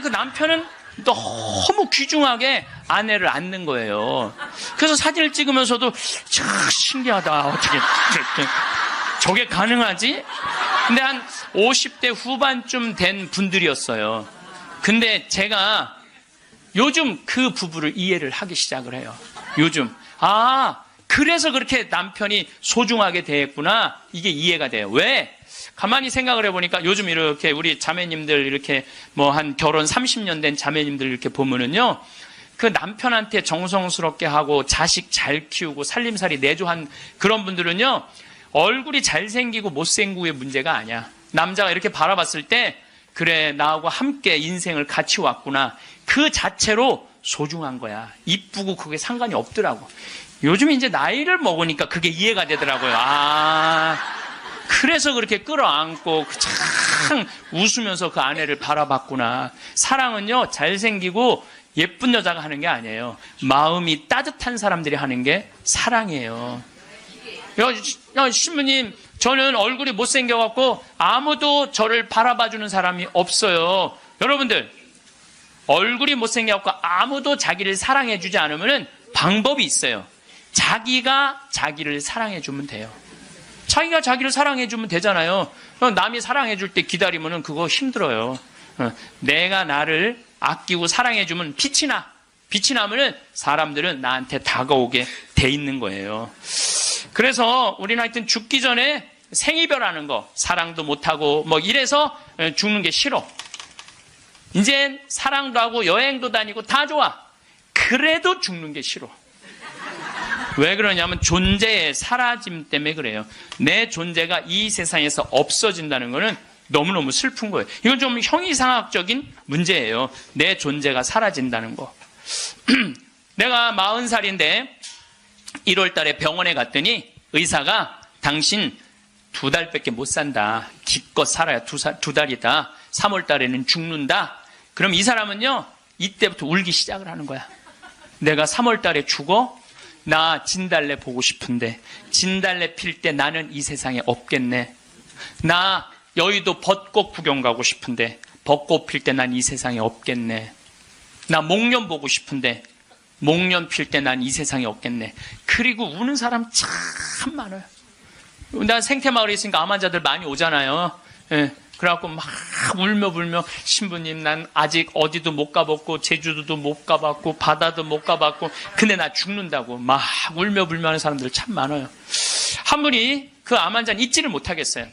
그 남편은 너무 귀중하게 아내를 앉는 거예요. 그래서 사진을 찍으면서도 참 신기하다. 어떻게 저게 가능하지? 근데 한 50대 후반쯤 된 분들이었어요. 근데 제가 요즘 그 부부를 이해를 하기 시작을 해요. 요즘 그래서 그렇게 남편이 소중하게 대했구나. 이게 이해가 돼요. 왜? 가만히 생각을 해보니까 요즘 이렇게 우리 자매님들 이렇게 뭐 한 결혼 30년 된 자매님들 이렇게 보면은요, 그 남편한테 정성스럽게 하고 자식 잘 키우고 살림살이 내조한 그런 분들은요, 얼굴이 잘생기고 못생기고의 문제가 아니야. 남자가 이렇게 바라봤을 때 그래 나하고 함께 인생을 같이 왔구나. 그 자체로 소중한 거야. 이쁘고 그게 상관이 없더라고. 요즘 이제 나이를 먹으니까 그게 이해가 되더라고요. 그래서 그렇게 끌어안고 참 웃으면서 그 아내를 바라봤구나. 사랑은요, 잘생기고 예쁜 여자가 하는 게 아니에요. 마음이 따뜻한 사람들이 하는 게 사랑이에요. 신부님, 저는 얼굴이 못생겨갖고 아무도 저를 바라봐주는 사람이 없어요. 여러분들, 얼굴이 못생겨갖고 아무도 자기를 사랑해주지 않으면 방법이 있어요. 자기가 자기를 사랑해주면 돼요. 자기가 자기를 사랑해주면 되잖아요. 남이 사랑해줄 때 기다리면 그거 힘들어요. 내가 나를 아끼고 사랑해주면 빛이 나. 빛이 나면 사람들은 나한테 다가오게 돼 있는 거예요. 그래서 우리는 하여튼 죽기 전에 생이별하는 거, 사랑도 못하고 뭐 이래서 죽는 게 싫어. 이젠 사랑도 하고 여행도 다니고 다 좋아. 그래도 죽는 게 싫어. 왜 그러냐면 존재의 사라짐 때문에 그래요. 내 존재가 이 세상에서 없어진다는 거는 너무너무 슬픈 거예요. 이건 좀 형이상학적인 문제예요. 내 존재가 사라진다는 거. 내가 40살인데 1월 달에 병원에 갔더니 의사가 당신 2달밖에 못 산다. 기껏 살아야 2달이다. 3월 달에는 죽는다. 그럼 이 사람은요, 이때부터 울기 시작을 하는 거야. 내가 3월 달에 죽어? 나 진달래 보고 싶은데 진달래 필 때 나는 이 세상에 없겠네. 나 여의도 벚꽃 구경 가고 싶은데 벚꽃 필 때 난 이 세상에 없겠네. 나 목련 보고 싶은데 목련 필 때 난 이 세상에 없겠네. 그리고 우는 사람 참 많아요. 나 생태마을에 있으니까 암 환자들 많이 오잖아요. 그래갖고 막 울며 신부님 난 아직 어디도 못 가봤고 제주도도 못 가봤고 바다도 못 가봤고 근데 나 죽는다고 막 울며 불며 하는 사람들 참 많아요. 한 분이 그 암 환자는 잊지를 못하겠어요.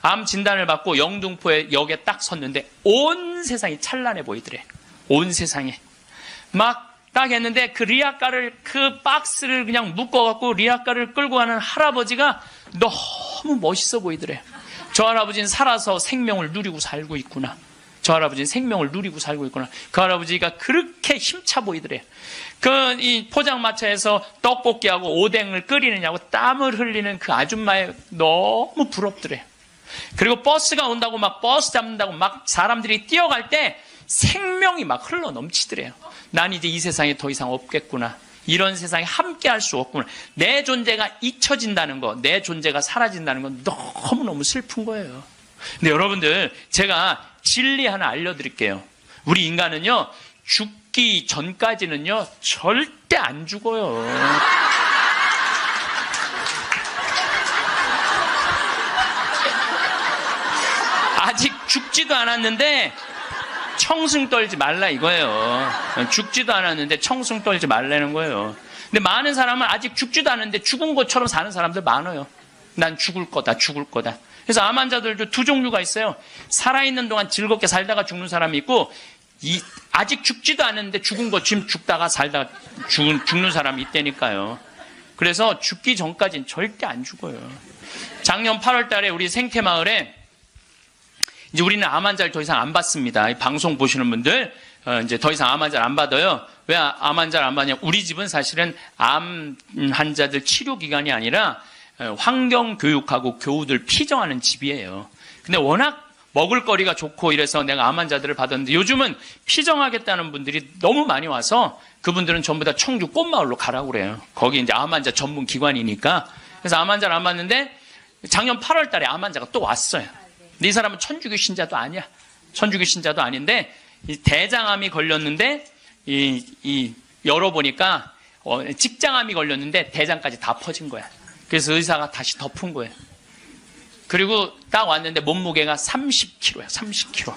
암 진단을 받고 영등포에 역에 딱 섰는데 온 세상이 찬란해 보이더래. 온 세상에 막 딱 했는데 그 리아카를 그 박스를 그냥 묶어갖고 리아카를 끌고 가는 할아버지가 너무 멋있어 보이더래. 저 할아버지는 살아서 생명을 누리고 살고 있구나. 저 할아버지는 생명을 누리고 살고 있구나. 그 할아버지가 그렇게 힘차 보이더래. 이 포장마차에서 떡볶이하고 오뎅을 끓이느냐고 땀을 흘리는 그 아줌마에 너무 부럽더래. 그리고 버스가 온다고 막 버스 잡는다고 막 사람들이 뛰어갈 때 생명이 막 흘러 넘치더래요. 난 이제 이 세상에 더 이상 없겠구나. 이런 세상에 함께 할 수 없구나. 내 존재가 잊혀진다는 거, 내 존재가 사라진다는 건 너무너무 슬픈 거예요. 근데 여러분들, 제가 진리 하나 알려드릴게요. 우리 인간은요, 죽기 전까지는요, 절대 안 죽어요. 아직 죽지도 않았는데, 청승 떨지 말라 이거예요. 죽지도 않았는데 청승 떨지 말라는 거예요. 근데 많은 사람은 아직 죽지도 않았는데 죽은 것처럼 사는 사람들 많아요. 난 죽을 거다. 그래서 암 환자들도 두 종류가 있어요. 살아있는 동안 즐겁게 살다가 죽는 사람이 있고 아직 죽지도 않았는데 죽은 거 지금 죽다가 살다가 죽는 사람이 있다니까요. 그래서 죽기 전까지는 절대 안 죽어요. 작년 8월 달에 우리 생태마을에 이제 우리는 암 환자를 더 이상 안 받습니다. 이 방송 보시는 분들 이제 더 이상 암 환자를 안 받아요. 왜 암 환자를 안 받냐? 우리 집은 사실은 암 환자들 치료 기관이 아니라 환경 교육하고 교우들 피정하는 집이에요. 근데 워낙 먹을거리가 좋고 이래서 내가 암 환자들을 받았는데 요즘은 피정하겠다는 분들이 너무 많이 와서 그분들은 전부 다 청주 꽃마을로 가라고 그래요. 거기 이제 암 환자 전문 기관이니까. 그래서 암 환자를 안 봤는데 작년 8월 달에 암 환자가 또 왔어요. 근데 이 사람은 천주교 신자도 아니야. 천주교 신자도 아닌데 이 대장암이 걸렸는데 열어보니까 직장암이 걸렸는데 대장까지 다 퍼진 거야. 그래서 의사가 다시 덮은 거예요. 그리고 딱 왔는데 몸무게가 30kg야. 30kg.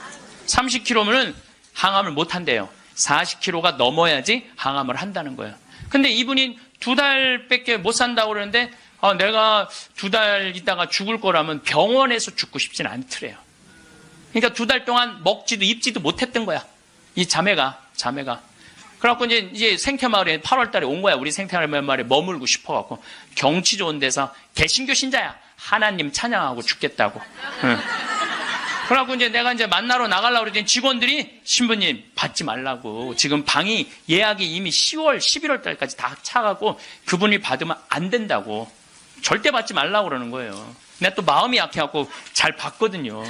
30kg면은 항암을 못 한대요. 40kg가 넘어야지 항암을 한다는 거예요. 근데 이분이 2달밖에 못 산다고 그러는데 내가 2달 있다가 죽을 거라면 병원에서 죽고 싶진 않더래요. 그러니까 2달 동안 먹지도 입지도 못했던 거야. 이 자매가. 그래갖고 이제 생태마을에 8월 달에 온 거야. 우리 생태마을에 머물고 싶어갖고. 경치 좋은 데서 개신교 신자야. 하나님 찬양하고 죽겠다고. 응. 그래갖고 이제 내가 이제 만나러 나가려고 그랬더니 직원들이 신부님 받지 말라고. 지금 방이 예약이 이미 10월, 11월 달까지 다 차가고 그분이 받으면 안 된다고. 절대 받지 말라고 그러는 거예요. 내가 또 마음이 약해갖고 잘 받거든요.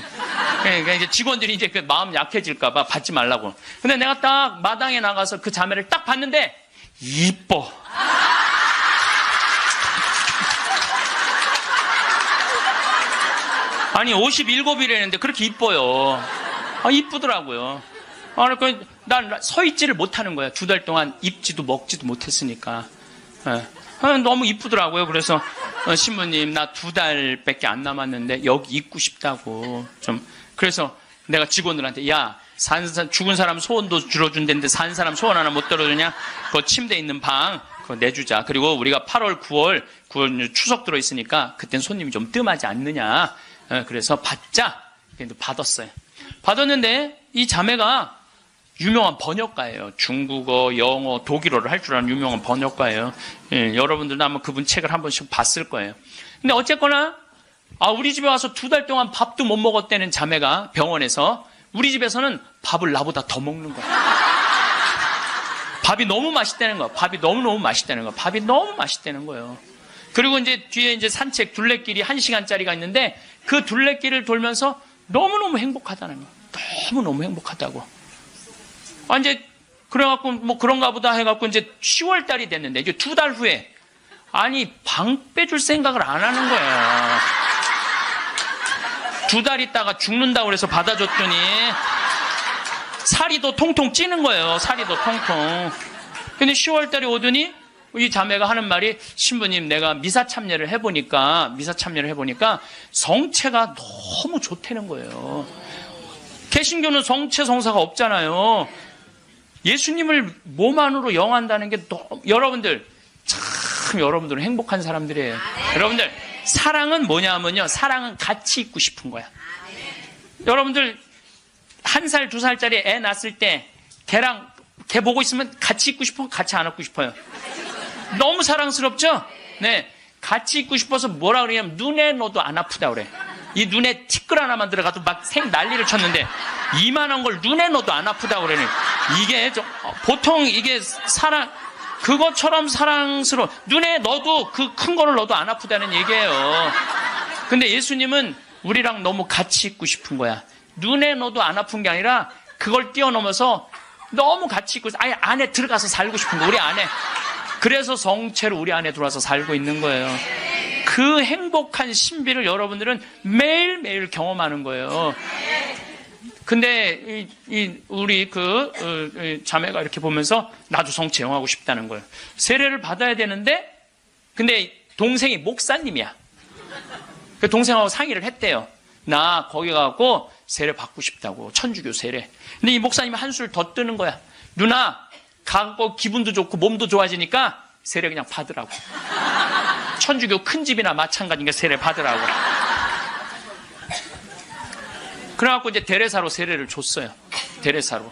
그러니까 이제 직원들이 이제 그 마음 약해질까봐 받지 말라고. 근데 내가 딱 마당에 나가서 그 자매를 딱 봤는데 이뻐. 아니 57이라는데 그렇게 이뻐요. 이쁘더라고요. 그러니까 난 서 있지를 못하는 거야. 2달 동안 입지도 먹지도 못했으니까. 너무 이쁘더라고요. 그래서 신부님 나 2달밖에 안 남았는데 여기 있고 싶다고 좀. 그래서 내가 직원들한테 야 죽은 사람 소원도 들어준다는데 산 사람 소원 하나 못 들어주냐? 그 침대 있는 방 그거 내주자. 그리고 우리가 8월 9월 추석 들어있으니까 그땐 손님이 좀 뜸하지 않느냐. 그래서 받자. 받았어요. 받았는데 이 자매가 유명한 번역가예요. 중국어, 영어, 독일어를 할 줄 아는 유명한 번역가예요. 여러분들도 아마 그분 책을 한 번씩 봤을 거예요. 근데 어쨌거나 우리 집에 와서 2달 동안 밥도 못 먹었다는 자매가 병원에서 우리 집에서는 밥을 나보다 더 먹는 거야. 밥이 너무 맛있다는 거야. 밥이 너무 맛있다는 거야. 밥이 너무 맛있다는 거예요. 그리고 이제 뒤에 이제 산책 둘레길이 1시간짜리가 있는데 그 둘레길을 돌면서 너무너무 행복하다는 거야. 너무너무 행복하다고. 이제 그래갖고 뭐 그런가 보다 해갖고 이제 10월 달이 됐는데 이제 2달 후에 방 빼줄 생각을 안 하는 거야. 2달 있다가 죽는다고 그래서 받아줬더니 살이 더 통통 찌는 거예요. 살이 더 통통. 근데 10월 달에 오더니 이 자매가 하는 말이 신부님 내가 미사 참여를 해보니까 성체가 너무 좋다는 거예요. 개신교는 성체 성사가 없잖아요. 예수님을 몸 안으로 영한다는 게 여러분들 참 여러분들은 행복한 사람들이에요. 여러분들 사랑은 뭐냐면요. 사랑은 같이 있고 싶은 거야. 여러분들 1살, 2살짜리 애 낳았을 때 걔 보고 있으면 같이 있고 싶어? 같이 안 있고 싶어요? 너무 사랑스럽죠? 네. 같이 있고 싶어서 뭐라 그러냐면 눈에 넣어도 안 아프다 그래. 이 눈에 티끌 하나만 들어가도 막 난리를 쳤는데 이만한 걸 눈에 넣어도 안 아프다 그러니 이게 보통 이게 그것처럼 사랑스러워. 눈에 넣어도 그 큰 거를 넣어도 안 아프다는 얘기예요. 근데 예수님은 우리랑 너무 같이 있고 싶은 거야. 눈에 넣어도 안 아픈 게 아니라 그걸 뛰어넘어서 너무 같이 있고 아예 안에 들어가서 살고 싶은 거 우리 안에. 그래서 성체로 우리 안에 들어와서 살고 있는 거예요. 그 행복한 신비를 여러분들은 매일매일 경험하는 거예요. 근데 우리 자매가 이렇게 보면서 나도 성체 영하고 싶다는 거예요. 세례를 받아야 되는데 근데 동생이 목사님이야. 그 동생하고 상의를 했대요. 나 거기 가고 세례 받고 싶다고. 천주교 세례. 근데 이 목사님이 한술 더 뜨는 거야. 누나 가고 기분도 좋고 몸도 좋아지니까 세례 그냥 받으라고. 천주교 큰 집이나 마찬가지니까 세례 받으라고. 그래갖고 이제 데레사로 세례를 줬어요. 데레사로.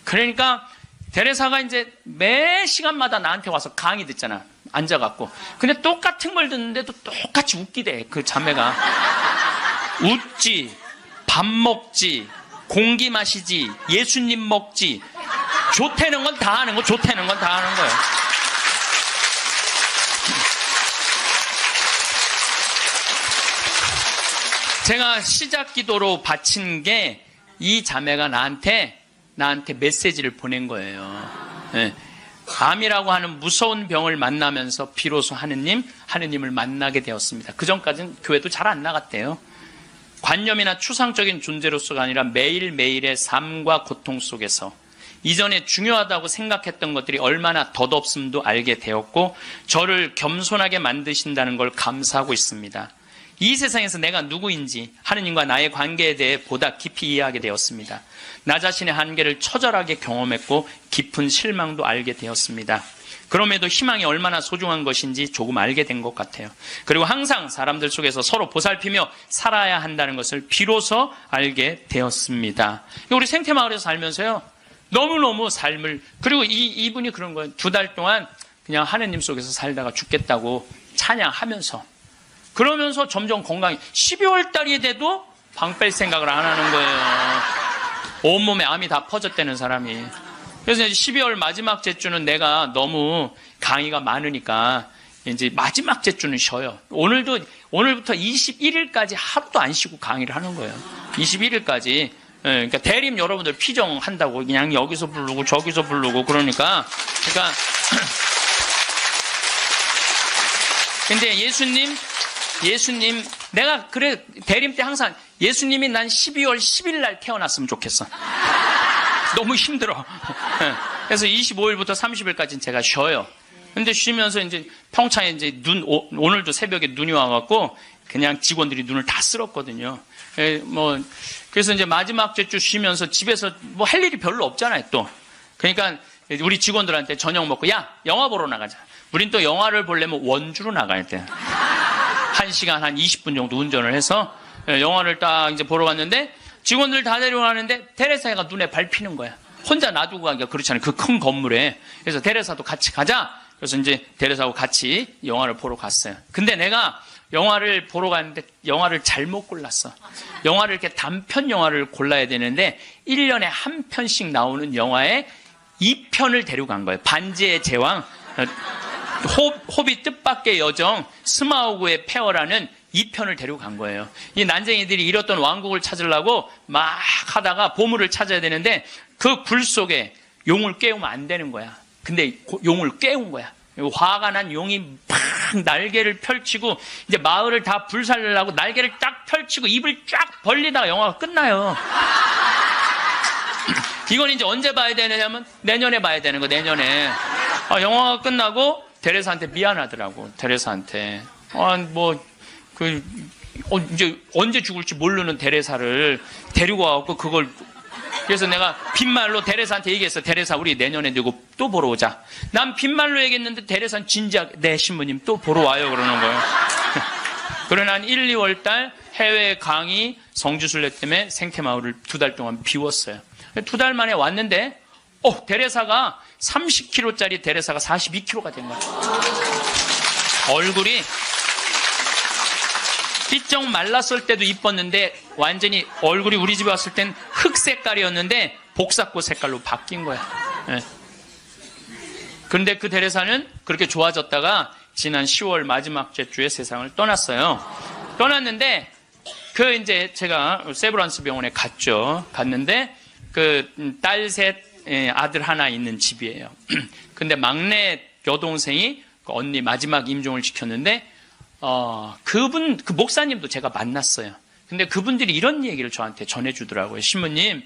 그러니까 데레사가 이제 매 시간마다 나한테 와서 강의 듣잖아. 앉아갖고. 근데 똑같은 걸 듣는데도 똑같이 웃기대. 그 자매가. 웃지, 밥 먹지, 공기 마시지, 예수님 먹지. 좋다는 건 다 하는 거, 좋다는 건 다 하는 거예요. 제가 시작 기도로 바친 게 이 자매가 나한테 메시지를 보낸 거예요. 네. 암이라고 하는 무서운 병을 만나면서 비로소 하느님을 만나게 되었습니다. 그 전까지는 교회도 잘 안 나갔대요. 관념이나 추상적인 존재로서가 아니라 매일매일의 삶과 고통 속에서 이전에 중요하다고 생각했던 것들이 얼마나 덧없음도 알게 되었고 저를 겸손하게 만드신다는 걸 감사하고 있습니다. 이 세상에서 내가 누구인지 하느님과 나의 관계에 대해 보다 깊이 이해하게 되었습니다. 나 자신의 한계를 처절하게 경험했고 깊은 실망도 알게 되었습니다. 그럼에도 희망이 얼마나 소중한 것인지 조금 알게 된 것 같아요. 그리고 항상 사람들 속에서 서로 보살피며 살아야 한다는 것을 비로소 알게 되었습니다. 우리 생태마을에서 살면서요, 너무너무 삶을, 그리고 이분이 그런 거예요. 2달 동안 그냥 하느님 속에서 살다가 죽겠다고 찬양하면서, 그러면서 점점 건강이, 12월 달이 돼도 방 뺄 생각을 안 하는 거예요. 온몸에 암이 다 퍼졌다는 사람이. 그래서 이제 12월 마지막 제주는 내가 너무 강의가 많으니까 이제 마지막 제주는 쉬어요. 오늘부터 21일까지 하루도 안 쉬고 강의를 하는 거예요. 21일까지. 그러니까 대림 여러분들 피정한다고 그냥 여기서 부르고 저기서 부르고 그러니까. 근데 예수님, 내가 그래, 대림 때 항상 예수님이 난 12월 10일 날 태어났으면 좋겠어. 너무 힘들어. 그래서 25일부터 30일까지는 제가 쉬어요. 근데 쉬면서 이제 평창에 이제 오늘도 새벽에 눈이 와갖고 그냥 직원들이 눈을 다 쓸었거든요. 그래서 이제 마지막 주 쉬면서 집에서 뭐 할 일이 별로 없잖아요, 또. 그러니까 우리 직원들한테 저녁 먹고, 야, 영화 보러 나가자. 우린 또 영화를 보려면 원주로 나가야 돼. 1시간 한 20분 정도 운전을 해서 영화를 딱 이제 보러 갔는데 직원들 다 데려가는데 테레사가 눈에 밟히는 거야. 혼자 놔두고 가기가 그렇잖아요. 그 큰 건물에. 그래서 테레사도 같이 가자. 그래서 이제 테레사하고 같이 영화를 보러 갔어요. 근데 내가 영화를 보러 갔는데 영화를 잘못 골랐어. 영화를 이렇게 단편 영화를 골라야 되는데 1년에 한 편씩 나오는 영화에 2편을 데려간 거예요. 반지의 제왕, 호비 뜻밖의 여정, 스마우그의 폐허라는 2편을 데려간 거예요. 이 난쟁이들이 잃었던 왕국을 찾으려고 막 하다가 보물을 찾아야 되는데 그 굴 속에 용을 깨우면 안 되는 거야. 근데 용을 깨운 거야. 화가 난 용이 막 날개를 펼치고 이제 마을을 다 불살려고 날개를 딱 펼치고 입을 쫙 벌리다가 영화가 끝나요. 이건 이제 언제 봐야 되느냐면 내년에 봐야 되는 거, 내년에. 영화가 끝나고 테레사한테 미안하더라고, 테레사한테. 이제 언제 죽을지 모르는 테레사를 데리고 와갖고 그걸. 그래서 내가 빈말로 테레사한테 얘기했어. 테레사, 우리 내년에 누구 또 보러 오자. 난 빈말로 얘기했는데 테레사는 진지하게, 네, 신부님 또 보러 와요. 그러는 거예요. 그러나 한 1, 2월 달 해외 강의 성주순례 때문에 생태마을을 2달 동안 비웠어요. 2달 만에 왔는데, 테레사가 30kg짜리 테레사가 42kg가 된 거야. 얼굴이 삐쩍 말랐을 때도 이뻤는데 완전히 얼굴이 우리 집에 왔을 땐 흑 색깔이었는데 복사꽃 색깔로 바뀐 거야. 네. 그런데 그 테레사는 그렇게 좋아졌다가 지난 10월 마지막 주에 세상을 떠났어요. 떠났는데 이제 제가 세브란스 병원에 갔는데 딸 셋, 아들 하나 있는 집이에요. 근데 막내 여동생이 언니 마지막 임종을 지켰는데 그 목사님도 제가 만났어요. 근데 그분들이 이런 얘기를 저한테 전해주더라고요. 신부님,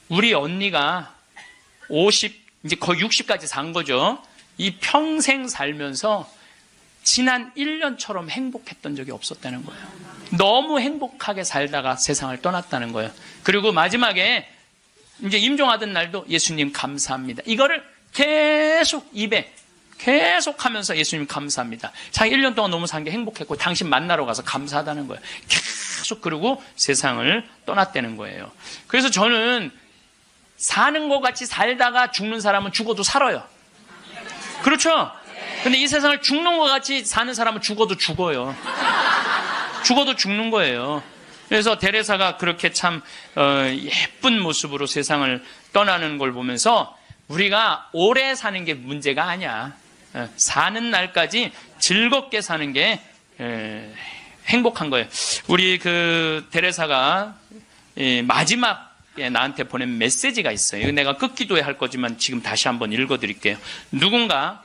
우리 언니가 50, 이제 거의 60까지 산 거죠. 이 평생 살면서 지난 1년처럼 행복했던 적이 없었다는 거예요. 너무 행복하게 살다가 세상을 떠났다는 거예요. 그리고 마지막에 이제 임종하던 날도 예수님 감사합니다. 이거를 계속 입에 계속 하면서 예수님 감사합니다. 자기 1년 동안 너무 산 게 행복했고 당신 만나러 가서 감사하다는 거예요. 계속 그러고 세상을 떠났다는 거예요. 그래서 저는 사는 것 같이 살다가 죽는 사람은 죽어도 살아요. 그렇죠? 근데 이 세상을 죽는 것 같이 사는 사람은 죽어도 죽어요. 죽어도 죽는 거예요. 그래서 테레사가 그렇게 참 예쁜 모습으로 세상을 떠나는 걸 보면서 우리가 오래 사는 게 문제가 아니야. 사는 날까지 즐겁게 사는 게 행복한 거예요. 우리 그 데레사가 마지막에 나한테 보낸 메시지가 있어요. 이거 내가 끝기도에 할 거지만 지금 다시 한번 읽어드릴게요. 누군가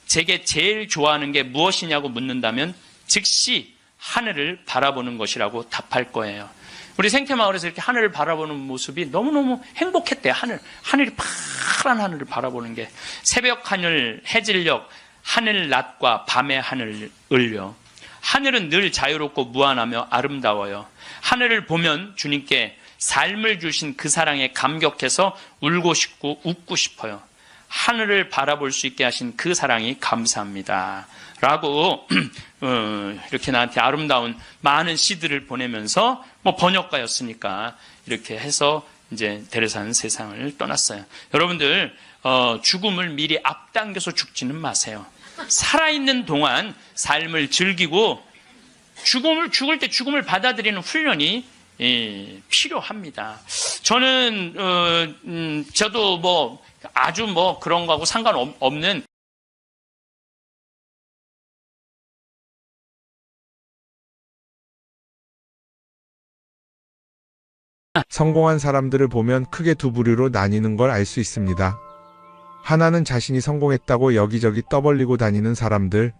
제게 제일 좋아하는 게 무엇이냐고 묻는다면 즉시 하늘을 바라보는 것이라고 답할 거예요. 우리 생태마을에서 이렇게 하늘을 바라보는 모습이 너무너무 행복했대요. 하늘이 파란 하늘을 바라보는 게. 새벽 하늘, 해질녘, 하늘 낮과 밤의 하늘을요. 하늘은 늘 자유롭고 무한하며 아름다워요. 하늘을 보면 주님께 삶을 주신 그 사랑에 감격해서 울고 싶고 웃고 싶어요. 하늘을 바라볼 수 있게 하신 그 사랑이 감사합니다. 라고 이렇게 나한테 아름다운 많은 시들을 보내면서 번역가였으니까 이렇게 해서 이제 데레사는 세상을 떠났어요. 여러분들 죽음을 미리 앞당겨서 죽지는 마세요. 살아있는 동안 삶을 즐기고 죽을 때 죽음을 받아들이는 훈련이 필요합니다. 저도 아주 그런 거하고 상관없는 성공한 사람들을 보면 크게 두 부류로 나뉘는 걸 알 수 있습니다. 하나는 자신이 성공했다고 여기저기 떠벌리고 다니는 사람들,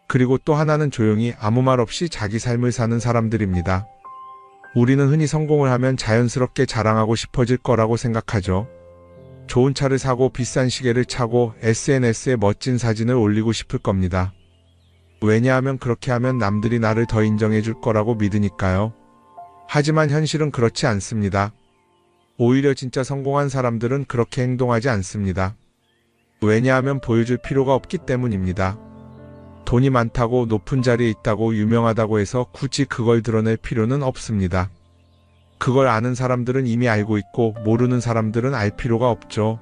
그리고 또 하나는 조용히 아무 말 없이 자기 삶을 사는 사람들입니다. 우리는 흔히 성공을 하면 자연스럽게 자랑하고 싶어질 거라고 생각하죠. 좋은 차를 사고 비싼 시계를 차고 SNS에 멋진 사진을 올리고 싶을 겁니다. 왜냐하면 그렇게 하면 남들이 나를 더 인정해 줄 거라고 믿으니까요. 하지만 현실은 그렇지 않습니다. 오히려 진짜 성공한 사람들은 그렇게 행동하지 않습니다. 왜냐하면 보여줄 필요가 없기 때문입니다. 돈이 많다고 높은 자리에 있다고 유명하다고 해서 굳이 그걸 드러낼 필요는 없습니다. 그걸 아는 사람들은 이미 알고 있고 모르는 사람들은 알 필요가 없죠.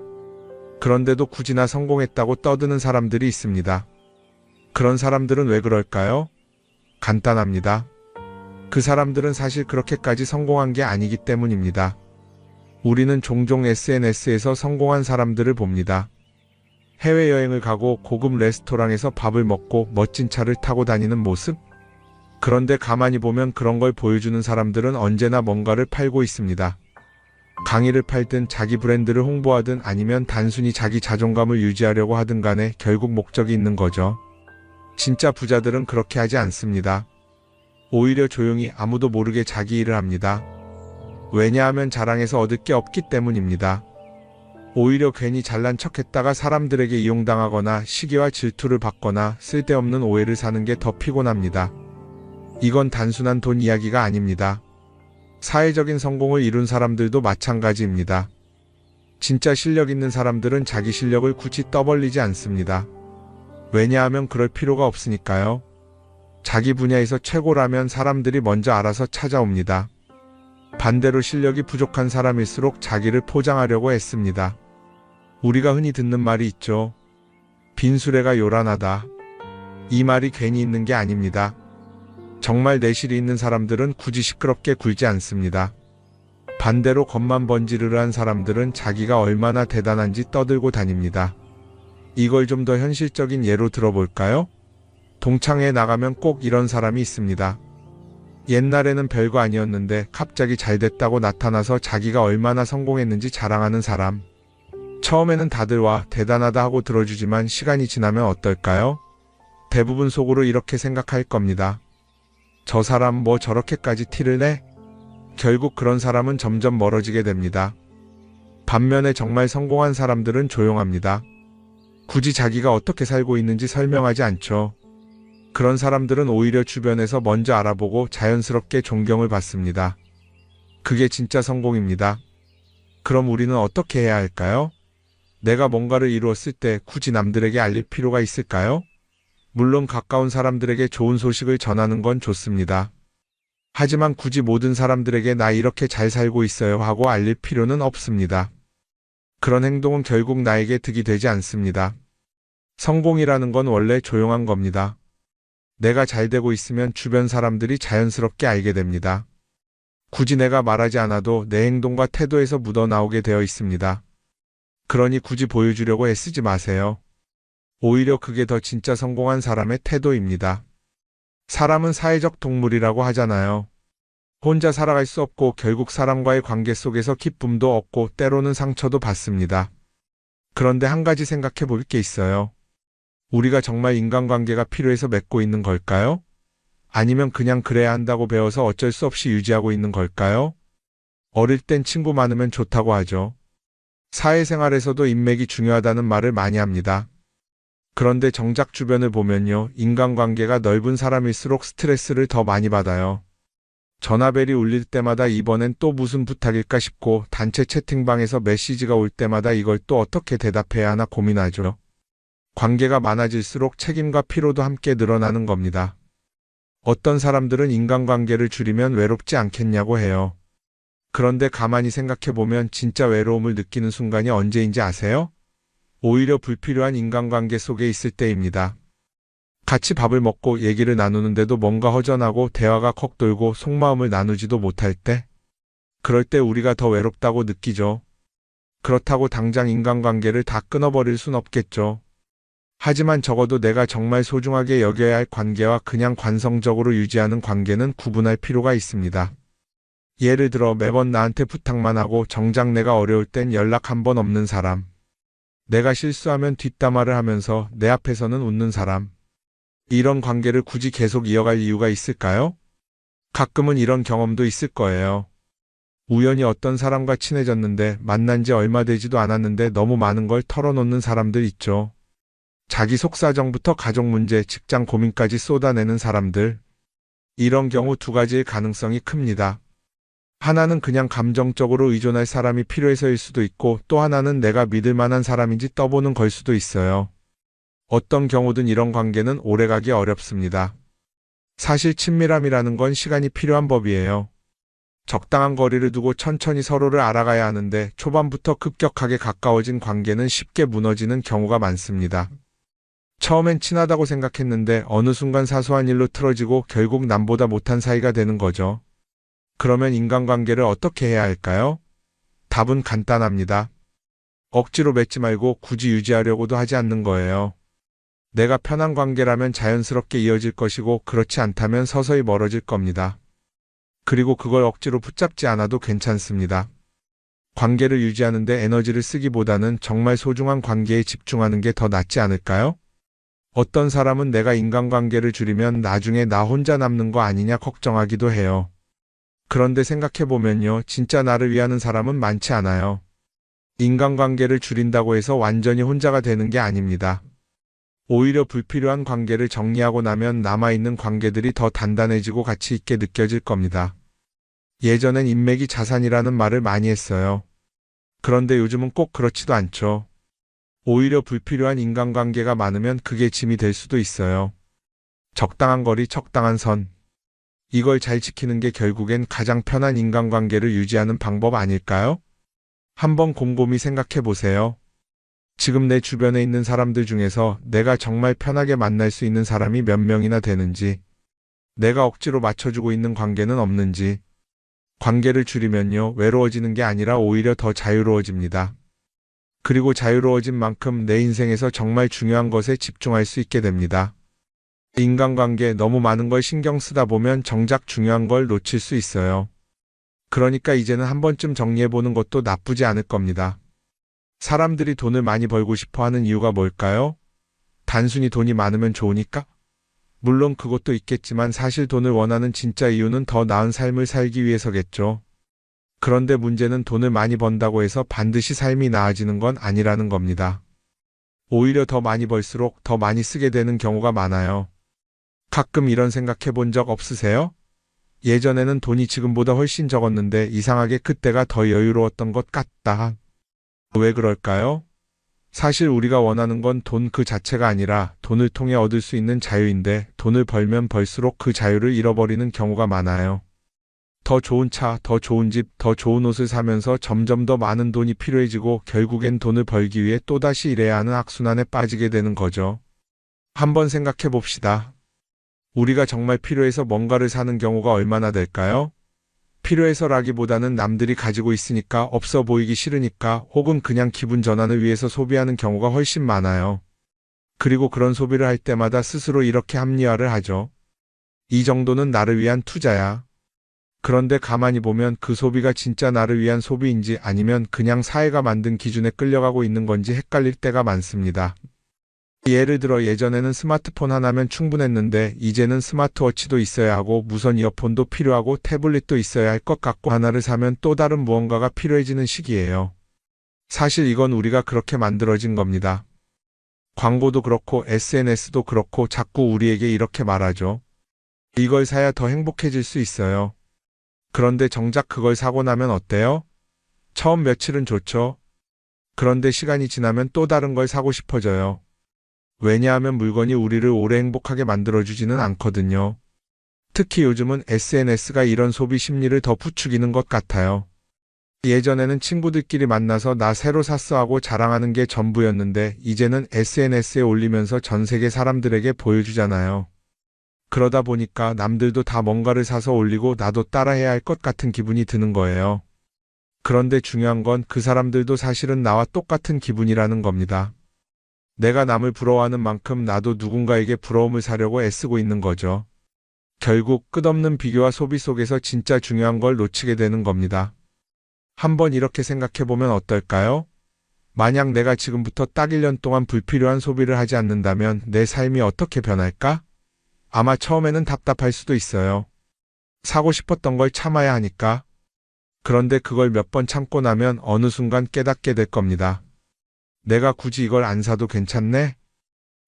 그런데도 굳이나 성공했다고 떠드는 사람들이 있습니다. 그런 사람들은 왜 그럴까요? 간단합니다. 그 사람들은 사실 그렇게까지 성공한 게 아니기 때문입니다. 우리는 종종 SNS에서 성공한 사람들을 봅니다. 해외여행을 가고 고급 레스토랑에서 밥을 먹고 멋진 차를 타고 다니는 모습? 그런데 가만히 보면 그런 걸 보여주는 사람들은 언제나 뭔가를 팔고 있습니다. 강의를 팔든 자기 브랜드를 홍보하든 아니면 단순히 자기 자존감을 유지하려고 하든 간에 결국 목적이 있는 거죠. 진짜 부자들은 그렇게 하지 않습니다. 오히려 조용히 아무도 모르게 자기 일을 합니다. 왜냐하면 자랑해서 얻을 게 없기 때문입니다. 오히려 괜히 잘난 척했다가 사람들에게 이용당하거나 시기와 질투를 받거나 쓸데없는 오해를 사는 게 더 피곤합니다. 이건 단순한 돈 이야기가 아닙니다. 사회적인 성공을 이룬 사람들도 마찬가지입니다. 진짜 실력 있는 사람들은 자기 실력을 굳이 떠벌리지 않습니다. 왜냐하면 그럴 필요가 없으니까요. 자기 분야에서 최고라면 사람들이 먼저 알아서 찾아옵니다. 반대로 실력이 부족한 사람일수록 자기를 포장하려고 애씁니다. 우리가 흔히 듣는 말이 있죠. 빈수레가 요란하다. 이 말이 괜히 있는 게 아닙니다. 정말 내실이 있는 사람들은 굳이 시끄럽게 굴지 않습니다. 반대로 겉만 번지르르한 사람들은 자기가 얼마나 대단한지 떠들고 다닙니다. 이걸 좀 더 현실적인 예로 들어볼까요? 동창회에 나가면 꼭 이런 사람이 있습니다. 옛날에는 별거 아니었는데 갑자기 잘 됐다고 나타나서 자기가 얼마나 성공했는지 자랑하는 사람. 처음에는 다들 와 대단하다 하고 들어주지만 시간이 지나면 어떨까요? 대부분 속으로 이렇게 생각할 겁니다. 저 사람 뭐 저렇게까지 티를 내? 결국 그런 사람은 점점 멀어지게 됩니다. 반면에 정말 성공한 사람들은 조용합니다. 굳이 자기가 어떻게 살고 있는지 설명하지 않죠. 그런 사람들은 오히려 주변에서 먼저 알아보고 자연스럽게 존경을 받습니다. 그게 진짜 성공입니다. 그럼 우리는 어떻게 해야 할까요? 내가 뭔가를 이루었을 때 굳이 남들에게 알릴 필요가 있을까요? 물론 가까운 사람들에게 좋은 소식을 전하는 건 좋습니다. 하지만 굳이 모든 사람들에게 나 이렇게 잘 살고 있어요 하고 알릴 필요는 없습니다. 그런 행동은 결국 나에게 득이 되지 않습니다. 성공이라는 건 원래 조용한 겁니다. 내가 잘 되고 있으면 주변 사람들이 자연스럽게 알게 됩니다. 굳이 내가 말하지 않아도 내 행동과 태도에서 묻어나오게 되어 있습니다. 그러니 굳이 보여주려고 애쓰지 마세요. 오히려 그게 더 진짜 성공한 사람의 태도입니다. 사람은 사회적 동물이라고 하잖아요. 혼자 살아갈 수 없고 결국 사람과의 관계 속에서 기쁨도 얻고 때로는 상처도 받습니다. 그런데 한 가지 생각해 볼 게 있어요. 우리가 정말 인간관계가 필요해서 맺고 있는 걸까요? 아니면 그냥 그래야 한다고 배워서 어쩔 수 없이 유지하고 있는 걸까요? 어릴 땐 친구 많으면 좋다고 하죠. 사회생활에서도 인맥이 중요하다는 말을 많이 합니다. 그런데 정작 주변을 보면요, 인간관계가 넓은 사람일수록 스트레스를 더 많이 받아요. 전화벨이 울릴 때마다 이번엔 또 무슨 부탁일까 싶고 단체 채팅방에서 메시지가 올 때마다 이걸 또 어떻게 대답해야 하나 고민하죠. 관계가 많아질수록 책임과 피로도 함께 늘어나는 겁니다. 어떤 사람들은 인간관계를 줄이면 외롭지 않겠냐고 해요. 그런데 가만히 생각해보면 진짜 외로움을 느끼는 순간이 언제인지 아세요? 오히려 불필요한 인간관계 속에 있을 때입니다. 같이 밥을 먹고 얘기를 나누는데도 뭔가 허전하고 대화가 컥 돌고 속마음을 나누지도 못할 때, 그럴 때 우리가 더 외롭다고 느끼죠. 그렇다고 당장 인간관계를 다 끊어버릴 순 없겠죠. 하지만 적어도 내가 정말 소중하게 여겨야 할 관계와 그냥 관성적으로 유지하는 관계는 구분할 필요가 있습니다. 예를 들어 매번 나한테 부탁만 하고 정작 내가 어려울 땐 연락 한 번 없는 사람. 내가 실수하면 뒷담화를 하면서 내 앞에서는 웃는 사람. 이런 관계를 굳이 계속 이어갈 이유가 있을까요? 가끔은 이런 경험도 있을 거예요. 우연히 어떤 사람과 친해졌는데 만난 지 얼마 되지도 않았는데 너무 많은 걸 털어놓는 사람들 있죠. 자기 속사정부터 가족 문제, 직장 고민까지 쏟아내는 사람들. 이런 경우 두 가지의 가능성이 큽니다. 하나는 그냥 감정적으로 의존할 사람이 필요해서일 수도 있고 또 하나는 내가 믿을 만한 사람인지 떠보는 걸 수도 있어요. 어떤 경우든 이런 관계는 오래가기 어렵습니다. 사실 친밀함이라는 건 시간이 필요한 법이에요. 적당한 거리를 두고 천천히 서로를 알아가야 하는데 초반부터 급격하게 가까워진 관계는 쉽게 무너지는 경우가 많습니다. 처음엔 친하다고 생각했는데 어느 순간 사소한 일로 틀어지고 결국 남보다 못한 사이가 되는 거죠. 그러면 인간관계를 어떻게 해야 할까요? 답은 간단합니다. 억지로 맺지 말고 굳이 유지하려고도 하지 않는 거예요. 내가 편한 관계라면 자연스럽게 이어질 것이고 그렇지 않다면 서서히 멀어질 겁니다. 그리고 그걸 억지로 붙잡지 않아도 괜찮습니다. 관계를 유지하는 데 에너지를 쓰기보다는 정말 소중한 관계에 집중하는 게 더 낫지 않을까요? 어떤 사람은 내가 인간관계를 줄이면 나중에 나 혼자 남는 거 아니냐 걱정하기도 해요. 그런데 생각해보면요, 진짜 나를 위하는 사람은 많지 않아요. 인간관계를 줄인다고 해서 완전히 혼자가 되는 게 아닙니다. 오히려 불필요한 관계를 정리하고 나면 남아있는 관계들이 더 단단해지고 가치 있게 느껴질 겁니다. 예전엔 인맥이 자산이라는 말을 많이 했어요. 그런데 요즘은 꼭 그렇지도 않죠. 오히려 불필요한 인간관계가 많으면 그게 짐이 될 수도 있어요. 적당한 거리, 적당한 선. 이걸 잘 지키는 게 결국엔 가장 편한 인간관계를 유지하는 방법 아닐까요? 한번 곰곰이 생각해 보세요. 지금 내 주변에 있는 사람들 중에서 내가 정말 편하게 만날 수 있는 사람이 몇 명이나 되는지, 내가 억지로 맞춰주고 있는 관계는 없는지. 관계를 줄이면요, 외로워지는 게 아니라 오히려 더 자유로워집니다. 그리고 자유로워진 만큼 내 인생에서 정말 중요한 것에 집중할 수 있게 됩니다. 인간관계 너무 많은 걸 신경 쓰다 보면 정작 중요한 걸 놓칠 수 있어요. 그러니까 이제는 한 번쯤 정리해보는 것도 나쁘지 않을 겁니다. 사람들이 돈을 많이 벌고 싶어 하는 이유가 뭘까요? 단순히 돈이 많으면 좋으니까? 물론 그것도 있겠지만 사실 돈을 원하는 진짜 이유는 더 나은 삶을 살기 위해서겠죠. 그런데 문제는 돈을 많이 번다고 해서 반드시 삶이 나아지는 건 아니라는 겁니다. 오히려 더 많이 벌수록 더 많이 쓰게 되는 경우가 많아요. 가끔 이런 생각해 본 적 없으세요? 예전에는 돈이 지금보다 훨씬 적었는데 이상하게 그때가 더 여유로웠던 것 같다. 왜 그럴까요? 사실 우리가 원하는 건 돈 그 자체가 아니라 돈을 통해 얻을 수 있는 자유인데 돈을 벌면 벌수록 그 자유를 잃어버리는 경우가 많아요. 더 좋은 차, 더 좋은 집, 더 좋은 옷을 사면서 점점 더 많은 돈이 필요해지고 결국엔 돈을 벌기 위해 또다시 일해야 하는 악순환에 빠지게 되는 거죠. 한번 생각해 봅시다. 우리가 정말 필요해서 뭔가를 사는 경우가 얼마나 될까요? 필요해서라기보다는 남들이 가지고 있으니까, 없어 보이기 싫으니까, 혹은 그냥 기분 전환을 위해서 소비하는 경우가 훨씬 많아요. 그리고 그런 소비를 할 때마다 스스로 이렇게 합리화를 하죠. 이 정도는 나를 위한 투자야. 그런데 가만히 보면 그 소비가 진짜 나를 위한 소비인지 아니면 그냥 사회가 만든 기준에 끌려가고 있는 건지 헷갈릴 때가 많습니다. 예를 들어 예전에는 스마트폰 하나면 충분했는데 이제는 스마트워치도 있어야 하고 무선 이어폰도 필요하고 태블릿도 있어야 할 것 같고 하나를 사면 또 다른 무언가가 필요해지는 시기예요. 사실 이건 우리가 그렇게 만들어진 겁니다. 광고도 그렇고 SNS도 그렇고 자꾸 우리에게 이렇게 말하죠. 이걸 사야 더 행복해질 수 있어요. 그런데 정작 그걸 사고 나면 어때요? 처음 며칠은 좋죠. 그런데 시간이 지나면 또 다른 걸 사고 싶어져요. 왜냐하면 물건이 우리를 오래 행복하게 만들어주지는 않거든요. 특히 요즘은 SNS가 이런 소비 심리를 더 부추기는 것 같아요. 예전에는 친구들끼리 만나서 나 새로 샀어 하고 자랑하는 게 전부였는데 이제는 SNS에 올리면서 전 세계 사람들에게 보여주잖아요. 그러다 보니까 남들도 다 뭔가를 사서 올리고 나도 따라해야 할 것 같은 기분이 드는 거예요. 그런데 중요한 건 그 사람들도 사실은 나와 똑같은 기분이라는 겁니다. 내가 남을 부러워하는 만큼 나도 누군가에게 부러움을 사려고 애쓰고 있는 거죠. 결국 끝없는 비교와 소비 속에서 진짜 중요한 걸 놓치게 되는 겁니다. 한번 이렇게 생각해보면 어떨까요? 만약 내가 지금부터 딱 1년 동안 불필요한 소비를 하지 않는다면 내 삶이 어떻게 변할까? 아마 처음에는 답답할 수도 있어요. 사고 싶었던 걸 참아야 하니까. 그런데 그걸 몇 번 참고 나면 어느 순간 깨닫게 될 겁니다. 내가 굳이 이걸 안 사도 괜찮네?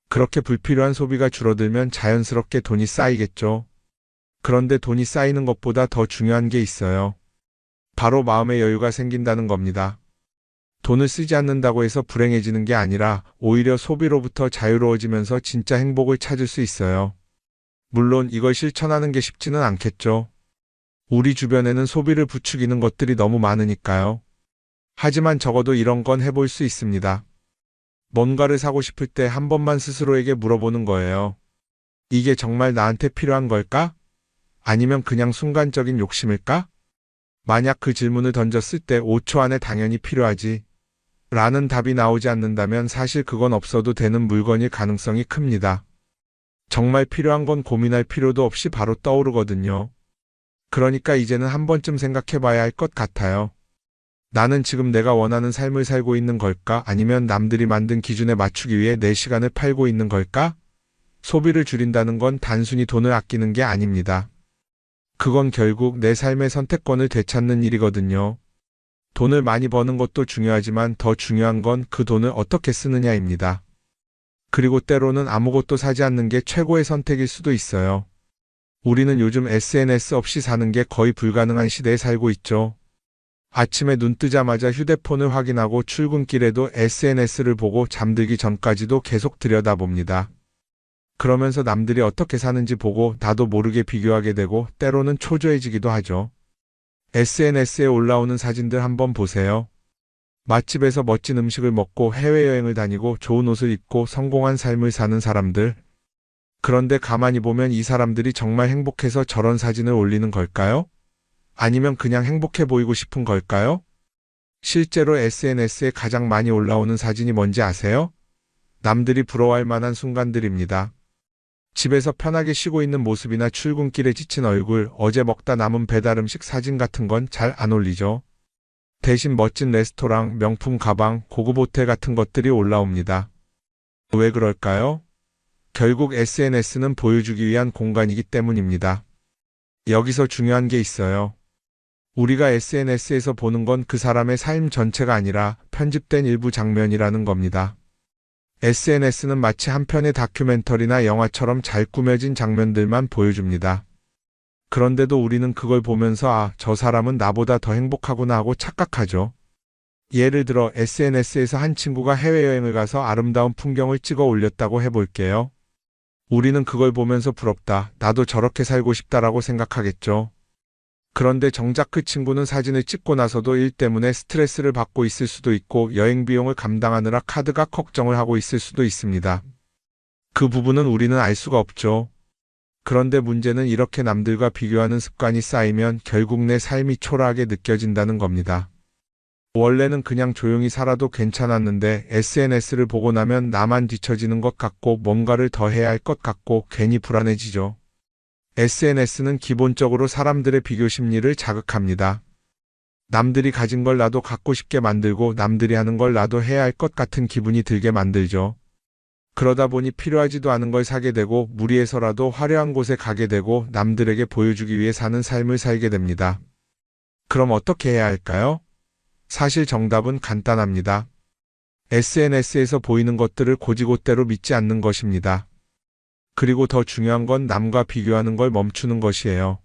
그렇게 불필요한 소비가 줄어들면 자연스럽게 돈이 쌓이겠죠. 그런데 돈이 쌓이는 것보다 더 중요한 게 있어요. 바로 마음의 여유가 생긴다는 겁니다. 돈을 쓰지 않는다고 해서 불행해지는 게 아니라 오히려 소비로부터 자유로워지면서 진짜 행복을 찾을 수 있어요. 물론 이걸 실천하는 게 쉽지는 않겠죠. 우리 주변에는 소비를 부추기는 것들이 너무 많으니까요. 하지만 적어도 이런 건 해볼 수 있습니다. 뭔가를 사고 싶을 때 한 번만 스스로에게 물어보는 거예요. 이게 정말 나한테 필요한 걸까? 아니면 그냥 순간적인 욕심일까? 만약 그 질문을 던졌을 때 5초 안에 당연히 필요하지 라는 답이 나오지 않는다면 사실 그건 없어도 되는 물건일 가능성이 큽니다. 정말 필요한 건 고민할 필요도 없이 바로 떠오르거든요. 그러니까 이제는 한 번쯤 생각해 봐야 할 것 같아요. 나는 지금 내가 원하는 삶을 살고 있는 걸까? 아니면 남들이 만든 기준에 맞추기 위해 내 시간을 팔고 있는 걸까? 소비를 줄인다는 건 단순히 돈을 아끼는 게 아닙니다. 그건 결국 내 삶의 선택권을 되찾는 일이거든요. 돈을 많이 버는 것도 중요하지만 더 중요한 건 그 돈을 어떻게 쓰느냐입니다. 그리고 때로는 아무것도 사지 않는 게 최고의 선택일 수도 있어요. 우리는 요즘 SNS 없이 사는 게 거의 불가능한 시대에 살고 있죠. 아침에 눈 뜨자마자 휴대폰을 확인하고 출근길에도 SNS를 보고 잠들기 전까지도 계속 들여다봅니다. 그러면서 남들이 어떻게 사는지 보고 나도 모르게 비교하게 되고 때로는 초조해지기도 하죠. SNS에 올라오는 사진들 한번 보세요. 맛집에서 멋진 음식을 먹고 해외여행을 다니고 좋은 옷을 입고 성공한 삶을 사는 사람들. 그런데 가만히 보면 이 사람들이 정말 행복해서 저런 사진을 올리는 걸까요? 아니면 그냥 행복해 보이고 싶은 걸까요? 실제로 SNS에 가장 많이 올라오는 사진이 뭔지 아세요? 남들이 부러워할 만한 순간들입니다. 집에서 편하게 쉬고 있는 모습이나 출근길에 지친 얼굴, 어제 먹다 남은 배달 음식 사진 같은 건 잘 안 올리죠. 대신 멋진 레스토랑, 명품 가방, 고급 호텔 같은 것들이 올라옵니다. 왜 그럴까요? 결국 SNS는 보여주기 위한 공간이기 때문입니다. 여기서 중요한 게 있어요. 우리가 SNS에서 보는 건 그 사람의 삶 전체가 아니라 편집된 일부 장면이라는 겁니다. SNS는 마치 한 편의 다큐멘터리나 영화처럼 잘 꾸며진 장면들만 보여줍니다. 그런데도 우리는 그걸 보면서 아, 저 사람은 나보다 더 행복하구나 하고 착각하죠. 예를 들어 SNS에서 한 친구가 해외여행을 가서 아름다운 풍경을 찍어 올렸다고 해볼게요. 우리는 그걸 보면서 부럽다, 나도 저렇게 살고 싶다라고 생각하겠죠. 그런데 정작 그 친구는 사진을 찍고 나서도 일 때문에 스트레스를 받고 있을 수도 있고 여행 비용을 감당하느라 카드가 걱정을 하고 있을 수도 있습니다. 그 부분은 우리는 알 수가 없죠. 그런데 문제는 이렇게 남들과 비교하는 습관이 쌓이면 결국 내 삶이 초라하게 느껴진다는 겁니다. 원래는 그냥 조용히 살아도 괜찮았는데 SNS를 보고 나면 나만 뒤처지는 것 같고 뭔가를 더 해야 할 것 같고 괜히 불안해지죠. SNS는 기본적으로 사람들의 비교 심리를 자극합니다. 남들이 가진 걸 나도 갖고 싶게 만들고 남들이 하는 걸 나도 해야 할 것 같은 기분이 들게 만들죠. 그러다 보니 필요하지도 않은 걸 사게 되고 무리해서라도 화려한 곳에 가게 되고 남들에게 보여주기 위해 사는 삶을 살게 됩니다. 그럼 어떻게 해야 할까요? 사실 정답은 간단합니다. SNS에서 보이는 것들을 곧이곧대로 믿지 않는 것입니다. 그리고 더 중요한 건 남과 비교하는 걸 멈추는 것이에요.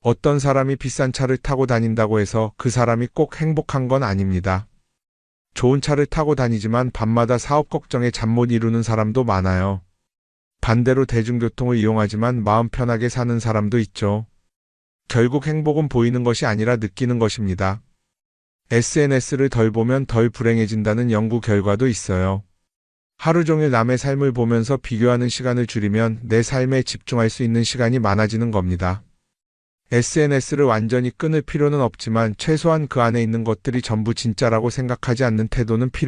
어떤 사람이 비싼 차를 타고 다닌다고 해서 그 사람이 꼭 행복한 건 아닙니다. 좋은 차를 타고 다니지만 밤마다 사업 걱정에 잠 못 이루는 사람도 많아요. 반대로 대중교통을 이용하지만 마음 편하게 사는 사람도 있죠. 결국 행복은 보이는 것이 아니라 느끼는 것입니다. SNS를 덜 보면 덜 불행해진다는 연구 결과도 있어요. 하루 종일 남의 삶을 보면서 비교하는 시간을 줄이면 내 삶에 집중할 수 있는 시간이 많아지는 겁니다. SNS를 완전히 끊을 필요는 없지만 최소한 그 안에 있는 것들이 전부 진짜라고 생각하지 않는 태도는 필요합니다.